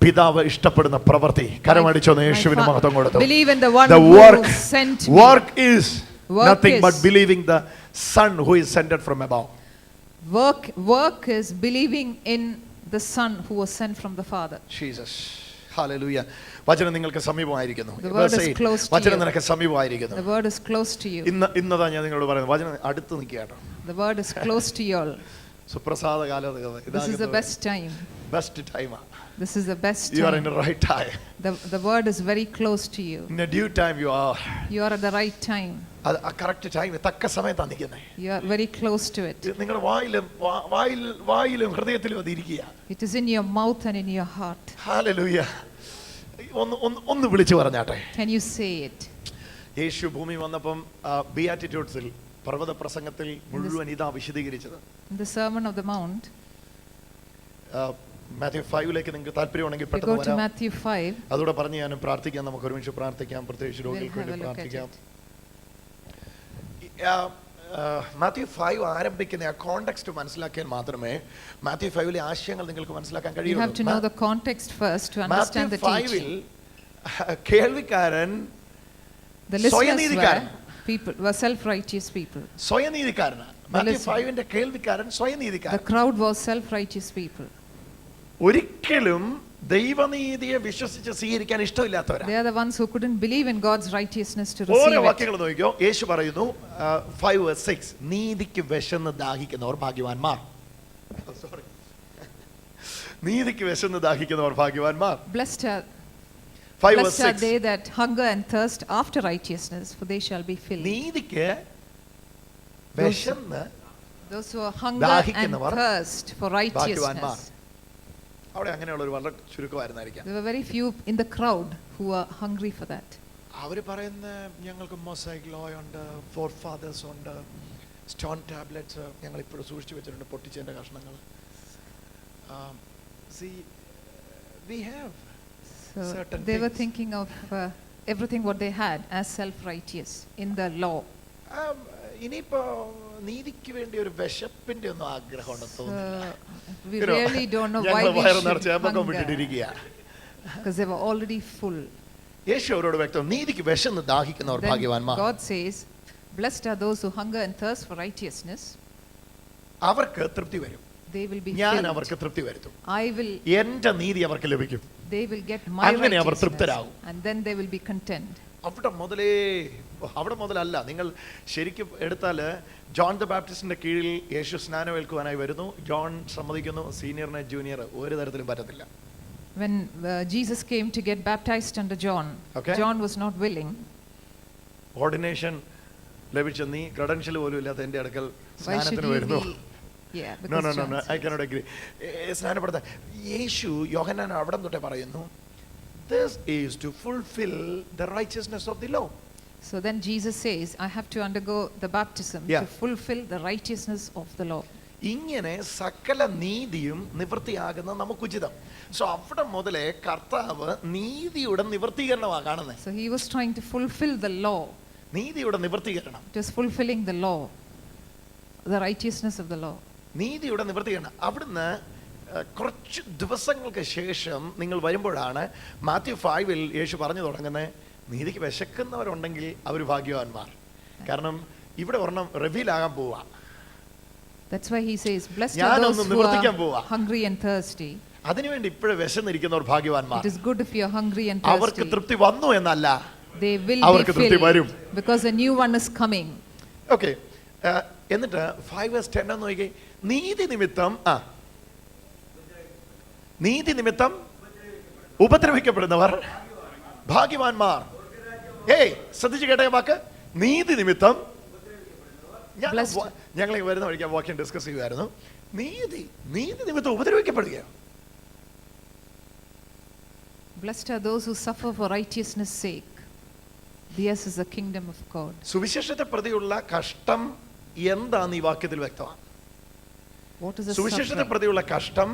പിതാവ് ഇഷ്ടപ്പെടുന്ന പ്രവൃത്തി. കരമടിച്ചൊന്ന് യേശുവിന് മഹത്വം കൊടുത്തു. Believe in the one The who work sent me. work is Work nothing is- but believing the Son who is sent from above. Work is believing in the Son who was sent from the Father. Jesus. Hallelujah. വചനം നിങ്ങൾക്ക് സമീപമായിരിക്കുന്നു. The word is Verse 8. close to വചനം you. നിനക്ക് സമീപമായിരിക്കുന്നു. The word is close to you. ഇന്നതാ ഞാൻ നിങ്ങളോട് പറയുന്നത്. വചനം അടുത്ത് നിൽക്കുക കേട്ടോ. The word is close to you all. സുപ്രസാദ കാലം This is the best time. Best ടൈമാണ്. This is the best You are in time. the right time. The word is very close to you. In a due time you are. You are at the right time. അത് ആ correct time തക്ക സമയത്താണ് നിൽക്കുന്നത്. You are very close to it. നിങ്ങളുടെ വായിലും ഹൃദയത്തിലും അത് ഇരിക്കുക. It is in your mouth and in your heart. Hallelujah. ഒന്ന് വിളിച്ചു പറഞ്ഞാട്ടെ. Can you say it? യേശു ഭൂമി വന്നപ്പം ബിയാറ്റിറ്റ്യൂഡ്സിൽ പർവ്വത പ്രസംഗത്തിൽ മുഴുവൻ ഇതാ വിശദീകരിച്ചത്. In the Sermon of the Mount, Mathew 5ലേക്ക് നിങ്ങൾക്ക് താല്പര്യമുണ്ടെങ്കിൽ we go പെട്ടെന്ന് to വരാം. Matthew 5. അതോടെ പറഞ്ഞ് ഞാൻ പ്രാർത്ഥിക്കാം. നമുക്ക് ഒരുമിച്ച് പ്രാർത്ഥിക്കാം. പ്രത്യേകിച്ച് We'll രോഗികൾക്ക് have വേണ്ടി a look at പ്രാർത്ഥിക്കാം. it. മാത്യു 5 ആരംഭിക്കുന്ന ആ കോണ്ടെക്സ്റ്റ് മനസ്സിലാക്കിയാൽ മാത്രമേ മാത്യു 5ലെ ആശയങ്ങൾ നിങ്ങൾക്ക് മനസ്സിലാക്കാൻ You have to know കഴിയുള്ളൂ. the context first to Mathew understand the 5ൽ teaching. കേൾവിക്കാരൻ The listeners സ്വയനീതിക്കാരൻ. were self-righteous people. സ്വയനീതിക്കാരനാണ്. Mathew listener. 5ന്റെ കേൾവിക്കാരൻ The സ്വയനീതിക്കാരൻ. crowd was self-righteous people. ഒരിക്കലും ദൈവനീതിയെ വിശ്വസിച്ച് സ്വീകരിക്കാൻ ഇഷ്ടമില്ലാത്തവരാ. They are the ones who couldn't believe in God's righteousness to ഓരോ receive it. വാക്യങ്ങൾ നോക്കിയോ. യേശു പറയുന്നു 5:6 നീതിക്ക് വിശന്ന് ദാഹിക്കുന്നവർ ഭാഗ്യവാന്മാർ. സോറി, നീതിക്ക് വിശന്ന് ദാഹിക്കുന്നവർ ഭാഗ്യവാന്മാർ. Blessed are 5:6 they that hunger and thirst after righteousness, for they shall be filled. നീതിക്ക് വിശന്ന് Those who are hunger and ദാഹിക്കുന്നവർ thirst for ഭാഗ്യവാന്മാർ. righteousness. അവിടെ അങ്ങനെയുള്ള ഒരു വളരെ ചുരുക്കമായിരുന്നായിരിക്കാം. There were very few in the crowd who were hungry for that. അവർ പറയുന്ന ഞങ്ങൾക്ക് mosaic law ഉണ്ട്, ഫോർ ഫാദേഴ്സ് ഉണ്ട്, സ്റ്റോൺ ടാബ്ലറ്റ്സ് ഞങ്ങൾ ഇപ്പോഴും സൂക്ഷിച്ചു വെച്ചിട്ടുണ്ട്, പൊട്ടിച്ചതിൻ്റെ കഷ്ണങ്ങൾ. We have So certain they were things. thinking of everything what they had as self-righteous in the law. ഇനിയിപ്പോ നീതിക്ക് വേണ്ടി ഒരു വിശപ്പിന്റെ ഒന്നും ആഗ്രഹം ഉണ്ടെന്ന് തോന്നുന്നില്ല. We really don't know why ഞങ്ങൾ we വയറ് should നിറച്ച് ഏമ്പക്കം hunger, വിട്ടിട്ടിരിക്കുക. because they were already full. യേശു അവരോട് വ്യക്തം നീതിക്ക് വിശന്ന് ദാഹിക്കുന്നവർ Then ഭാഗ്യവാന്മാർ. God says, blessed are those who hunger and thirst for righteousness, അവർക്ക് തൃപ്തി വരും. they will be ഞാൻ filled. അവർക്ക് തൃപ്തി വരുത്തും. They will get my അങ്ങനെ അവർ righteousness, തൃപ്തരാകും. and then they will be content. അവിടെ മുതലല്ല. നിങ്ങൾ ശരിക്കും എടുത്താൽ ജോൺ ദ ബാപ്റ്റിസ്റ്റിന്റെ കീഴിൽ യേശു സ്നാനം ഏൽക്കുവാനായി വരുന്നു. ജോൺ സമ്മതിക്കുന്നു, സീനിയറിനെ ജൂനിയർ ഒരു തരത്തിലും പറ്റത്തില്ല. When Jesus came to get baptized under John, Okay. John was not willing. Ordination ലഭിച്ച നീ ക്രെഡൻഷ്യൽ പോലും ഇല്ലാത്ത എൻ്റെ അടുക്കൽ Why should സ്നാനത്തിന് you വരുന്നു. be? Yeah, No, because no, John I said- cannot agree. സ്നാനപ്പെടുത്താൻ യേശു യോഹന്നാൻ അവിടെ തൊട്ടേ പറയുന്നു, this is to fulfill the righteousness of the law. So then Jesus says, I have to undergo the baptism Yeah. to fulfill the righteousness of the law. ഇങ്ങനെ സകല നീതിയും നിവൃത്തിയാകുന്ന നമുക്ക് ഉചിതം. So അവിടെ മുതലേ കർത്താവ് നീതിയുടെ നിവൃത്തീകരണമാണ് കാണുന്നത്. So he was trying to fulfill the law. നീതിയുടെ നിവൃത്തീകരണം, It was fulfilling the law, the righteousness of the law. നീതിയുടെ നിവൃത്തീകരണം. അവിടുന്ന് കുറച്ച് ദിവസങ്ങൾക്ക് ശേഷം നിങ്ങൾ വരുമ്പോഴാണ് മാത്യു 5-ൽ യേശു പറഞ്ഞു തുടങ്ങുന്നത്, നീതിക്ക് വിശക്കുന്നവരുണ്ടെങ്കിൽ അവർ ഭാഗ്യവാന്മാർ. കാരണം ഇവിടെ ഒരെണ്ണം റിവീലാകാൻ പോവാ. That's why he says, blessed are ഞാനൊന്ന് those who നിവർത്തിക്കാൻ പോവാ. are hungry and thirsty. അതിനുവേണ്ടി ഇപ്പോഴും വിശന്നിരിക്കുന്നവർ ഭാഗ്യവാന്മാർ. It is good if you are hungry and അവർക്ക് thirsty. തൃപ്തി വന്നു എന്നല്ല, They will അവർക്ക് be തൃപ്തി വരും. filled because a new one is coming. Okay. എന്നിട്ട് 5:10 എന്ന് നോക്കി, നീതി നിമിത്തം നീതി നിമിത്തം ഉപദ്രവിക്കപ്പെടുന്നവർ ഭാഗ്യവാന്മാർ. ശ്രദ്ധിച്ചു കേട്ടേ വാക്ക്, നീതി നിമിത്തം. ഞങ്ങൾ വരുന്ന വഴിക്ക് വാക്യം ഡിസ്കസ് ചെയ്യുമായിരുന്നു. നീതി നിമിത്തം ഉപദ്രവിക്കപ്പെടുക. Blessed are those who suffer for righteousness' sake. Theirs is the kingdom of God. സുവിശേഷത്തെ പ്രതിയുള്ള കഷ്ടം എന്താന്ന് ഈ വാക്യത്തിൽ വ്യക്തമാണ്. What is the സുവിശേഷത്തെ suffering? പ്രതിയുള്ള കഷ്ടം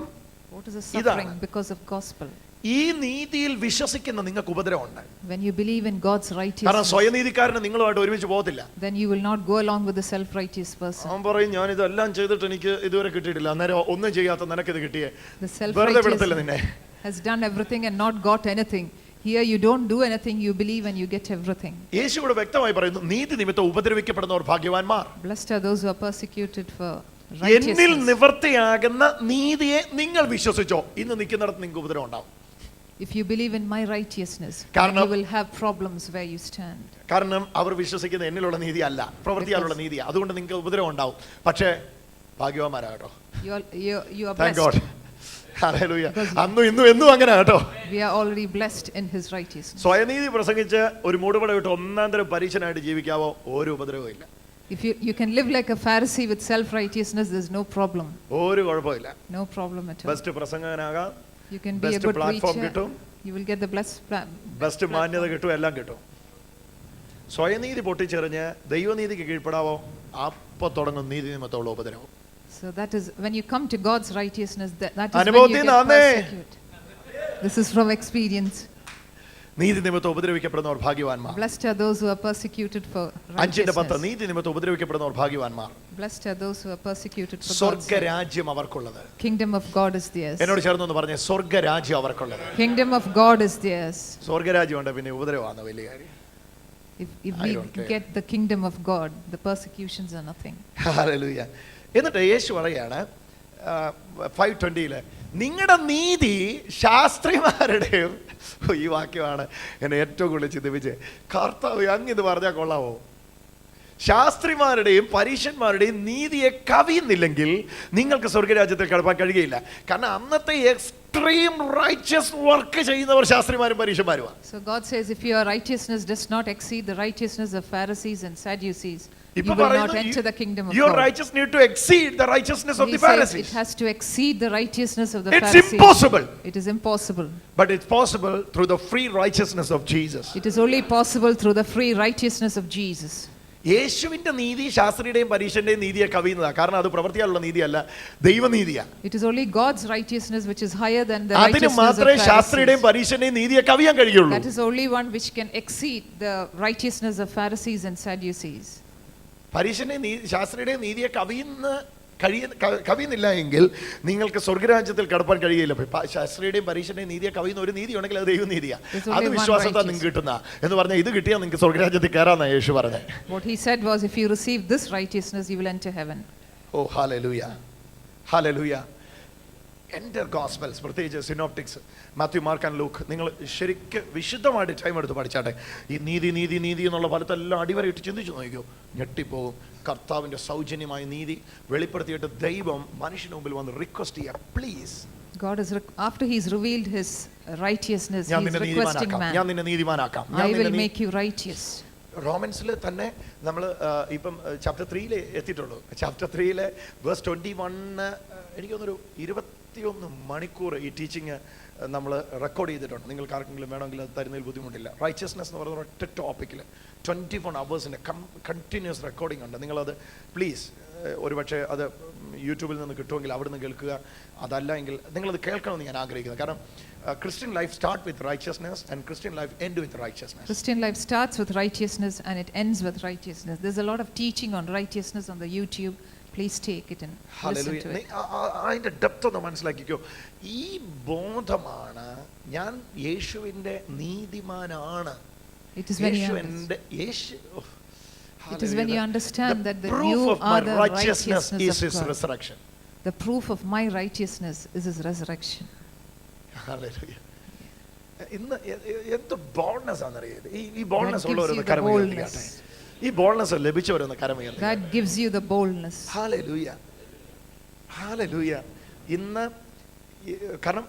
What is the suffering because of gospel? ഈ നീതിയിൽ വിശ്വസിക്കുന്ന നിങ്ങൾക്ക് ഉപദ്രവമുണ്ട്. When you believe in God's കാരണം righteousness, സ്വയനീതിക്കാരന് നിങ്ങളുമായിട്ട് ഒരുമിച്ച് പോകത്തില്ല. then you will not go along with the self-righteous person. അവൻ പറയും, ഞാൻ ഇതെല്ലാം ചെയ്തിട്ട് എനിക്ക് ഇതുവരെ കിട്ടിയിട്ടില്ല, അന്നേരം ഒന്നും ചെയ്യാത്ത നിനക്കിത് കിട്ടിയേ. The വെറുതെ വിടത്തില്ല നിന്നെ. self-righteous has done everything and not got anything. Here you don't do anything, you believe and you get everything. യേശു ഇവിടെ വ്യക്തമായി പറയുന്നു, നീതി നിമിത്തം ഉപദ്രവിക്കപ്പെടുന്നവർ ഭാഗ്യവാന്മാർ. Blessed are those who are persecuted for എന്നിൽ righteousness. നിവൃത്തിയാകുന്ന നീതിയെ നിങ്ങൾ വിശ്വസിച്ചോ, ഇന്ന് നിൽക്കുന്നിടത്ത് നിങ്ങൾക്ക് ഉപദ്രവം ഉണ്ടാവും. If you believe in my righteousness, then കാരണം you will have problems where you stand. കാരണം അവർ വിശ്വസിക്കുന്നത് എന്നിലുള്ള നീതി അല്ല, പ്രവൃത്തിയാലുള്ള നീതിയാ. അതുകൊണ്ട് നിങ്ങൾക്ക് ഉപദ്രവം ഉണ്ടാവും. പക്ഷേ ഭാഗ്യവാന്മാരാ കേട്ടോ. You are thank God. blessed. Hallelujah. അന്നും ഇന്നും എന്നും അങ്ങനെ കേട്ടോ. We are already blessed in his righteousness. സ്വയനീതി പ്രസംഗിച്ച് ഒരു മൂടുപട വിട്ട് ഒന്നാം തരം പരീക്ഷനായിട്ട് ജീവിക്കാവോ, ഒരു ഉപദ്രവവും ഇല്ല. If you can live like a Pharisee with self-righteousness, there's no problem. ഒരു കുഴപ്പമില്ല. No problem at all. Best പ്രസംഗകനാകാം, You can be a best good platform preacher. കിട്ടും, You will get the blessed best മാന്യത കിട്ടും, എല്ലാം കിട്ടും. സ്വയനീതി പൊട്ടിച്ചെറിഞ്ഞ് ദൈവനീതിക്ക് കീഴ്പ്പെടാവോ, അപ്പൊ തുടങ്ങും നീതി നിമിത്തമുള്ള ഉപദ്രവം. So that is when you come to God's righteousness, that is when you അനുഭവത്തിൽ get നിന്നാണേ. persecuted. This is from experience. നീതി നിമിത്തം ഉപദ്രവിക്കപ്പെടുന്നവർ ഭാഗ്യവാന്മാർ. Blessed are those who are persecuted for 5:10 righteousness. നീതി നിമിത്തം ഉപദ്രവിക്കപ്പെടുന്നവർ ഭാഗ്യവാന്മാർ. Blessed are those who are persecuted for God's sake. സ്വർഗ്ഗരാജ്യം അവർക്കുള്ളത്. Kingdom of God is theirs. എന്നോട് ചേർന്നൊന്ന് പറഞ്ഞേ, സ്വർഗ്ഗരാജ്യം അവർക്കുള്ളത്. Kingdom of God is theirs. സ്വർഗ്ഗരാജ്യം ഉണ്ട്, പിന്നെ ഉപദ്രവമാണ് വലിയ കാര്യം. If I we don't care. get the kingdom of God, the persecutions are nothing. Hallelujah. എന്നിട്ട് യേശു പറയാണ് 5:20 നിങ്ങളുടെ നീതി ശാസ്ത്രിമാരുടെയും, ഈ വാക്യമാണ് എന്നെ ഏറ്റവും കൂടുതൽ ചിന്തിപ്പിച്ച്, കർത്താവ് അങ്ങിത് പറഞ്ഞാൽ കൊള്ളാവോ, ശാസ്ത്രിമാരുടെയും പരീശന്മാരുടെയും നീതിയെ കവിയുന്നില്ലെങ്കിൽ നിങ്ങൾക്ക് സ്വർഗരാജ്യത്തിൽ കടപ്പാൻ കഴിയുകയില്ല. കാരണം അന്നത്തെ എക്സ്ട്രീം റൈച്ചസ് വർക്ക് ചെയ്യുന്നവർ ശാസ്ത്രിമാരും പരീശന്മാരുമാണ്. So God says, if your righteousness does not exceed the righteousness of Pharisees and Sadducees, you ഇപ്പൊ will not പറയുന്നു, enter the kingdom of your God. righteousness need to exceed the righteousness of He the says Pharisees. it has to exceed the righteousness of the It's Pharisees. impossible. It is impossible. But it's possible through the free righteousness of Jesus. It is only possible through the free righteousness of Jesus. യേശുവിന്റെ നീതി ശാസ്ത്രിയുടെയും പരീശന്റെയും നീതിയെ കവിയുന്നതാണ്. കാരണം അത് പ്രവൃത്തിയാലുള്ള നീതിയല്ല, ദൈവനീതിയാണ്. It is only God's righteousness which is higher than the അതിന് righteousness of മാത്രമേ ശാസ്ത്രിയുടെയും Pharisees. പരീശന്റെയും നീതിയെ കവിയാൻ കഴിയുള്ളൂ. That is only one which can exceed the righteousness of Pharisees and Sadducees. പരീശന്റെയും ശാസ്ത്രിയുടെയും നീതിയെ കവിയുന്നില്ല എങ്കിൽ നിങ്ങൾക്ക് സ്വർഗരാജ്യത്തിൽ കടപ്പാൻ കഴിയില്ല. ശാസ്ത്രിയുടെയും പരീശന്റെയും നീതിയെ കവിയുന്ന ഒരു നീതി ഉണ്ടെങ്കിൽ അത് ദൈവനീതിയാണ്. There's only അത് one വിശ്വാസത്താൽ righteous. നിങ്ങൾക്ക് കിട്ടുന്ന എന്ന് പറഞ്ഞാൽ ഇത് കിട്ടിയാൽ നിങ്ങൾക്ക് സ്വർഗരാജ്യത്തിൽ കയറാന്നാണ് യേശു പറഞ്ഞത്. What he said was, if you receive this righteousness, you will enter heaven. Oh hallelujah, hallelujah. എൻ്റെ ഗോസ്പൽസ്, പ്രത്യേകിച്ച് synoptics, Matthew, Mark and Luke, നിങ്ങൾ ശരിക്കും വിശുദ്ധമായിട്ട് ടൈം എടുത്ത് പഠിച്ചാട്ടെ. ഈ നീതി നീതി നീതി എന്നുള്ള ഫലത്തെല്ലാം അടിവരയിട്ട് ചിന്തിച്ചു നോക്കിയോ, ഞെട്ടിപ്പോകും. കർത്താവിൻ്റെ സൗജന്യമായ നീതി വെളിപ്പെടുത്തിയിട്ട് ദൈവം മനുഷ്യന് മുമ്പിൽ വന്ന് റിക്വസ്റ്റ് ചെയ്യുക, please. God is after he's revealed his righteousness, ഞാൻ he's നിന്നെ requesting നീതിമാനാക്കാം, ഞാൻ man. നിന്നെ നീതിമാനാക്കാം. I will make you righteous. റോമൻസിൽ തന്നെ നമ്മൾ ഇപ്പം ചാപ്റ്റർ 3 എത്തിയിട്ടുള്ളൂ. ചാപ്റ്റർ 3 വേഴ്സ് 21 എനിക്കൊന്നൊരു 21 മണിക്കൂർ ഈ ടീച്ചിങ് നമ്മൾ റെക്കോർഡ് ചെയ്തിട്ടുണ്ട്. നിങ്ങൾക്ക് ആർക്കെങ്കിലും വേണമെങ്കിൽ അത് തരുന്നതിൽ ബുദ്ധിമുട്ടില്ല. റൈച്ചസ്നെസ് എന്ന് പറയുന്ന ഒറ്റ ടോപ്പിക്കിൽ 24 hours കണ്ടിന്യൂസ് റെക്കോർഡിംഗ് ഉണ്ട്. നിങ്ങളത് പ്ലീസ് ഒരുപക്ഷെ അത് യൂട്യൂബിൽ നിന്ന് കിട്ടുമെങ്കിൽ അവിടെ നിന്ന് കേൾക്കുക. അതല്ല എങ്കിൽ നിങ്ങളത് കേൾക്കണമെന്ന് ഞാൻ ആഗ്രഹിക്കുന്നു. കാരണം Christian life start with righteousness and Christian life end with righteousness. Christian life starts with righteousness and it ends with righteousness. There's a lot of teaching on righteousness on the YouTube. Please take it and listen to it. അതിൻ്റെ depth ഒന്ന് മനസ്സിലാക്കിക്കോ. ഈ ബോധമാണ് ഞാൻ യേശുവിൻ്റെ നീതിമാനാണ്. It is when you understand that you are the righteousness of God. Resurrection. The proof of my righteousness is his resurrection. Hallelujah. ഇന്ന് എന്ത് boldness ആണെന്നറിയത്. ഈ boldness ഉള്ളവരൊന്ന് കരമുയർത്തിയാട്ടെ. ഈ boldness ലഭിച്ചവരൊന്ന് കരമുയർത്തി. That gives you the boldness. Hallelujah. Hallelujah. ഇന്ന് കാരണം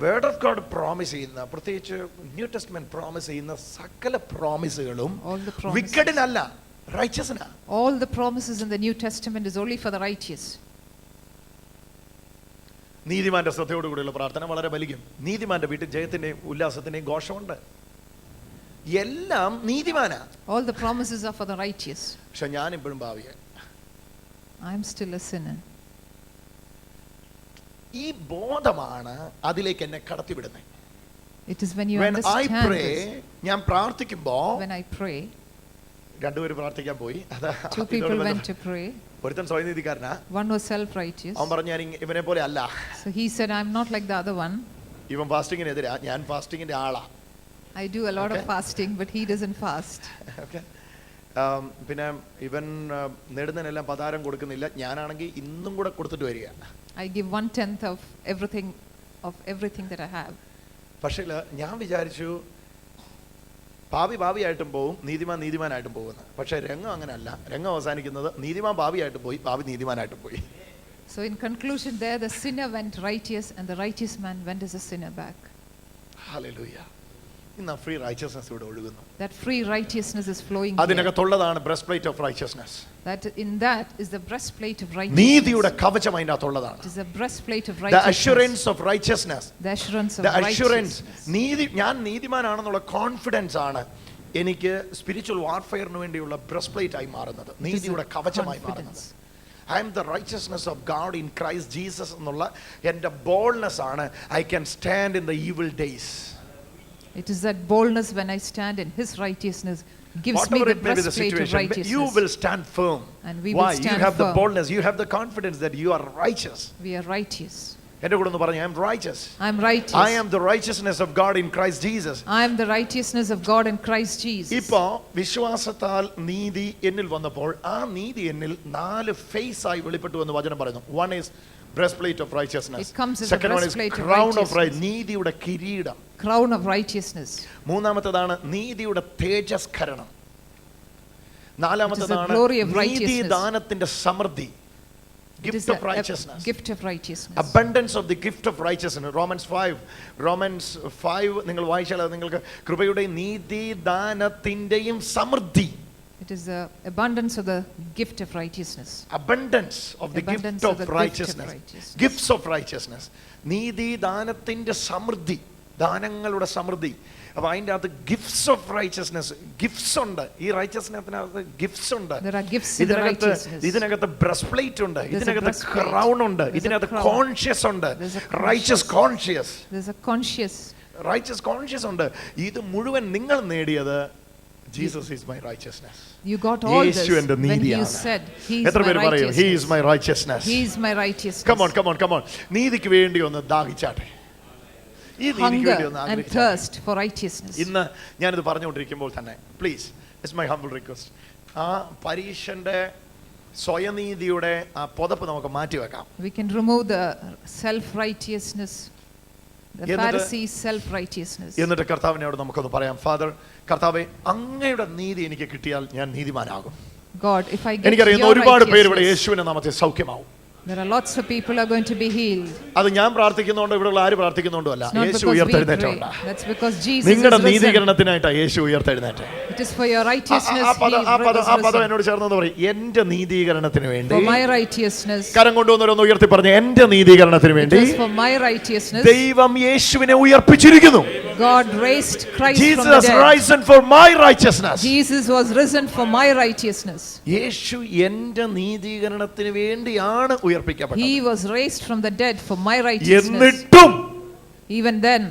word of God promise ചെയ്യുന്ന, പ്രത്യേകിച്ച് new testament promise ചെയ്യുന്ന സകല പ്രോമിസുകളും വിക്കഡിനല്ല, റൈച്ചസിനാ. All the promises in the New Testament is only for the righteous. നീതിമാന്റെ ശ്രദ്ധയോടുകൂടിയുള്ള പ്രാർത്ഥന വളരെ വലിക്കും. നീതിമാന്റെ വീട്ടിൽ ജയത്തിന്റെയും ഉല്ലാസത്തിന്റെയും ഘോഷമുണ്ട്. എല്ലാം നീതിമാനാ. All the promises are for the righteous. പക്ഷെ ഞാൻ ഇപ്പോഴും ഭാവിയാ. I am still a sinner. ഈ ബോധമാണ് അതിലേക്ക് എന്നെ കടത്തിവിടുന്നത്. It is when you When I understand pray, this. ഞാൻ പ്രാർത്ഥിക്കുമ്പോൾ, When I pray, രണ്ടുപേര് പ്രാർത്ഥിക്കാൻ പോയി. two people went to pray. ഒരുത്തൻ സ്വയനീതിക്കാരനാ. One was self-righteous. അവൻ പറഞ്ഞു ഞാൻ ഇവനെ പോലെ അല്ല. So he said, I'm not like the other one. ഇവൻ ഫാസ്റ്റിങ്ങിനെതിരാ, ഞാൻ ഫാസ്റ്റിങ്ങിന്റെ ആളാ. I do a lot of fasting, but he doesn't fast. Okay. പിന്നെ ഇവൻ നേടുന്നതിനെല്ലാം പതാരം കൊടുക്കുന്നില്ല, ഞാനാണെങ്കിൽ ഇന്നും കൂടെ കൊടുത്തിട്ട് വരിക. I give 1/10 of everything that I have. പക്ഷേ ഞാൻ വിചാരിച്ചു ഭാവിയായിട്ടും പോവും, നീതിമാൻ നീതിമാനായിട്ടും പോകുന്നു. പക്ഷേ രംഗം അങ്ങനെയല്ല. രംഗം അവസാനിക്കുന്നത് നീതിമാൻ ഭാവിയായിട്ടും പോയി, ഭാവി നീതിമാനായിട്ടും പോയി. So in conclusion there, the sinner went righteous and the righteous man went as a sinner back. Hallelujah. ഇന്ന് ഫ്രീ റൈച്ചസ്നസ് ഇവിടെ ഒഴുകുന്നു. That free righteousness is flowing here. അതിനകത്തുള്ളതാണ് breastplate of righteousness. That in that is the breastplate of righteousness. നീതിയുടെ കവചം അതിന്റെ അകത്തുള്ളതാണ്. It is a breastplate of The righteousness. assurance of righteousness. The assurance of The assurance. righteousness. ഞാൻ നീതിമാനാണെന്നുള്ള confidence ആണ് എനിക്ക് spiritual വാർഫെയറിന് വേണ്ടിയുള്ള breast plate ആയി മാറുന്നത്, നീതിയുടെ കവചമായി മാറുന്നത്. I am the righteousness of God in Christ Jesus എന്നുള്ള എൻ്റെ ബോൾഡ്നെസ് ആണ്. I can stand in the evil days. It is that boldness when I stand in his righteousness gives me the breastplate of righteousness. You will stand firm. And we will stand You have the firm. boldness, you have the confidence that you are righteous. We are righteous. എൻ്റെ കൂടെ ഒന്ന് പറഞ്ഞു, I am righteous. I am righteous. I am the righteousness of God in Christ Jesus. I am the righteousness of God in Christ Jesus. ഇപ്പോൾ വിശ്വാസത്താൽ നീതി എന്നിൽ വന്നപ്പോൾ ആ നീതി എന്നിൽ 4 ഫേസ് ആയി വെളിപ്പെട്ടു എന്ന് വചനം പറയുന്നു. One is breastplate of righteousness. It comes as a Second one is breastplate of crown of righteousness. നീതിയുടെ കിരീടം. Crown of righteousness. മൂന്നാമത്തേതാണ് നീതിയുടെ തേജസ്കരണം. നാലാമത്തേതാണ് glory of righteousness. നീതിദാനത്തിന്റെ സമൃദ്ധി. It is Gift of a righteousness. gift of righteousness. Abundance of the gift of righteousness. Romans 5 നിങ്ങൾ വായിച്ചാൽ നിങ്ങൾക്ക് കൃപയുടെ നീതിദാനത്തിന്റെയും സമൃദ്ധി. It is the abundance of the gift of righteousness. Abundance of the Abundance gift of of the gift of righteousness. righteousness. Gifts of righteousness. നീതിദാനത്തിന്റെ സമൃദ്ധി, ദാനങ്ങളുടെ സമൃദ്ധി. അപ്പോൾ അതിൻ്റെ അകത്ത് ഗിഫ്റ്റ്സ് ഓഫ് റൈച്ചസ്നെസ്, ഗിഫ്റ്റ്സ് ഉണ്ട്. ഈ റൈച്ചസ്നെസ്സിനകത്ത് ഗിഫ്റ്റ്സ് ഉണ്ട്. There are gifts in the righteousness. ഇതിനകത്ത് breast plate ഉണ്ട്, There's a ഇതിനകത്ത് breastplate. ക്രൗൺ ഉണ്ട്, There's a ഇതിനകത്ത് crown. കോൺഷ്യസ് ഉണ്ട്, There's a conscious. Righteous conscious, There's a conscious. Righteous conscious ഉണ്ട്. ഇത് മുഴുവൻ നിങ്ങൾ നേടിയത് Jesus is my righteousness. You got all this യേശു എൻ്റെ when you നീതിയാണ്. said he is എത്ര my പേര് പറയും he is righteousness. my righteousness? He is my righteousness. Come on. നീതിക്ക് വേണ്ടി ഒന്ന് ദാഹിച്ചാട്ടെ. ഈ നീതിക്ക് Hunger വേണ്ടി ഒന്ന് and ആഗ്രഹിച്ചാട്ടെ. thirst for righteousness. ഇന്ന് ഞാനിത് പറഞ്ഞുകൊണ്ടിരിക്കുമ്പോൾ തന്നെ please, it's my humble request, ആ പരീക്ഷന്റെ സ്വയനീതിയുടെ ആ പുതപ്പ് നമുക്ക് മാറ്റി വെക്കാം. We can remove the self-righteousness, the Pharisees' self-righteousness. എന്നിട്ട് കർത്താവിനോട് നമുക്കൊന്ന് പറയാം, ഫാദർ, കർത്താവേ, അങ്ങയുടെ നീതി എനിക്ക് കിട്ടിയാൽ ഞാൻ നീതിമാനാകും. God, if I get എനിക്കറിയുന്ന your ഒരുപാട് പേര് ഇവിടെ righteousness, യേശുവിന്റെ നാമത്തിൽ സൗഖ്യമാവും. there are lots of people are going to be healed. അത് ഞാൻ പ്രാർത്ഥിക്കുന്നുണ്ടോ ഇവിടെയുള്ള ആര് പ്രാർത്ഥിക്കുന്നുണ്ടോ അല്ല, It's not Yeshu because we pray. ഉയർത്തെഴുന്നേറ്റുണ്ട്. That's because Jesus നിങ്ങളുടെ is risen. നീതീകരണത്തിനായിട്ടാണ് യേശു ഉയർത്തെഴുന്നേറ്റ്. It is for your righteousness ആ പദം he is എന്നോട് ചേർന്ന് പറയും, എന്റെ നീതീകരണത്തിന് വേണ്ടി. For my righteousness. കരം കൊണ്ടുവന്നവരൊന്ന് ഉയർത്തി പറഞ്ഞു, എന്റെ നീതീകരണത്തിന് It വേണ്ടി was for my righteousness. ദൈവം യേശുവിനെ ഉയർപ്പിച്ചിരിക്കുന്നു. God raised Christ from Jesus the has dead. risen for my righteousness. Jesus was risen for my righteousness. യേശു എന്റെ നീതീകരണത്തിന് വേണ്ടിയാണ് ഉയർപ്പിക്കപ്പെട്ടത്. He was raised from the dead for my righteousness. എന്നിട്ടും Even then,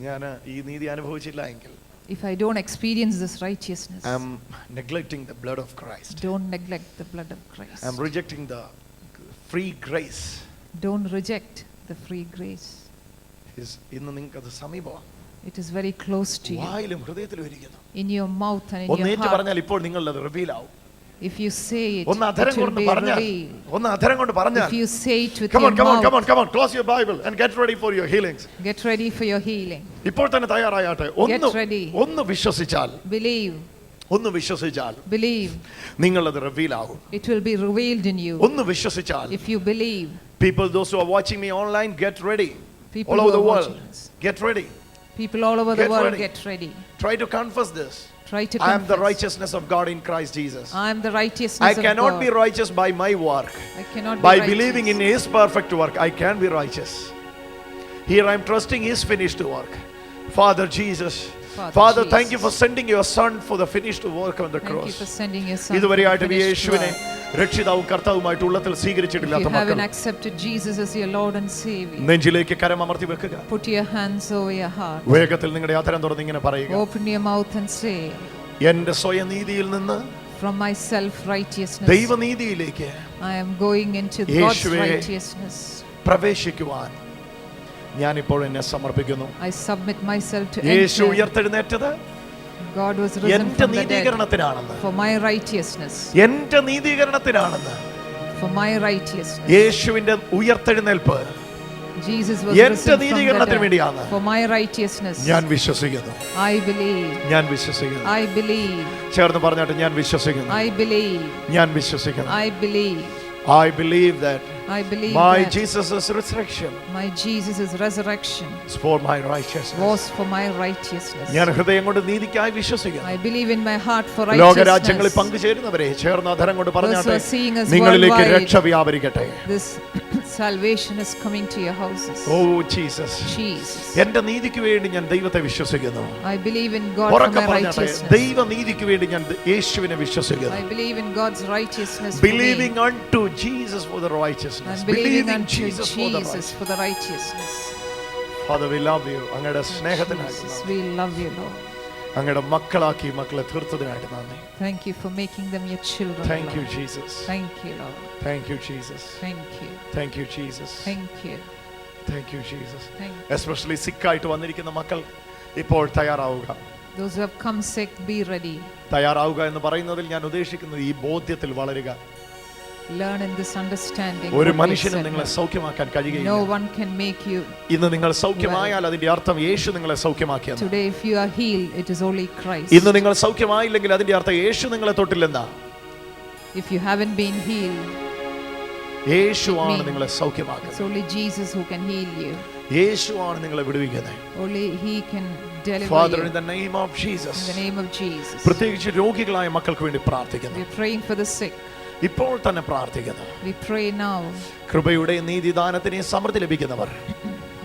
ഞാൻ ഈ നീതി അനുഭവിച്ചില്ല എങ്കിൽ if I don't experience this righteousness, I am neglecting the blood of Christ. don't neglect the blood of Christ. I am rejecting the free grace. Don't reject the free grace. ഇന്ന് നിങ്ങൾക്ക് അത് സമീപമാണ്. It is very close to you, വായിലും ഹൃദയത്തിലും ഇരിക്കുന്നു. in your mouth and in ഒന്ന് your ഏറ്റു heart. പറഞ്ഞാൽ ഇപ്പോൾ നിങ്ങളത് റിവീൽ ആവും. If you say it, ഒന്ന് it അധരം will കൊണ്ട് be പറഞ്ഞാൽ, revealed. ഒന്ന് അധരം കൊണ്ട് പറഞ്ഞാൽ, If you say it with come your on, come on, mouth, come on, come on, close your Bible and get ready for your healings. get ready for your healing. ഇപ്പോൾ തന്നെ തയ്യാറായാട്ടെ. ready. ഒന്ന് വിശ്വസിച്ചാൽ, Believe, ഒന്ന് വിശ്വസിച്ചാൽ believe. നിങ്ങളത് reveal ആകും. It will be revealed in you. ഒന്ന് വിശ്വസിച്ചാൽ, If you believe, people, those who are watching me online, get ready. people All who over the are world, watching us, get ready. people all over the Get world, ready. get ready. Try to confess this. Try to I am the confess. righteousness of God in Christ Jesus. I am the righteousness I of cannot God. be righteous by my work. I cannot By be believing in righteous. His perfect work, I can be righteous. Here I am trusting His finished work. Father Jesus, Father, thank you for sending your Son for the finished work on the Thank you cross. for sending your son. ഇതുവരെയായിട്ട് for the finished യേശുവിനെ work. രക്ഷിതാവും കർത്താവുമായിട്ട് ഉള്ളത്തിൽ If സ്വീകരിച്ചിട്ടില്ലാത്ത you haven't മക്കൾ accepted Jesus as your Lord and Savior, നെഞ്ചിലേക്ക് കരമമർത്തി വെക്കുക. put your hands over your heart. വേഗത്തിൽ നിങ്ങളുടെ അധരം തുറന്ന് ഇങ്ങനെ പറയുക. Open your mouth and say, എന്റെ സ്വയനീതിയിൽ നിന്ന് from my self-righteousness, ദൈവനീതിയിലേക്ക് I am going into God's യേശുവേ, righteousness. പ്രവേശിക്കുവാൻ ഞാനിപ്പോൾ എന്നെ സമർപ്പിക്കുന്നു. I submit myself to Yeshu enter. ഉയർത്തെഴുന്നേറ്റത് God was risen എന്റെ from the dead നീതീകരണത്തിനാണെന്ന്, for my righteousness. എന്റെ നീതീകരണത്തിനാണെന്ന്. For my righteousness. യേശുവിന്റെ ഉയർത്തെഴുന്നേൽപ്പ് Jesus was എന്റെ risen from the നീതീകരണത്തിന് dead വേണ്ടിയാണ്. for my righteousness. ഞാൻ വിശ്വസിക്കുന്നു. I believe. ഞാൻ വിശ്വസിക്കുന്നു. I believe. ചേർന്ന് പറഞ്ഞാട്ട് ഞാൻ വിശ്വസിക്കുന്നു. I believe. ഞാൻ വിശ്വസിക്കുന്നു. I believe. I believe that I believe my that Jesus' resurrection my Jesus' resurrection is for my righteousness. was for my righteousness. ഞാൻ ഹൃദയം കൊണ്ട് നീതിക്കായി വിശ്വസിക്കുന്നു. I believe in my heart for ലോകരാജ്യങ്ങളിൽ righteousness. പങ്കുചേരുന്നവരെ ചേർന്ന് അധരം കൊണ്ട് പറഞ്ഞാട്ടെ, Those who are seeing us നിങ്ങളിലേക്ക് worldwide, രക്ഷ വ്യാപരിക്കട്ടെ. This salvation is coming to your houses. Oh Jesus, Jesus. എന്റെ നീതിക്ക് വേണ്ടി ഞാൻ ദൈവത്തെ വിശ്വസിക്കുന്നു. I believe in God for ഉറക്കെ my പറഞ്ഞാട്ടെ, righteousness. ദൈവനീതിക്ക് വേണ്ടി ഞാൻ യേശുവിനെ വിശ്വസിക്കുന്നു. I believe in God's righteousness for me. Believing unto Jesus for the righteousness. I'm believing Believing unto Jesus for the Jesus righteousness. for the righteousness. Father, we love you. അങ്ങയുടെ സ്നേഹത്തിനായിട്ട് Jesus, നന്ദി. we love you, Lord. അങ്ങയുടെ മക്കളാക്കി മക്കളെ തീർത്തതിനായിട്ട് നന്ദി. Thank you for making them your children. Thank you, Lord. Jesus. Thank you, Lord. Thank you, Jesus. Thank you. Thank you, Jesus. Thank you. Thank you, Jesus. Thank you. Especially സിക്കായിട്ട് വന്നിരിക്കുന്ന മക്കൾ ഇപ്പോൾ തയ്യാറാവുക. Those who have come sick, be ready. തയ്യാറാവുക എന്ന് പറയുന്നതിൽ ഞാൻ ഉദ്ദേശിക്കുന്നത് ഈ ബോധ്യത്തിൽ വളരുക. Learn in this understanding. ഒരു what they മനുഷ്യനും said. നിങ്ങളെ സൗഖ്യമാക്കാൻ കഴിയുകയില്ല. No one can make you. ഇന്ന് നിങ്ങൾ സൗഖ്യമായാൽ അതിന്റെ അർത്ഥം യേശു നിങ്ങളെ സൗഖ്യമാക്കിയെന്ന്. Today, if you are healed, it is only Christ. ഇന്ന് നിങ്ങൾ സൗഖ്യമായില്ലെങ്കിൽ അതിന്റെ അർത്ഥം യേശു നിങ്ങളെ തൊട്ടില്ലെന്നാ. If you haven't been healed, യേശുവാണ് നിങ്ങളെ it's സൗഖ്യമാക്കുന്നത്. only Jesus who can heal you. യേശുവാണ് നിങ്ങളെ വിടുവിക്കുന്നത്. Only He can deliver Father, you. in the name of Jesus, In the name of Jesus. പ്രത്യേകിച്ച് രോഗികളായ മക്കൾക്ക് വേണ്ടി പ്രാർത്ഥിക്കുന്നു. We're praying for the sick. ഇപ്പോൾ തന്നെ പ്രാർത്ഥിക്കുന്നു. We pray now. കൃപയുടെ നീതിദാനത്തിന് സമൃദ്ധി ലഭിക്കുന്നവർ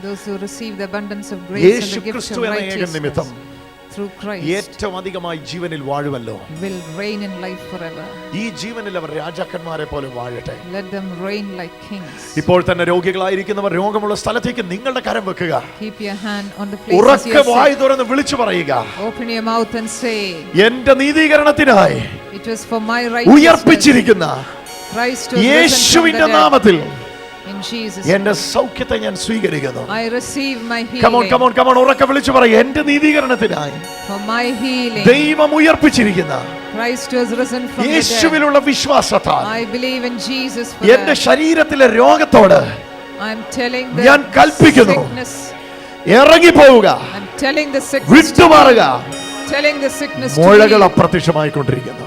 Those who receive the abundance of grace and Yeshu the gift ക്രിസ്തു of എന്ന ഏക നിമിത്തം righteousness through Christ ഏറ്റവും അധികമായി ജീവനിൽ വാഴുമല്ലോ. will reign in life forever. ഈ ജീവനിൽ അവർ രാജാക്കന്മാരെ പോലെ വാഴട്ടെ. Let them reign like kings. ഇപ്പോൾ തന്നെ രോഗികളായിരിക്കുന്നവർ രോഗമുള്ള സ്ഥലത്തേക്ക് നിങ്ങളുടെ കരം വെക്കുക. Keep your hand on the places ഉറക്കെ you വായ് are sick. തുറന്ന് വിളിച്ചു പറയുക, Open your mouth and say, എന്റെ നീതീകരണത്തിനായി it was for my righteousness. ഉയർപ്പിച്ചിരിക്കുന്ന Christ was risen from the യേശുവിന്റെ dead. നാമത്തിൽ In Jesus' എന്റെ സൗഖ്യത്തെ ഞാൻ സ്വീകരിക്കുന്നു. I receive my Come on, healing. come on, come on, ഉറക്കെ വിളിച്ചു പറയും, എന്റെ നീതീകരണത്തിനായി For my healing. ദൈവം ഉയർപ്പിച്ചിരിക്കുന്ന Christ was risen from the dead. യേശുവിലുള്ള വിശ്വാസത്താൽ I believe in Jesus for എന്റെ that. ശരീരത്തിലെ രോഗത്തോട് I'm telling ഞാൻ the കൽപ്പിക്കുന്നു, sickness. ഇറങ്ങി പോവുക, I'm telling the sickness. വിട്ടുമാറുക. Telling the sickness to മുഴകൾ leave. അപ്രത്യക്ഷമായിക്കൊണ്ടിരിക്കുന്നു.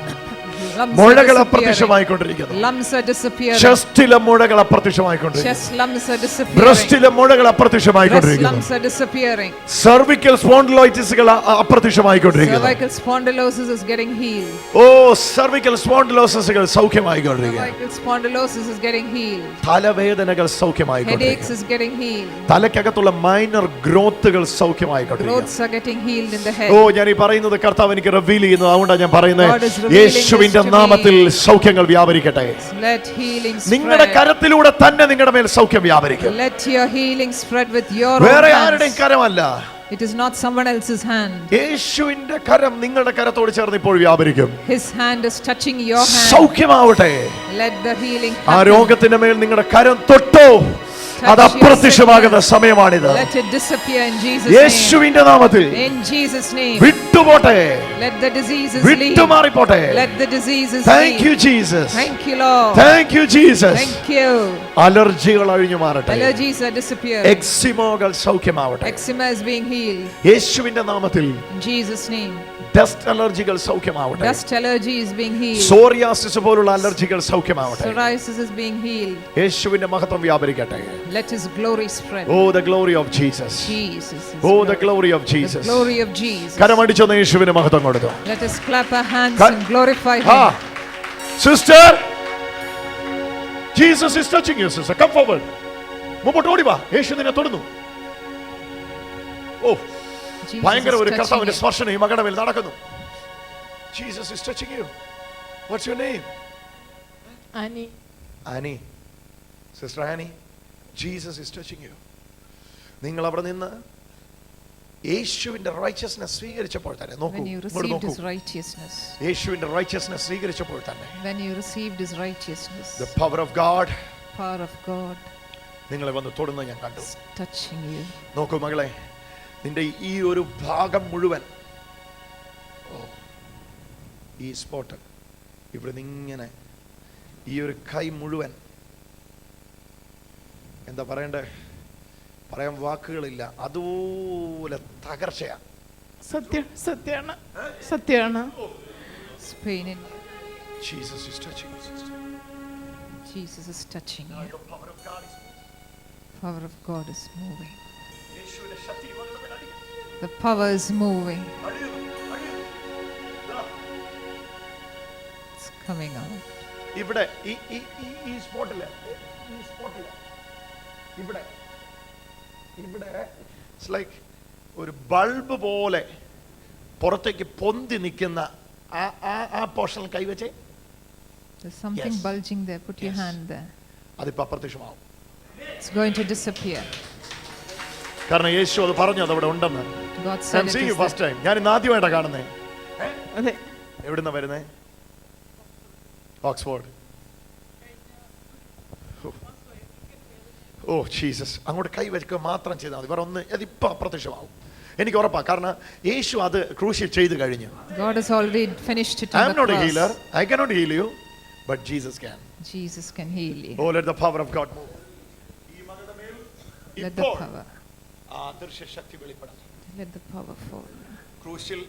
Lumps are മുഴകൾ disappearing. അപ്രത്യക്ഷമായിക്കൊണ്ടിരിക്കുന്നു. Lumps are disappearing. ചെസ്റ്റിലെ മുഴകൾ അപ്രത്യക്ഷമായിക്കൊണ്ടിരിക്കുന്നു. Chest lumps are disappearing. ബ്രസ്റ്റിലെ മുഴകൾ Breast അപ്രത്യക്ഷമായിക്കൊണ്ടിരിക്കുന്നു. lumps are disappearing. സെർവിക്കൽ സ്പോണ്ടിലൈറ്റിസുകൾ അപ്രത്യക്ഷമായിക്കൊണ്ടിരിക്കുന്നു. Cervical spondylosis is getting healed. ഓ സെർവിക്കൽ സ്പോണ്ടിലോസിസുകൾ സൗഖ്യമായിക്കൊണ്ടിരിക്കുന്നു. Cervical spondylosis is getting healed. തലവേദനകൾ Headaches സൗഖ്യമായിക്കൊണ്ടിരിക്കുന്നു. is getting healed. തലയ്ക്കകത്തുള്ള മൈനർ ഗ്രോത്തുകൾ സൗഖ്യമായിക്കൊണ്ടിരിക്കുന്നു. Growths are getting healed in the head. ഓ ഞാൻ ഈ പറയുന്നത് കർത്താവ് എനിക്ക് റിവീൽ ചെയ്യുന്നു. അതുകൊണ്ടാണ് ഞാൻ God is പറയുന്നത് revealing യേശുവിന്റെ this to me. നാമത്തിൽ സൗഖ്യങ്ങൾ വ്യാപരിക്കട്ടെ. Let healing നിങ്ങളുടെ spread. കരത്തിലൂടെ തന്നെ നിങ്ങളുടെ മേൽ സൗഖ്യം വ്യാപരിക്കും. Let your healing spread with your വേറെ own ആരുടെയും hands. കരമല്ല. It is not someone else's hand. യേശുവിന്റെ കരം നിങ്ങളുടെ കരത്തോട് ചേർന്ന് ഇപ്പോൾ വ്യാപരിക്കും. His hand is touching your hand. സൗഖ്യമാവട്ടെ. Let the healing ആ happen. രോഗത്തിന്റെ മേൽ നിങ്ങളുടെ കരം തൊട്ടോ അത് അപ്രത്യക്ഷമാകുന്ന സമയമാണിത്. Let it disappear in Jesus' name. യേശുവിന്റെ നാമത്തിൽ In Jesus' name. വിട്ടുപോട്ടെ. Let the diseases leave. വിട്ടുമാറിപ്പോട്ടെ. Let the diseases Thank leave. you Jesus. Thank you, Lord. Thank you Jesus. Thank you. അലർജികൾ അഴിഞ്ഞു മാറട്ടെ. Allergies are disappearing. എക്സിമോകൾ സൗഖ്യമാവട്ടെ. Eczema is being healed. യേശുവിന്റെ നാമത്തിൽ In Jesus' name. Dust അലർജികൾ സൗഖ്യമാവട്ടെ. Dust allergy is being healed. Psoriasis പോലുള്ള അലർജികൾ സൗഖ്യമാവട്ടെ. Psoriasis is being healed. യേശുവിന്റെ മഹത്വം വ്യാപരിക്കട്ടെ. Let His glory spread. Oh the glory of Jesus. Jesus. His Oh the glory. glory of Jesus. The glory of Jesus. കരമടിച്ചൊന്ന് യേശുവിന് മഹത്വം കൊടുത്തു. Let us clap our hands Ka- and glorify Ha. Him. Sister, Jesus is touching you sister. Come forward. മുമ്പോട്ട് ഓടി വാ. യേശു നിന്നെ തൊടുന്നു. ഓ Jesus ഭയങ്കര is ഒരു touching കർത്താവിന്റെ you. സ്പർശനം ഈ മകന്റെ മേൽ നടക്കുന്നു. Jesus is touching you. What's your name? Annie. Annie. Sister Annie, Jesus is touching you. നിങ്ങൾ അവിടെ നിന്ന് യേശുവിന്റെ റൈച്ചസ്നെസ് സ്വീകരിച്ചപ്പോൾ തന്നെ നോക്കൂ. When you ഇവിടെ received നോക്കൂ. His righteousness. യേശുവിന്റെ റൈച്ചസ്നെസ് സ്വീകരിച്ചപ്പോൾ തന്നെ When you received His righteousness. the power of God Power of God നിങ്ങളെ വന്ന് തൊടുന്നത് ഞാൻ കണ്ടു. is touching you. നോക്കൂ മകളെ, നിന്റെ ഈ ഒരു ഭാഗം മുഴുവൻ ഈ സ്പോട്ട് ഇവിടെ നിങ്ങനെ ഈ ഒരു കൈ മുഴുവൻ എന്താ പറയണ്ടേ, പറയാൻ വാക്കുകളില്ല, അതുപോലെ തകർച്ചയാ. സത്യമാണ് സത്യമാണ്. It's pain in you. Jesus is touching you, sister. Jesus is touching you. The power of God is Power of God is moving. യേശുവിന്റെ ശക്തി മകളുടെ മേൽ അടിക്കുന്നു. The power is moving. It's coming out. ഇവിടെ ഈ ഈ ഈ സ്പോട്ടില് ഇവിടെ ഇവിടെ ഇറ്റ്സ് ലൈക്ക് ഒരു ബൾബ് പോലെ പുറത്തേക്ക് പൊന്തി നിൽക്കുന്ന ആ പോർഷനിൽ കൈവച്ചേ. There's something Yes. bulging there. Put your Yes. hand there. അതിപ്പോ അപ്രത്യക്ഷമാവും. It's going to disappear. കാരണം യേശു അത് പറഞ്ഞു അത് അവിടെ ഉണ്ടെന്ന്. God said it is first there. Time ഞാൻ ഇന്ന് ആദ്യമായിട്ടാണ് കാണുന്നേ. അതെ. എവിടുന്നാ വരുന്നേ? ഓക്സ്ഫോർഡ്. ഓ ജീസസ്, അങ്ങോട്ട് കൈ വെക്കുക മാത്രം ചെയ്താൽ മതി. വേറെ ഒന്ന് അതിപ്പോ അപ്രത്യക്ഷമാവും. എനിക്ക് ഉറപ്പാ, കാരണം യേശു അത് ക്രൂശിൽ ചെയ്തു കഴിഞ്ഞു. God has already finished it I on am the not a healer. cross. I cannot heal you, but Jesus can. Jesus can heal you. Oh, let the power of God move. Let the power. ആ അദൃശ്യ ശക്തി വെളിപ്പെടണം. Let the power fall. ക്രൂശിൽ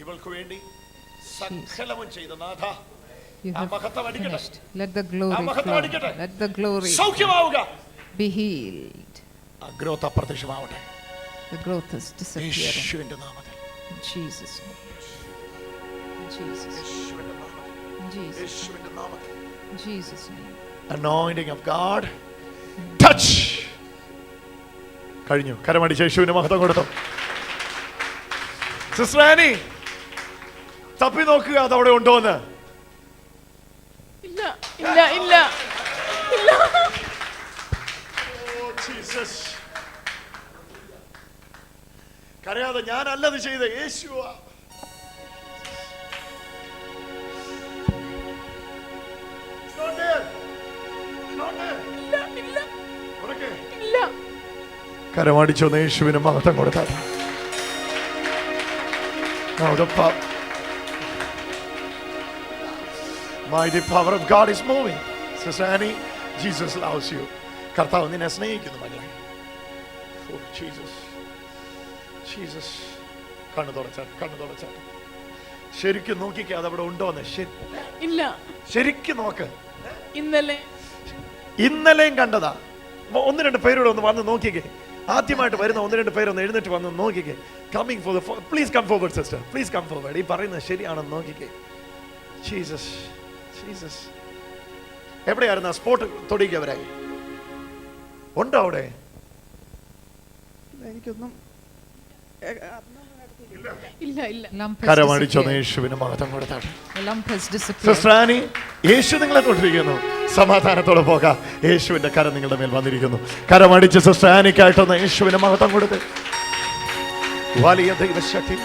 ഇവൾക്ക് വേണ്ടി സകലവും ചെയ്ത നാഥ, You ആ have മഹത്വം അടിക്കട്ടെ. finished. Let the glory ആ മഹത്വം flow. അടിക്കട്ടെ. Let the glory സൗഖ്യമാവുക. be healed. ആ growth അപ്രത്യക്ഷമാവട്ടെ. The growth is disappearing. യേശുവിന്റെ നാമത്തിൽ. In Jesus' name. In Jesus' name. യേശുവിന്റെ നാമത്തിൽ. In Jesus' name. യേശുവിന്റെ നാമത്തിൽ. In Jesus' name. Anointing of God. Touch. കഴിഞ്ഞു. കരമടിച്ച് യേശുവിന് മഹത്വം കൊടുത്തു. സിസ്റ്റർ ആനി, തപ്പി നോക്കുക അതവിടെ ഉണ്ടോന്ന്. ഇല്ല ഇല്ല ഇല്ല ഇല്ല. ജീസസ്, കരയാതെ ഞാനല്ലത് ചെയ്ത യേശുവാ. It's not there. It's not there. ഇല്ല ഇല്ല ഉറക്കെ. ഇല്ല. കരമടിച്ചൊന്ന് യേശുവിന് മഹത്വം കൊടുത്താൽ. Now the mighty power of God is moving. Sister Annie, Jesus loves you. കർത്താവ് നിന്നെ സ്നേഹിക്കുന്നു മകളെ. Oh Jesus, Jesus, കണ്ണു തുറച്ചാട്ടെ, കണ്ണു തുറച്ചാട്ടെ. ശരിക്കും നോക്കിക്കേ അതവിടെ ഉണ്ടോന്ന്. ഇല്ല. ശരിക്കും നോക്ക്. ഇന്നലെയും കണ്ടതാ. ഒന്ന് രണ്ട് പേരോട് ഒന്ന് വന്ന് നോക്കിക്കേ. ആദ്യമായിട്ട് വരുന്ന ഒന്ന് രണ്ട് പേരൊന്ന് എഴുന്നേറ്റ് വന്ന് നോക്കിക്കേ. Coming for please come forward sister, please come forward. ഈ പറയുന്നത് ശരിയാണെന്ന് നോക്കിക്കേ. Jesus, Jesus. എവിടെയായിരുന്നു ആ സ്പോട്ട്? തൊടിക്കവരായി ഉണ്ടോ അവിടെ? എനിക്കൊന്നും ഇല്ല. കരമടിച്ചോ യേശുവിന് മഹത്വം കൊടുത്താട്ടെ. The lump has disappeared. Sister Annie, Yeshu നിങ്ങളെ തൊട്ടിരിക്കുന്നു. സമാധാനത്തോടെ പോകാം. യേശുവിന്റെ കരം നിങ്ങളുടെ മേൽ വന്നിരിക്കുന്നു. കരമടിച്ച് സിസ്റ്റർ ആനിക്കായിട്ടൊന്ന് യേശുവിന് മഹത്വം കൊടുത്ത്. വലിയ ദൈവശക്തി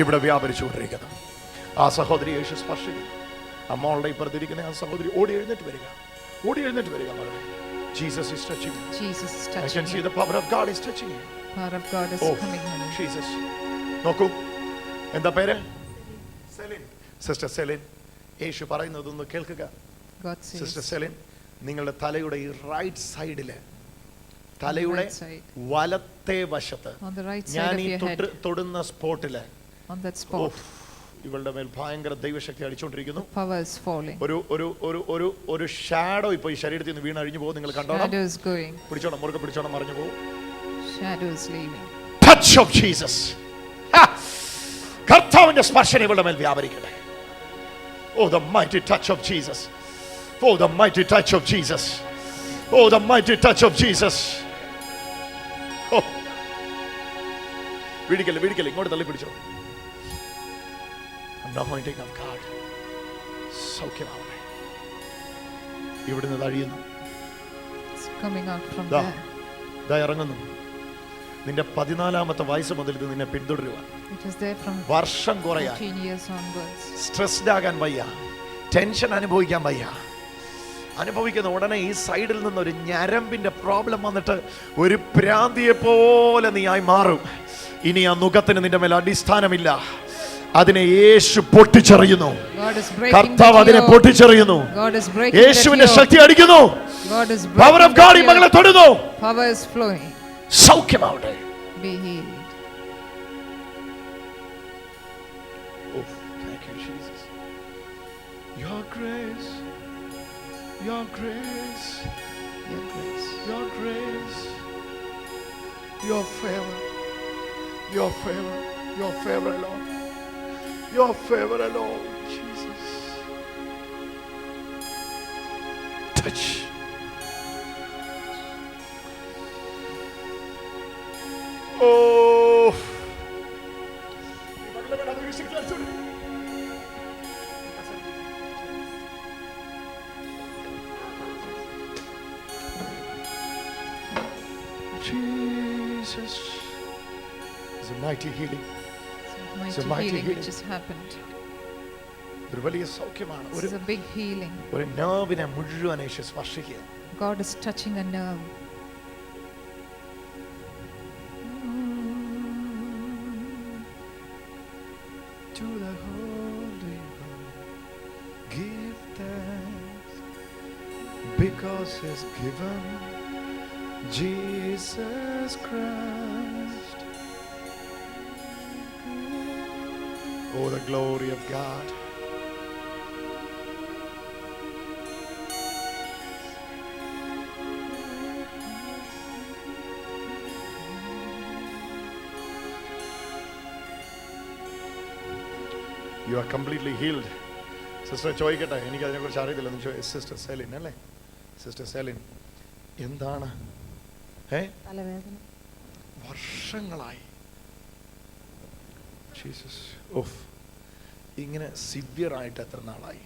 ഇവിടെ വ്യാപരിച്ചുകൊണ്ടിരിക്കുന്നു. ആ സഹോദരി യേശു സ്പർശിക്കുന്നു. ആ മോളുടെ ഇപ്പുറത്തിരിക്കുന്ന ആ സഹോദരി ഓടി എഴുന്നേറ്റ് വരിക, ഓടി എഴുന്നേറ്റ് വരിക. മകളെ, Jesus is touching you. Jesus is I touching can see you. the power of God is touching you. Power of God is Oh, coming on you. Jesus. നോക്കൂ, എന്താ പേര്? സെലിൻ. സിസ്റ്റർ സെലിൻ, യേശു പറയുന്നതൊന്ന് കേൾക്കുക. God says, സിസ്റ്റർ സെലിൻ, നിങ്ങളുടെ തലയുടെ ഈ right സൈഡില്, on the തലയുടെ right side, വലത്തെ വശത്ത്, on the right side ഞാൻ of ഈ your head, തൊടുന്ന സ്പോട്ടില് on that spot, ഇവളുടെ മേൽ ഭയങ്കര ദൈവശക്തി അടിച്ചുകൊണ്ടിരിക്കുന്നു. power is falling. ഒരു ഷാഡോ ഇപ്പൊ ഈ ശരീരത്തിൽ നിന്ന് വീണഴിഞ്ഞു പോകും. നിങ്ങൾ കണ്ടോ? Shadow is going. പിടിച്ചോണം, മുറുകെ പിടിച്ചോണം, മറിഞ്ഞു പോകും. Shadow is leaving. Touch of Jesus. കർത്താവിന്റെ സ്പർശനം ഇവളുടെ മേൽ വ്യാപരിക്കട്ടെ. Oh, the mighty touch of Jesus. Oh, the mighty touch of Jesus. Oh, the mighty touch of Jesus. Oh. വീടിക്കല്ലേ ഇങ്ങോട്ട് തള്ളി പിടിച്ചോ. Anointing of God. സൗഖ്യമാവട്ടെ. ഇവിടുന്ന് തഴിയുന്നു. It's coming out from ദാ there. ഇറങ്ങുന്നു. നിന്റെ 14-ാമത്തെ വയസ്സ് മുതൽ ഇത് നിന്നെ പിന്തുടരുക. It is there from വർഷം കുറയാ. 15 years onwards. സ്ട്രെസ്ഡ് ആകാൻ വയ്യ, ടെൻഷൻ അനുഭവിക്കാൻ വയ്യ. അനുഭവിക്കുന്ന ഉടനെ ഈ സൈഡിൽ നിന്നൊരു ഞരമ്പിന്റെ പ്രോബ്ലം വന്നിട്ട് ഒരു ഭ്രാന്തിയെ പോലെ നീ ആയി മാറും. ഇനി ആ നുഖത്തിന് നിന്റെ മേൽ അടിസ്ഥാനമില്ല. അതിനെ യേശു പൊട്ടിച്ചെറിയുന്നു. കർത്താവ് അതിനെ പൊട്ടിച്ചെറിയുന്നു. യേശുവിന്റെ ശക്തി അടിക്കുന്നു. പവർ ഓഫ് ഗോഡ് ഈ മകളെ തൊടുന്നു. Power is flowing. സൗഖ്യമാവട്ടെ. Be healed. Oh, thank you, Jesus. Your grace, your grace, Your grace. your grace, your favor, your favor, your favor alone, your favor alone, Jesus. Touch. Oh. Jesus. It's a mighty healing. It's a mighty healing which has happened. ഒരു വലിയ സൗഖ്യമാണ്. This is a big healing. ഒരു nerve-നെ മുഴുവൻ യേശു സ്പർശിക്കുക. God is touching a nerve. To the Holy One, give thanks, because He's given Jesus Christ. Oh, the glory of God. You are completely healed. Sister ചോദിക്കട്ടെ, എനിക്ക് അതിനെക്കുറിച്ച് അറിയത്തില്ല. Sister Celine അല്ലേ? Sister Celine, എന്താണ് തലവേദന വർഷങ്ങളായി ജീസസ് ഓഫ് ഇങ്ങനെ സിവിയർ ആയിട്ട് എത്ര നാളായി?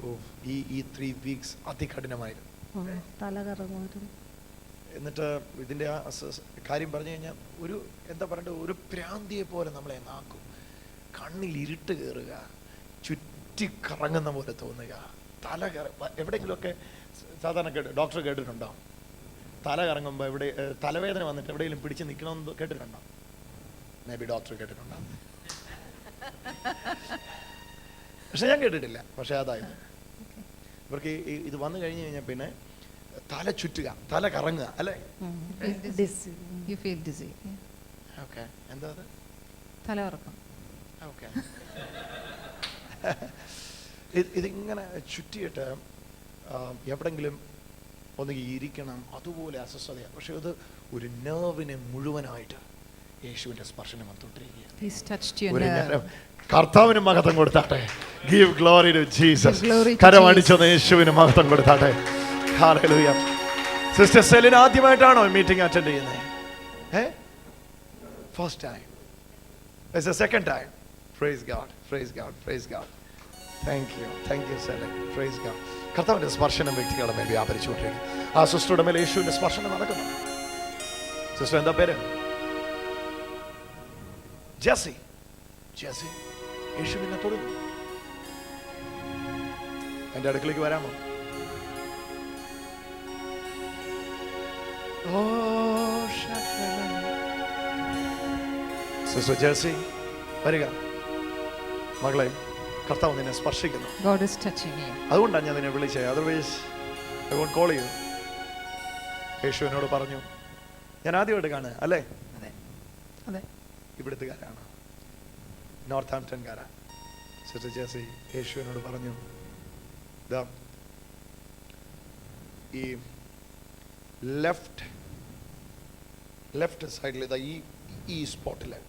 ഓഫ് ഈ 3 weeks അതികഠിനമായിരുന്നു. തല കറങ്ങുമായിരുന്നു. എന്നിട്ട് ഇതിൻ്റെ ആ കാര്യം പറഞ്ഞു കഴിഞ്ഞാൽ ഒരു എന്താ പറയണ്ടത്, ഒരു ഭ്രാന്തിയെ പോലെ നമ്മളെ നാക്കും. കണ്ണിൽ ഇരുട്ട് കയറുക, ചുറ്റിക്കറങ്ങുന്ന പോലെ തോന്നുക, തല എവിടെയെങ്കിലുമൊക്കെ സാധാരണ ഡോക്ടർ കേട്ടിട്ടുണ്ടോ? തല കറങ്ങുമ്പോൾ എവിടെ തലവേദന വന്നിട്ട് എവിടെയെങ്കിലും പിടിച്ച് നിൽക്കണമെന്ന് കേട്ടിട്ടുണ്ടോ? മേ ബി ഡോക്ടർ കേട്ടിട്ടുണ്ടോ? പക്ഷെ ഞാൻ കേട്ടിട്ടില്ല. പക്ഷെ അതായത് ഇവർക്ക് ഇത് വന്നു കഴിഞ്ഞ് കഴിഞ്ഞാൽ പിന്നെ തല ചുറ്റുക, തല കറങ്ങുക അല്ലേ? You feel dizzy. ഓക്കെ, എന്താ അത്? തലകറക്കം. ഓക്കെ. ഇതിങ്ങനെ ചുറ്റിയിട്ട് എവിടെങ്കിലും ഒന്നുകിൽ ഇരിക്കണം, അതുപോലെ അസ്വസ്ഥതയാണ്. പക്ഷെ അത് ഒരു നെർവിനെ മുഴുവനായിട്ട് യേശുവിന്റെ സ്പർശനം വന്നുകൊണ്ടിരിക്കുകയാണ്. He's touched your ഒരു nerve. നേരം കർത്താവിന് മഹത്വം കൊടുത്താട്ടെ. Give glory to Jesus. Give glory to കരമടിച്ചൊന്ന് യേശുവിന് മഹത്വം കൊടുത്താട്ടെ. ഹല്ലേലൂയ. സിസ്റ്റർ സെലിൻ ആദ്യമായിട്ടാണോ മീറ്റിംഗ് അറ്റൻഡ് ചെയ്യുന്നത്? First time? It's a second time? Praise God, praise God, praise God. Thank you Celine. Praise God. കർത്താവിന്റെ സ്പർശനം വ്യക്തികളുടെ മേൽ വ്യാപരിച്ചുകൊണ്ടിരിക്കും. ആ സിസ്റ്ററുടെ മേൽ യേശുവിന്റെ സ്പർശനം നടക്കുന്നു. സിസ്റ്റർ എന്താ പേര്? ജെസി. ജെസി, യേശു നിന്നെ തൊടുന്നു. എന്റെ അടുക്കളേക്ക് വരാമോ? സിസ്റ്റർ ജെസി വരിക. മകളെ, കർത്താവ് നിന്നെ സ്പർശിക്കുന്നു. God is touching you. അതുകൊണ്ടാണ് ഞാൻ നിന്നെ വിളിച്ചത്. Otherwise I won't call you. Yeshu എന്നോട് പറഞ്ഞു, ഞാൻ ആദ്യമായിട്ട് കാണുക അല്ലേ? അതെ. ഇവിടുത്തുകാരാണ്, നോർത്ത് ആംപ്ടൺകാരാ. സിസ്റ്റർ ജെസി, യേശു എന്നോട് പറഞ്ഞു, ദാ ഈ ലെഫ്റ്റ് സൈഡിൽ ഇതാ ഈ സ്പോട്ടില്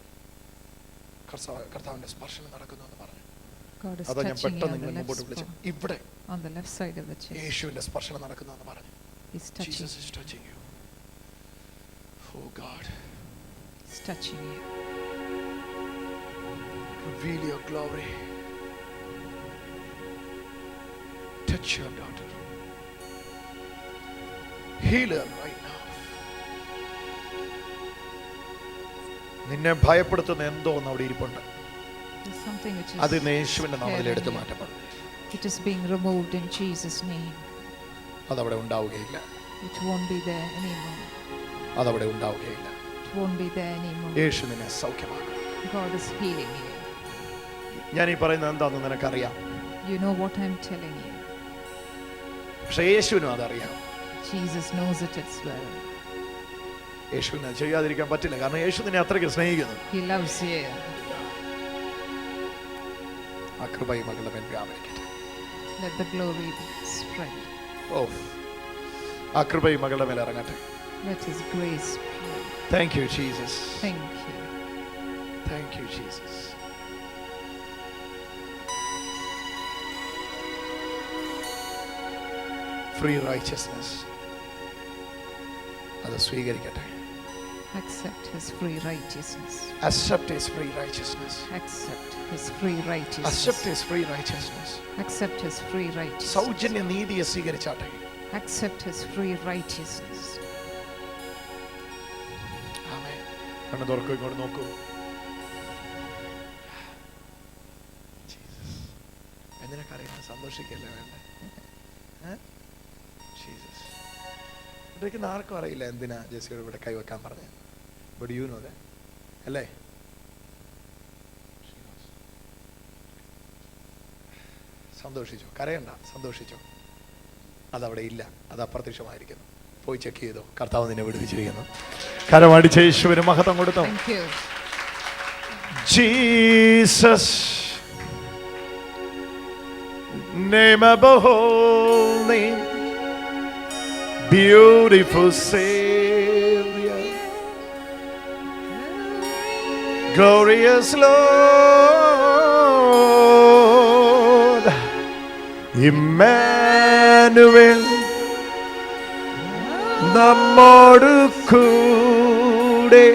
കർത്താവിന്റെ സ്പർശനം നടക്കുന്നു എന്ന് പറഞ്ഞു. God is അതാ ഞാൻ touching you പെട്ടെന്ന് on the നിങ്ങൾ left മുമ്പോട്ട് വിളിച്ചു. spot, ഇവിടെ on the left side of the chest. യേശുവിന്റെ സ്പർശനം നടക്കുന്നു എന്ന് പറഞ്ഞു. He's touching Jesus you. is touching you. Oh God, He's touching you. reveal your glory. Touch your daughter. Heal her right now. നിന്നെ ഭയപ്പെടുത്തുന്ന എന്തോ ഒന്ന് അവിടെ ഇരിപ്പുണ്ട്. There's something which അത് is യേശുവിന്റെ നാമത്തിൽ scaring എടുത്തു you. മാറ്റപ്പെടും. It is being removed in Jesus' name. അതവിടെ ഉണ്ടാവുകയില്ല. It won't be there anymore. അതവിടെ ഉണ്ടാവുകയില്ല. It won't be there anymore. യേശു നിന്നെ സൗഖ്യമാക്കും. God is healing you. ഞാൻ ഈ പറയുന്നത് എന്താണെന്ന് നിനക്കറിയാം. You know what I'm telling you. പക്ഷെ യേശുവിനും അതറിയാം. Jesus knows it as well. യേശുവിനെ ചെയ്യാതിരിക്കാൻ പറ്റില്ല. കാരണം യേശു നിന്നെ അത്രയ്ക്ക് സ്നേഹിക്കുന്നു. He loves you. ആ കൃപ ഈ മകളുടെ മേൽ വ്യാപരിക്കട്ടെ. Let the glory spread. ഓ, ആ കൃപ ഈ മകളുടെ മേൽ ഇറങ്ങട്ടെ. Let His grace spread. Thank you, Jesus. Thank you. Thank you, Jesus. Free righteousness. അത് സ്വീകരിക്കട്ടെ. Accept His free righteousness. Accept His free righteousness. Accept His free righteousness. Accept His free righteousness. Accept His free righteousness. സൗജന്യ നീതിയെ സ്വീകരിച്ചാട്ടെ. Accept His free righteousness. ആമേൻ. കണ്ണു തുറക്കൂ, ഇങ്ങോട്ട് നോക്കൂ. Jesus, എന്തിനാ കരയുന്നത്? സന്തോഷിക്കല്ലേ വേണ്ടേ? ജീസസ്, ഇവിടേക്ക് ആർക്കും അറിയില്ല എന്തിനാ ജെസിയോട് ഇവിടെ കൈവെക്കാൻ പറഞ്ഞത്. ബട്ട് യു നോ ദാറ്റ്, അല്ലേ? സന്തോഷിച്ചോ, കരയണ്ട, സന്തോഷിച്ചോ. അതവിടെ ഇല്ല, അത് അപ്രത്യക്ഷമായിരിക്കുന്നു. പോയി ചെക്ക് ചെയ്തോ. കർത്താവ് നിന്നെ വിടുവിച്ചിരിക്കുന്നു. കരമടിച്ച യേശുവിന് മഹത്വം കൊടുത്തോ. Thank you. Jesus, name above all name, beautiful Savior, glorious Lord, Emmanuel, നമ്മോട് കൂടെ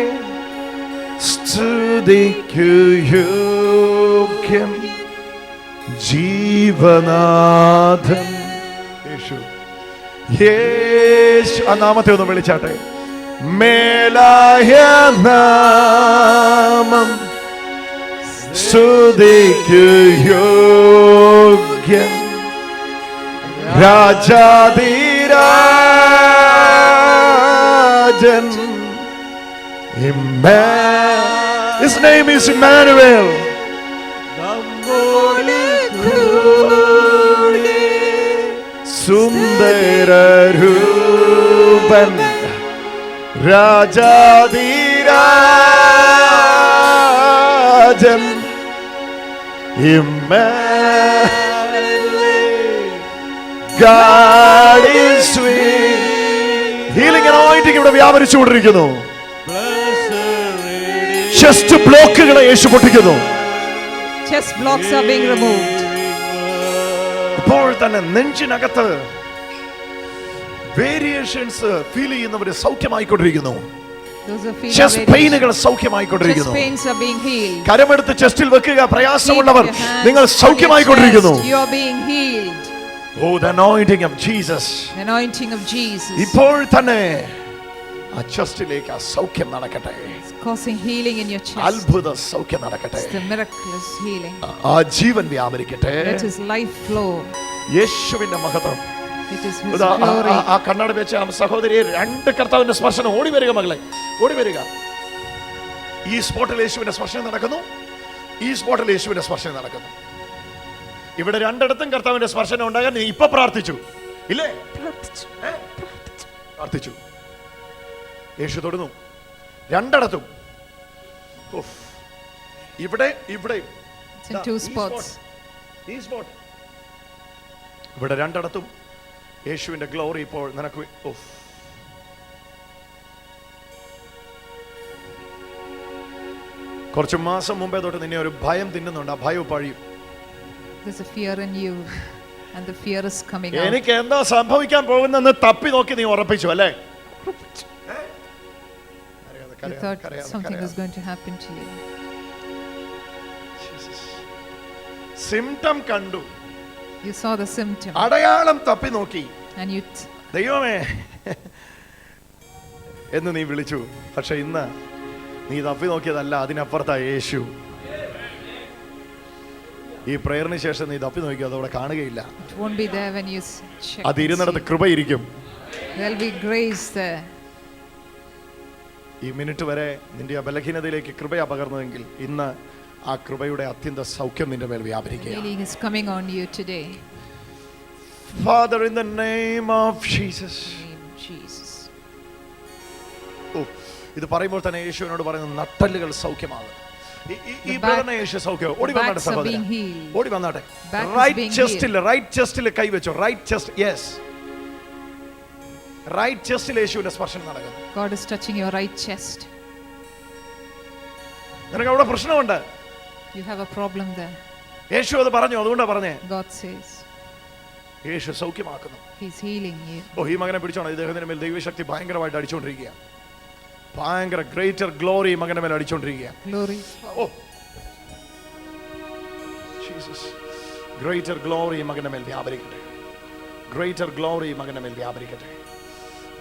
സ്തുതിക്കു യോഗ്യം ജീവനാഥൻ യേശു. യേശു, ആ നാമത്തെ ഒന്ന് വിളിച്ചാട്ടെ. മേലായ നാമം സ്തുതിക്കു യോഗ്യം രാജാധിരാജൻ. His name is Emmanuel. സുന്ദരരൂപൻ രാജാധിരാജൻ God is sweet. Healing anointing ഇവിടെ വ്യാപരിച്ചുകൊണ്ടിരിക്കുന്നു. ചെസ്റ്റ് ബ്ലോക്കുകളെ യേശു പൊട്ടിക്കുന്നു. Chest blocks are being removed. ഇപ്പോൾ തന്നെ നെഞ്ചിനകത്ത് വേരിയേഷൻസ് ഫീൽ ചെയ്യുന്നവര് സൗഖ്യമായിക്കൊണ്ടിരിക്കുന്നു. Those who feel chest variation. പെയിനുകൾ Chest സൗഖ്യമായിക്കൊണ്ടിരിക്കുന്നു. pains are being healed. കരമെടുത്ത് ചെസ്റ്റിൽ വെക്കുക. പ്രയാസമുള്ളവർ Keep your hands നിങ്ങൾ on your സൗഖ്യമായിക്കൊണ്ടിരിക്കുന്നു. chest. You are being healed. Oh, the anointing of Jesus. The anointing of Jesus ഇപ്പോൾ തന്നെ ആ ചെസ്റ്റിലേക്ക് ആ സൗഖ്യം നടക്കട്ടെ. is causing healing in your chest. അത്ഭുത സൗഖ്യം നടക്കട്ടെ. It's the miraculous healing. ആ ജീവൻ വ്യാപരിക്കട്ടെ. Let his life flow. യേശുവിന്റെ മഹത്വം. It is his ഇതാ, glory. ആ കണ്ണട വെച്ച ആ സഹോദരിയെ രണ്ട് കർത്താവിന്റെ സ്പർശനം. ഓടി വരിക മകളെ, ഓടി വരിക. ഈ സ്പോട്ടിൽ യേശുവിന്റെ സ്പർശനം നടക്കുന്നു. ഈ സ്പോട്ടിൽ യേശുവിന്റെ സ്പർശനം നടക്കുന്നു. ഇവിടെ രണ്ടിടത്തും കർത്താവിന്റെ സ്പർശനം ഉണ്ടാകാൻ നീ ഇപ്പൊ പ്രാർത്ഥിച്ചു ഇല്ലേ? പ്രാർത്ഥിച്ചു. യേശു തൊടുന്നു രണ്ടിടത്തും. ഇവിടെ ഇവിടെ It's in two spots. ഈ സ്പോട്ട് ഇവിടെ രണ്ടിടത്തും യേശുവിന്റെ ഗ്ലോറി ഇപ്പോൾ നിനക്ക് കുറച്ച് മാസം മുമ്പേ തൊട്ട് നിന്നെ ഒരു ഭയം തിന്നുന്നുണ്ട്. ആ ഭയവും പഴിയും. There's a fear in you, and the fear is coming out. എനിക്ക് എന്താ സംഭവിക്കാൻ പോകുന്നെന്ന് തപ്പി നോക്കി നീ ഉറപ്പിച്ചു അല്ലേ? You thought something was going to happen to you. Symptom കണ്ടു, You saw the symptom, അടയാളം തപ്പി നോക്കി, and you ദൈവമേ എന്ന് നീ വിളിച്ചു. പക്ഷെ ഇന്ന് നീ തപ്പി നോക്കിയതല്ല, അതിനപ്പുറത്താ യേശു. ഈ പ്രയറിന് ശേഷം നീ തപ്പി നോക്കിയോ അതവിടെ കാണുകയില്ല. it won't be there when you check. അത് ഇരുന്നിടത്ത് കൃപയിരിക്കും. There'll be grace there. ഈ മിനിറ്റ് വരെ നിന്റെ ആ ബലഹീനതയിലേക്ക് കൃപയാ പകർന്നതെങ്കിൽ ഇന്ന് ആ കൃപയുടെ അത്യന്ത സൗഖ്യം നിന്റെ മേൽ വ്യാപരിക്കുക. Healing is coming on you today. Father, in the name of Jesus. In the name of Jesus. ഇത് പറയുമ്പോൾ തന്നെ യേശുവിനോട് പറയുന്നത് നട്ടലുകൾ സൗഖ്യമാകും. ഈ The ബ്രദറിനെ യേശു സൗഖ്യം. ഓടി വന്നാട്ടെ backs are സഹോദരൻ, being healed. ഓടി വന്നാട്ടെ. Back is റൈറ്റ് being ചെസ്റ്റിൽ കൈവച്ചോ. Right chest, yes. റൈറ്റ് ചെസ്റ്റിൽ യേശുവിന്റെ സ്പർശനം നടക്കുന്നു. God is touching your right chest. നിനക്ക് അവിടെ പ്രശ്നമുണ്ട്. You have a problem there. യേശു അത് പറഞ്ഞു, അതുകൊണ്ടാ പറഞ്ഞേ. God says Yeshu സൗഖ്യമാക്കുന്നു. He's healing you. ഈ മകനെ പിടിച്ചോണം. ഇദ്ദേഹത്തിന്റെ മേൽ ദൈവശക്തി ഭയങ്കരമായിട്ട് അടിച്ചുകൊണ്ടിരിക്കുക. ഭയങ്കര ഗ്രേറ്റർ ഗ്ലോറി മകന്റെ മേൽ അടിച്ചുകൊണ്ടിരിക്കുക. Glory. ജീസസ്, ഗ്രേറ്റർ ഗ്ലോറി മകന്റെ മേൽ വ്യാപരിക്കട്ടെ. ഗ്രേറ്റർ ഗ്ലോറി മകന്റെ മേൽ വ്യാപരിക്കട്ടെ.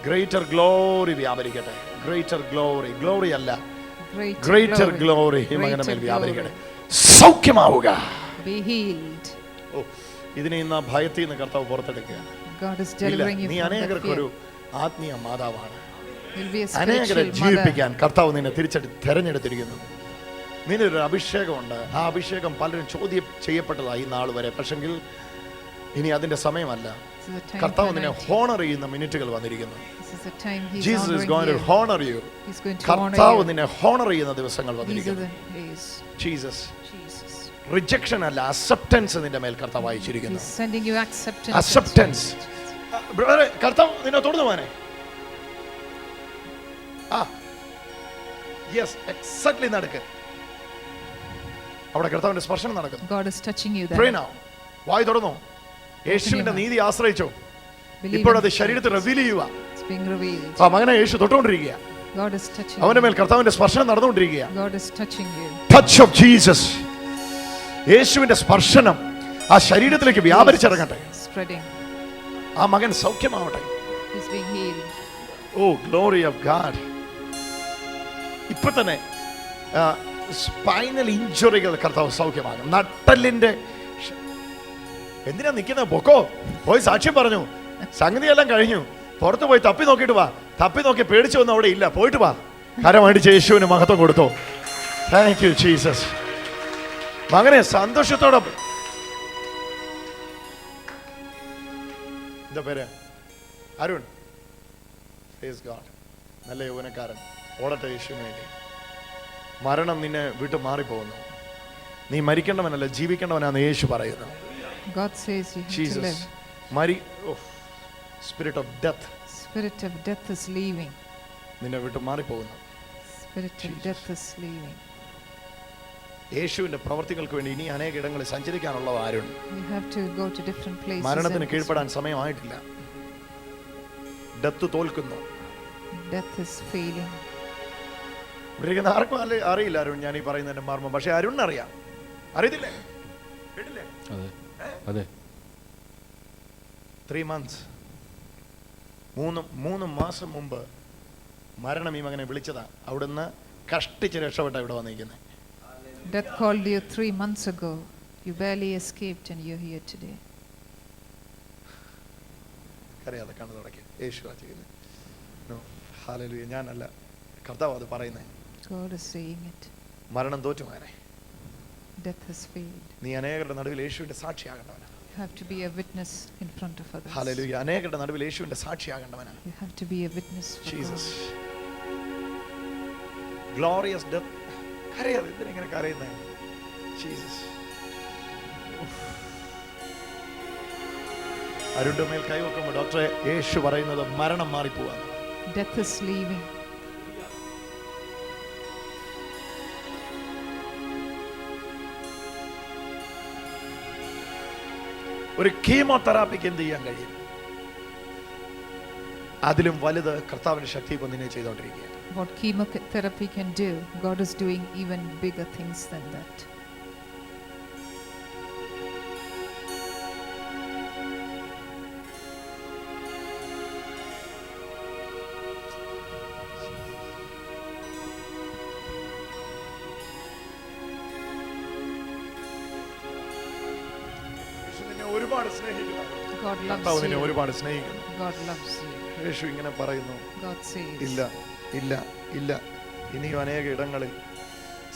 ഗ്രേറ്റർ ഗ്ലോറി വ്യാപരിക്കട്ടെ. ഗ്രേറ്റർ ഗ്ലോറി, ഗ്ലോറി അല്ല, ഗ്രേറ്റർ ഗ്ലോറി മകന്റെ മേൽ വ്യാപരിക്കട്ടെ. സൗഖ്യമാവുക. Be healed. ഇതിനെ ഇന്ന് ഭയത്തിൽ നിന്ന് കർത്താവ് പുറത്തെടുക്കുക. God is delivering you നീ from the അനേകർക്ക് fear. ഒരു ആത്മീയ മാതാവാണ്. You'll be a അനേകരെ spiritual mother. ജീവിപ്പിക്കാൻ കർത്താവ് നിന്നെ തെരഞ്ഞെടുത്തിരിക്കുന്നു. നിന്നൊരു അഭിഷേകമുണ്ട്. ആ അഭിഷേകം പലരും ചോദ്യം ചെയ്യപ്പെട്ടതായി ഈ നാൾ വരെ. പക്ഷെങ്കിൽ ഇനി അതിന്റെ സമയമല്ല. This is the time കർത്താവ് for നിന്നെ anointing. ഹോണർ ചെയ്യുന്ന മിനിറ്റുകൾ വന്നിരിക്കുന്നു. This is the time He's Jesus is honoring going to you. Honour you. He's going to honor കർത്താവ് you. നിന്നെ ഹോണർ ചെയ്യുന്ന ദിവസങ്ങൾ These are വന്നിരിക്കുന്നു. the days. Jesus Jesus. Rejection അല്ല, അക്സെപ്റ്റൻസ് നിന്റെ മേൽ കർത്താവ് അയച്ചിരിക്കുന്നു. He's sending you acceptance. Acceptance. ബ്രദറെ, കർത്താവ് നിന്നെ തൊടുന്നു മോനെ. യെസ്, എക്സാക്ട്ലി നടക്ക്. അവിടെ കർത്താവിന്റെ സ്പർശനം നടക്കുന്നു. God is touching you Pray there. now. വായി തുറന്നു. യേശുവിന്റെ നീതി ആശ്രയിച്ചു. Believe ഇപ്പോഴത് in ശരീരത്തിൽ റിവീൽ ചെയ്യുക. It's being revealed. ആ മകനെ യേശു തൊട്ടുകൊണ്ടിരിക്കുക. God is touching അവന്റെ you. മേൽ കർത്താവിന്റെ സ്പർശനം നടന്നുകൊണ്ടിരിക്കുക. God is touching you. Touch of Jesus. യേശുവിന്റെ സ്പർശനം ആ ശരീരത്തിലേക്ക് വ്യാപരിച്ചിറങ്ങട്ടെ. Spreading. ആ മകൻ സൗഖ്യമാവട്ടെ. He's being healed. ഓ ഗ്ലോറി ഓഫ് ഗാഡ്. ഇപ്പൊ തന്നെ സ്പൈനൽ ഇഞ്ചുറികൾ കർത്താവ് സൗഖ്യമാകും. നട്ടലിന്റെ എന്തിനാ നിൽക്കുന്നത്? പൊക്കോ, പോയി സാക്ഷ്യം പറഞ്ഞു. സംഗതിയെല്ലാം കഴിഞ്ഞു. പുറത്ത് പോയി തപ്പി നോക്കിയിട്ട് വാ. തപ്പി നോക്കി പേടിച്ചു വന്ന് അവിടെ ഇല്ല. പോയിട്ട് വാ. കരമടിച്ച് യേശുവിന് മഹത്വം കൊടുത്തു. Thank you Jesus. മകനെ സന്തോഷത്തോടെ. എന്താ പേര്? അരുൺ. Praise God. നല്ല യൗവനക്കാരൻ. ഓടട്ടെ യേശുവിന് വേണ്ടി. മരണം നിന്നെ വിട്ടു മാറിപ്പോകുന്നു. നീ മരിക്കേണ്ടവനല്ല ജീവിക്കേണ്ടവനാന്ന് യേശു പറയുന്നു. God says you have to Jesus live. Spirit of death Spirit of death is leaving. നിന്നെ വിട്ട് മാറിപ്പോകുന്നു. Spirit of death is leaving. യേശുവിന്റെ പ്രവർത്തികൾക്ക് വേണ്ടി ഇനി അനേക ഇടങ്ങളിൽ സഞ്ചരിക്കാനുള്ളത് ആരുണ്ട്? You have to go to different places. മരണത്തിന് and കീഴ്പ്പെടാൻ സമയമായിട്ടില്ല. ഡെത്ത് തോൽക്കുന്നു. Death is failing. ഇവിടെ ആർക്കും അറിയില്ല അരുൺ ഞാൻ ഈ പറയുന്നതിന്റെ മർമ്മം. പക്ഷെ അരുൺ അറിയാം. അറിയത്തില്ലേ? കേട്ടില്ലേ? അതെ 3 months 3 മാസം മുമ്പ് മരണം ഈ മകനെ വിളിച്ചതാ. അവിടുന്ന് കഷ്ടിച്ച് രക്ഷപ്പെട്ട ഇവിടെ വന്നിരിക്കുന്നത്. Death called you 3 months ago. You barely escaped and you're here today. അറിയാതെ കണ്ണു തുടക്കി യേശു ചെയ്യുന്നത്. ഹല്ലേലൂയ. ഞാനല്ല, കർത്താവ് അത് പറയുന്നത്. God is saying it. മരണം തോറ്റു മകനെ. Death has failed. നീ അനേകരുടെ നടുവിൽ യേശുവിന്റെ സാക്ഷിയാകേണ്ടവനാണ്. You have to be a witness in front of others. Hallelujah. അനേകരുടെ നടുവിൽ യേശുവിന്റെ സാക്ഷിയാകേണ്ടവനാണ്. You have to be a witness for Jesus. God. Glorious death. കരയാതെ എന്തിനെങ്ങനെ കരയുന്നത്? ജീസസ്. അരുണിന്റെ മേൽ കൈവെക്കുമ്പോൾ ഡോക്ടറെ യേശു പറയുന്നത് മരണം മാറിപ്പോവാണ്. Death is leaving. ഒരു കീമോതെറാപ്പിക്ക് എന്ത് ചെയ്യാൻ കഴിയും? അതിലും വലുത് കർത്താവിന്റെ ശക്തി ഇപ്പൊ നിന്നെ ചെയ്തുകൊണ്ടിരിക്കുകയാണ്. What chemotherapy can do, God is doing even bigger things than that. ഒരുപാട് സ്നേഹിക്കുന്നു. God കർത്താവ് loves നിന്നെ you. ഒരുപാട് സ്നേഹിക്കുന്നു. God loves you. യേശു ഇങ്ങനെ പറയുന്നു, God says, ഇല്ല ഇല്ല ഇല്ല, ഇനിയും അനേക ഇടങ്ങളിൽ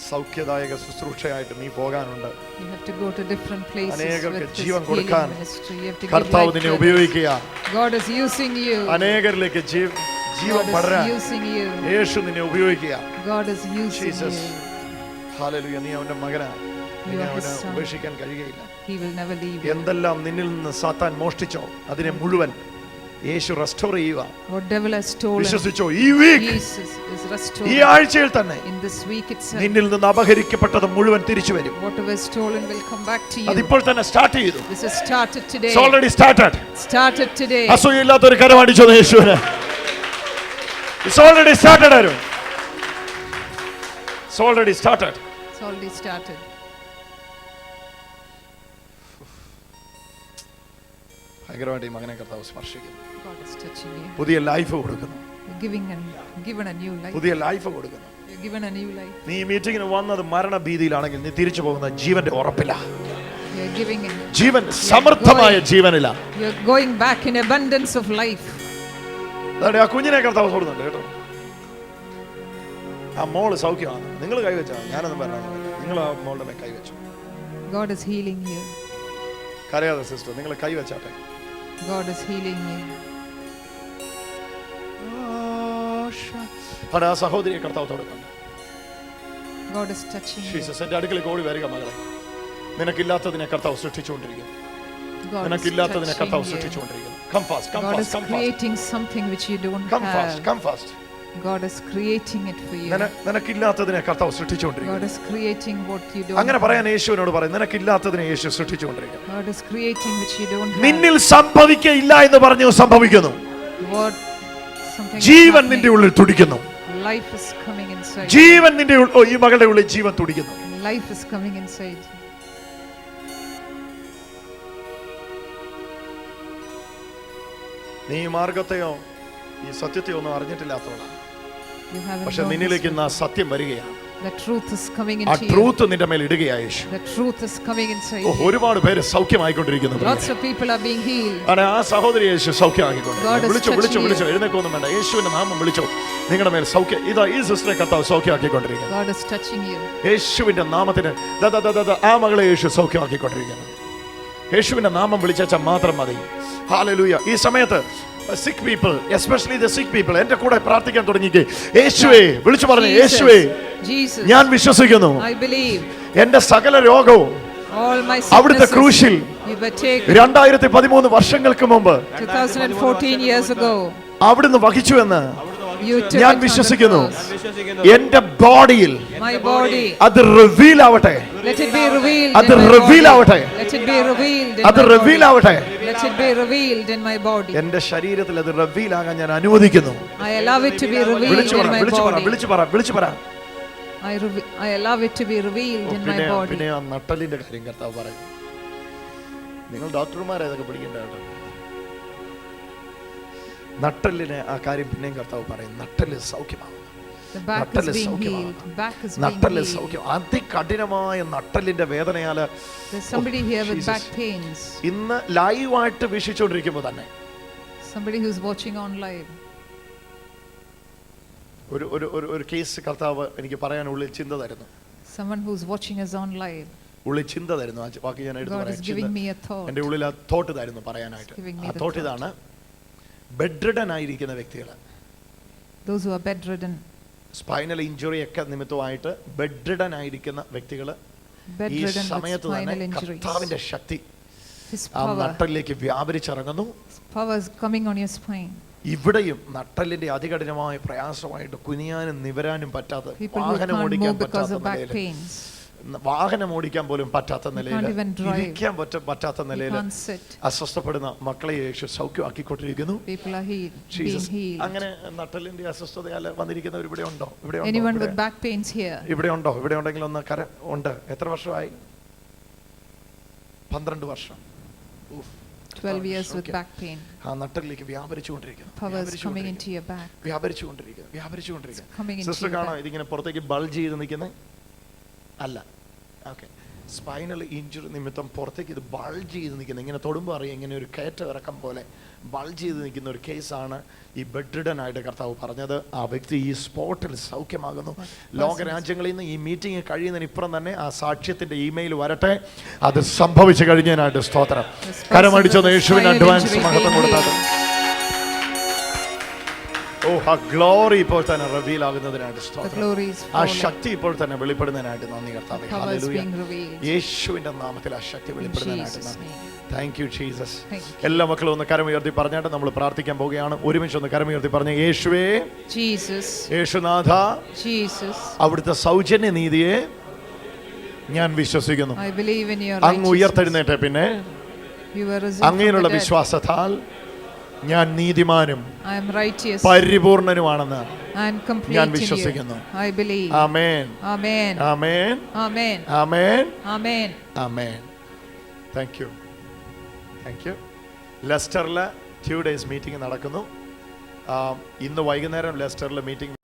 സൗഖ്യദായക ശുശ്രൂഷയായിട്ട് നീ പോകാനുണ്ട്. you have to go to different places അനേകർക്ക് with this ജീവൻ healing കൊടുക്കാൻ ministry. You have to give കർത്താവ് life നിന്നെ to others. ഉപയോഗിക്കുക. God is using you. അനേകരിലേക്ക് Jeevan God പടരാൻ is using you. യേശു നിന്നെ ഉപയോഗിക്കുക. God is using Jesus. you. Hallelujah. നീ അവന്റെ മകനാ. You നിന്നെ are his അവന് son. ഉപേക്ഷിക്കാൻ കഴിയുകയില്ല. He will never leave you. എന്തെല്ലാം നിന്നിൽ നിന്ന് സാത്താൻ മോഷ്ടിച്ചോ അതിനെ മുഴുവൻ യേശു റെസ്റ്റോർ ചെയ്യുക. What devil has stolen, വിശ്വസിച്ചോ? ഈ വീക്ക്, Jesus is ഈ restoring. ആഴ്ചയിൽ തന്നെ In this week itself, നിന്നിൽ നിന്ന് അപഹരിക്കപ്പെട്ടത് മുഴുവൻ തിരിച്ചു വരും. whatever is stolen will come back to you. അതിപ്പോൾ തന്നെ സ്റ്റാർട്ട് ചെയ്തു. This has started today. It's already started. Started today. അസൂയില്ലാത്തൊരു കരമടിച്ചോ യേശുവിന്. It's already started ആരും. It's already started. It's already started. ഭയങ്കരമായിട്ട് ഈ മകനെ കർത്താവ് സ്പർശിക്കുന്നു. God is touching you. പുതിയ ലൈഫ് കൊടുക്കുന്നു. You're given a new life. പുതിയ ലൈഫ് കൊടുക്കുന്നു. You're given a new life. നീ ഈ മീറ്റിംഗിന് വന്നത് മരണഭീതിയിലാണെങ്കിൽ നീ തിരിച്ചു പോകുന്ന ജീവന്റെ ഉറപ്പില്ല. You're giving it. ജീവൻ സമൃദ്ധമായ ജീവനില്ല. You're going back in abundance of life. അതാണ് ആ കുഞ്ഞിനെ കർത്താവ് കൊടുക്കുന്നുണ്ട് കേട്ടോ. ആ മോള് സൗഖ്യമാണ്. നിങ്ങൾ കൈവച്ചാ ഞാനൊന്നും പറഞ്ഞാൽ നിങ്ങൾ ആ മോളുടെ മേൽ കൈവച്ചു. God is healing you. കരയാതെ സിസ്റ്റർ നിങ്ങൾ കൈവച്ചാട്ടെ. God is healing you. അവിടെ ആ സഹോദരിയെ കർത്താവ് തൊടുന്നുണ്ട്. God is touching you. Jesus എന്റെ അടുക്കലേക്ക് ഓടി വരിക മകളെ. നിനക്കില്ലാത്തതിനെ കർത്താവ് സൃഷ്ടിച്ചുകൊണ്ടിരിക്കുന്നു. God is നിനക്കില്ലാത്തതിനെ കർത്താവ് touching you. സൃഷ്ടിച്ചുകൊണ്ടിരിക്കുന്നു. Come fast, come God fast, is come fast. creating something which you don't Come fast, have. come fast. God is creating it for you. നിനക്കില്ലാത്തതിനെ കർത്താവ് God സൃഷ്ടിച്ചുകൊണ്ടിരിക്കുന്നു. is creating what you don't അങ്ങനെ have. പറയാൻ യേശുവിനോട് പറയും, നിനക്കില്ലാത്തതിനെ യേശു സൃഷ്ടിച്ചുകൊണ്ടിരിക്കുന്നു. God is creating which you don't have. നിന്നിൽ സംഭവിക്കയില്ല എന്ന് പറഞ്ഞു സംഭവിക്കുന്നു. What something is Jeevan happening. നിന്റെ ഉള്ളിൽ തുടിക്കുന്നു. Life is coming inside. ജീവൻ നിന്റെ ഈ മകളുടെ ഉള്ളിൽ ജീവൻ തുടിക്കുന്നു. Life is coming inside. നീ ഈ മാർഗത്തെയോ ഈ സത്യത്തെയോ ഒന്നും അറിഞ്ഞിട്ടില്ലാത്തവളാണ്. You haven't പക്ഷെ known നിന്നിലേക്ക് this. ഇന്ന് ആ സത്യം വരികയാണ്. The truth is coming ആ into you. ട്രൂത്ത് നിന്റെ മേൽ ഇടുകയായി യേശു. The truth is coming inside you. ഒരുപാട് പേര് സൗഖ്യമായിക്കൊണ്ടിരിക്കുന്നു. Lots of people are being healed. ആണ് ആ സഹോദരി യേശു സൗഖ്യമാക്കിക്കൊണ്ടിരിക്കുന്നു. God is വിളിച്ചോ touching വിളിച്ചോ you. വിളിച്ചോ എഴുന്നേക്കൊന്നും വേണ്ട. യേശുവിന്റെ നാമം വിളിച്ചോ. നിങ്ങളുടെ മേൽ സൗഖ്യം ഇതാ ഈ സിസ്റ്ററെ കർത്താവ് സൗഖ്യമാക്കിക്കൊണ്ടിരിക്കുന്നു. God is touching you. യേശുവിന്റെ നാമത്തിന് ആ മകളെ യേശു സൗഖ്യമാക്കിക്കൊണ്ടിരിക്കുന്നു. യേശുവിന്റെ നാമം വിളിച്ചാൽ മാത്രം മതി. ഹല്ലേലൂയ. ഈ സമയത്ത് sick people, especially the sick people, എന്റെ കൂടെ പ്രാർത്ഥിക്കാൻ തുടങ്ങിക്കേ. യേശുവേ വിളിച്ചു പറഞ്ഞു, യേശുവേ Jesus, ഞാൻ വിശ്വസിക്കുന്നു. I believe. എന്റെ സകല രോഗവും All my അവിടുത്തെ sicknesses, ക്രൂശിൽ you were taken 2013 വർഷങ്ങൾക്ക് മുമ്പ് 2014 years ago. അവിടുന്ന് വഹിച്ചുവെന്ന് You took ഞാൻ it on the വിശ്വസിക്കുന്നു. cross. എന്റെ ബോഡിയിൽ My body, അത് റിവീൽ ആവട്ടെ, let it be revealed അത് in my റിവീൽ body. ആവട്ടെ, Let it be revealed in അത് my റിവീൽ body. ആവട്ടെ. Let it be revealed in my body. എന്റെ ശരീരത്തിൽ അത് റിവീൽ ആകാൻ ഞാൻ അനുവദിക്കുന്നു. I allow it to be revealed വിളിച്ചു പറ, in my വിളിച്ചു പറ, body. വിളിച്ചു പറ, വിളിച്ചു പറ. I allow it to be revealed in my body. പിന്നെ ആ നട്ടലിന്റെ കാര്യം കർത്താവ് പറയും. നിങ്ങൾ ഡോക്ടർമാരെ ഇതൊക്കെ പിടിക്കേണ്ട കേട്ടോ. നട്ടലിനെ ആ കാര്യം പിന്നെയും കർത്താവ് പറയും. നട്ടല് സൗഖ്യമാകും. The back is നട്ടല് being സൗഖ്യമാകും. healed. Back is being നട്ടല് healed. സൗഖ്യം. അതികഠിനമായ നട്ടലിന്റെ വേദനയാല് There's somebody here with Jesus. back pains. ഇന്ന് ലൈവായിട്ട് വീക്ഷിച്ചുകൊണ്ടിരിക്കുമ്പോൾ തന്നെ Somebody who's watching on live. ഒരു കേസ് കർത്താവ് എനിക്ക് പറയാൻ ഉള്ളിൽ ചിന്ത തരുന്നു. Someone who's watching us on live. ഉള്ളിൽ ചിന്ത തരുന്നു. ആ ബാക്കി ഞാൻ എടുത്ത് God is giving me പറയാം. a thought. എൻ്റെ ഉള്ളിൽ ആ തോട്ട് തരുന്നു പറയാനായിട്ട്. He's giving me ആ the തോട്ട് thought. ഇതാണ്. ബെഡ്രിഡൻ ആയിരിക്കുന്ന വ്യക്തികൾ, Those who are bedridden. Spinal injury ഒക്കെ നിമിത്തമായിട്ട് ബെഡ്രിഡൻ ആയിരിക്കുന്ന വ്യക്തികൾ ഈ Bedridden with സമയത്ത് തന്നെ spinal injuries. കർത്താവിന്റെ ശക്തി His ആ power. നട്ടലിലേക്ക് വ്യാപരിച്ചിറങ്ങുന്നു. His power is coming on your spine. ഇവിടെയും നട്ടലിന്റെ അതികഠിനമായ പ്രയാസമായിട്ട് കുനിയാനും നിവരാനും പറ്റാത്ത, People who വാഹനം can't ഓടിക്കാൻ move because പറ്റാത്ത of back നിലയിൽ, pains. വാഹനം ഓടിക്കാൻ പോലും പറ്റാത്ത can't നിലയിൽ, even drive. ഇരിക്കാൻ പറ്റാത്ത You നിലയിൽ can't sit. അസ്വസ്ഥപ്പെടുന്ന മക്കളെ യേശു സൗഖ്യമാക്കിക്കൊണ്ടിരിക്കുന്നു. People are healed, being Jesus. healed. അങ്ങനെ നട്ടലിന്റെ അസ്വസ്ഥതയാൽ വന്നിരിക്കുന്നവർ ഇവിടെ ഉണ്ടോ? ഇവിടെ Anyone ഉണ്ടോ? with back pains here? ഇവിടെ ഉണ്ടോ? ഇവിടെ ഉണ്ടെങ്കിൽ ഒന്ന് ഉണ്ട്. എത്ര വർഷമായി? 12 വർഷം. 12 years with back pain. ആ നട്ടലിലേക്ക് വ്യാപരിച്ചുകൊണ്ടിരിക്കുന്നു. Power is coming into your back. വ്യാപരിച്ചുകൊണ്ടിരിക്കുന്നു. Coming into sister your കാണോ back. ഇതിങ്ങനെ പുറത്തേക്ക് ബൾജ് ചെയ്ത് നിൽക്കുന്നത് അല്ല. ഓക്കെ, സ്പൈനൽ ഇഞ്ചുറി നിമിത്തം പുറത്തേക്ക് ഇത് ബൾജ് ചെയ്ത് നിൽക്കുന്നത്, ഇങ്ങനെ തൊടുമ്പോൾ അറിയാം, ഇങ്ങനെ ഒരു കയറ്റ ഇറക്കം പോലെ ബൾജ് ചെയ്ത് നിൽക്കുന്ന ഒരു കേസാണ് ഈ ബെഡ്രിഡൻ ആയിട്ട് കർത്താവ് പറഞ്ഞത്. ആ വ്യക്തി ഈ സ്പോട്ടിൽ സൗഖ്യമാകുന്നു. ലോകരാജ്യങ്ങളിൽ നിന്ന് ഈ മീറ്റിംഗ് കഴിയുന്നതിന് ഇപ്പുറം തന്നെ ആ സാക്ഷ്യത്തിന്റെ ഇമെയിൽ വരട്ടെ. അത് സംഭവിച്ചു കഴിഞ്ഞതിനായിട്ട് സ്തോത്രം. കരമടിച്ചൊന്ന് യേശുവിന് അഡ്വാൻസ് മഹത്വം കൊടുത്താട്ടെ. ഓ, ആ ഗ്ലോറി ഇപ്പോൾ തന്നെ റിവീൽ ആകുന്നതിനായിട്ട് The സ്തോത്രം. glory is ആ falling. ശക്തി ഇപ്പോൾ തന്നെ വെളിപ്പെടുന്നതിനായിട്ട് നന്ദി കർത്താവേ. Power is hallelujah. being revealed. യേശുവിന്റെ നാമത്തിൽ ആ ശക്തി In വെളിപ്പെടുന്നതിനായിട്ട് Jesus' നന്ദി. name. Thank you Jesus. Thank you. എല്ലാ മക്കളും ഒന്ന് കരമുയർത്തി പറഞ്ഞാട്ട് നമ്മൾ പ്രാർത്ഥിക്കാൻ പോവുകയാണ്. ഒരുമിച്ച് ഒന്ന് കരമുയർത്തി പറഞ്ഞ യേശുവേ, Jesus, യേശുനാഥ, Jesus, അവിടുത്തെ സൗജന്യ നീതിയെ ഞാൻ വിശ്വസിക്കുന്നു. I believe in your അങ്ങ് righteousness. ഉയർത്തെഴുന്നേറ്റ പിന്നെ You were risen from അങ്ങനെയുള്ള the dead. വിശ്വാസത്താൽ ഞാൻ നീതിമാനും I am righteous പരിപൂർണനുമാണെന്ന് and complete ഞാൻ in you. വിശ്വസിക്കുന്നു. I believe. Amen, Amen. Amen, Amen. Amen, Amen. Amen. Thank you. ലെസ്റ്ററിൽ 2 days മീറ്റിംഗ് നടക്കുന്നു. ഇന്ന് വൈകുന്നേരം ലെസ്റ്ററിൽ മീറ്റിംഗ്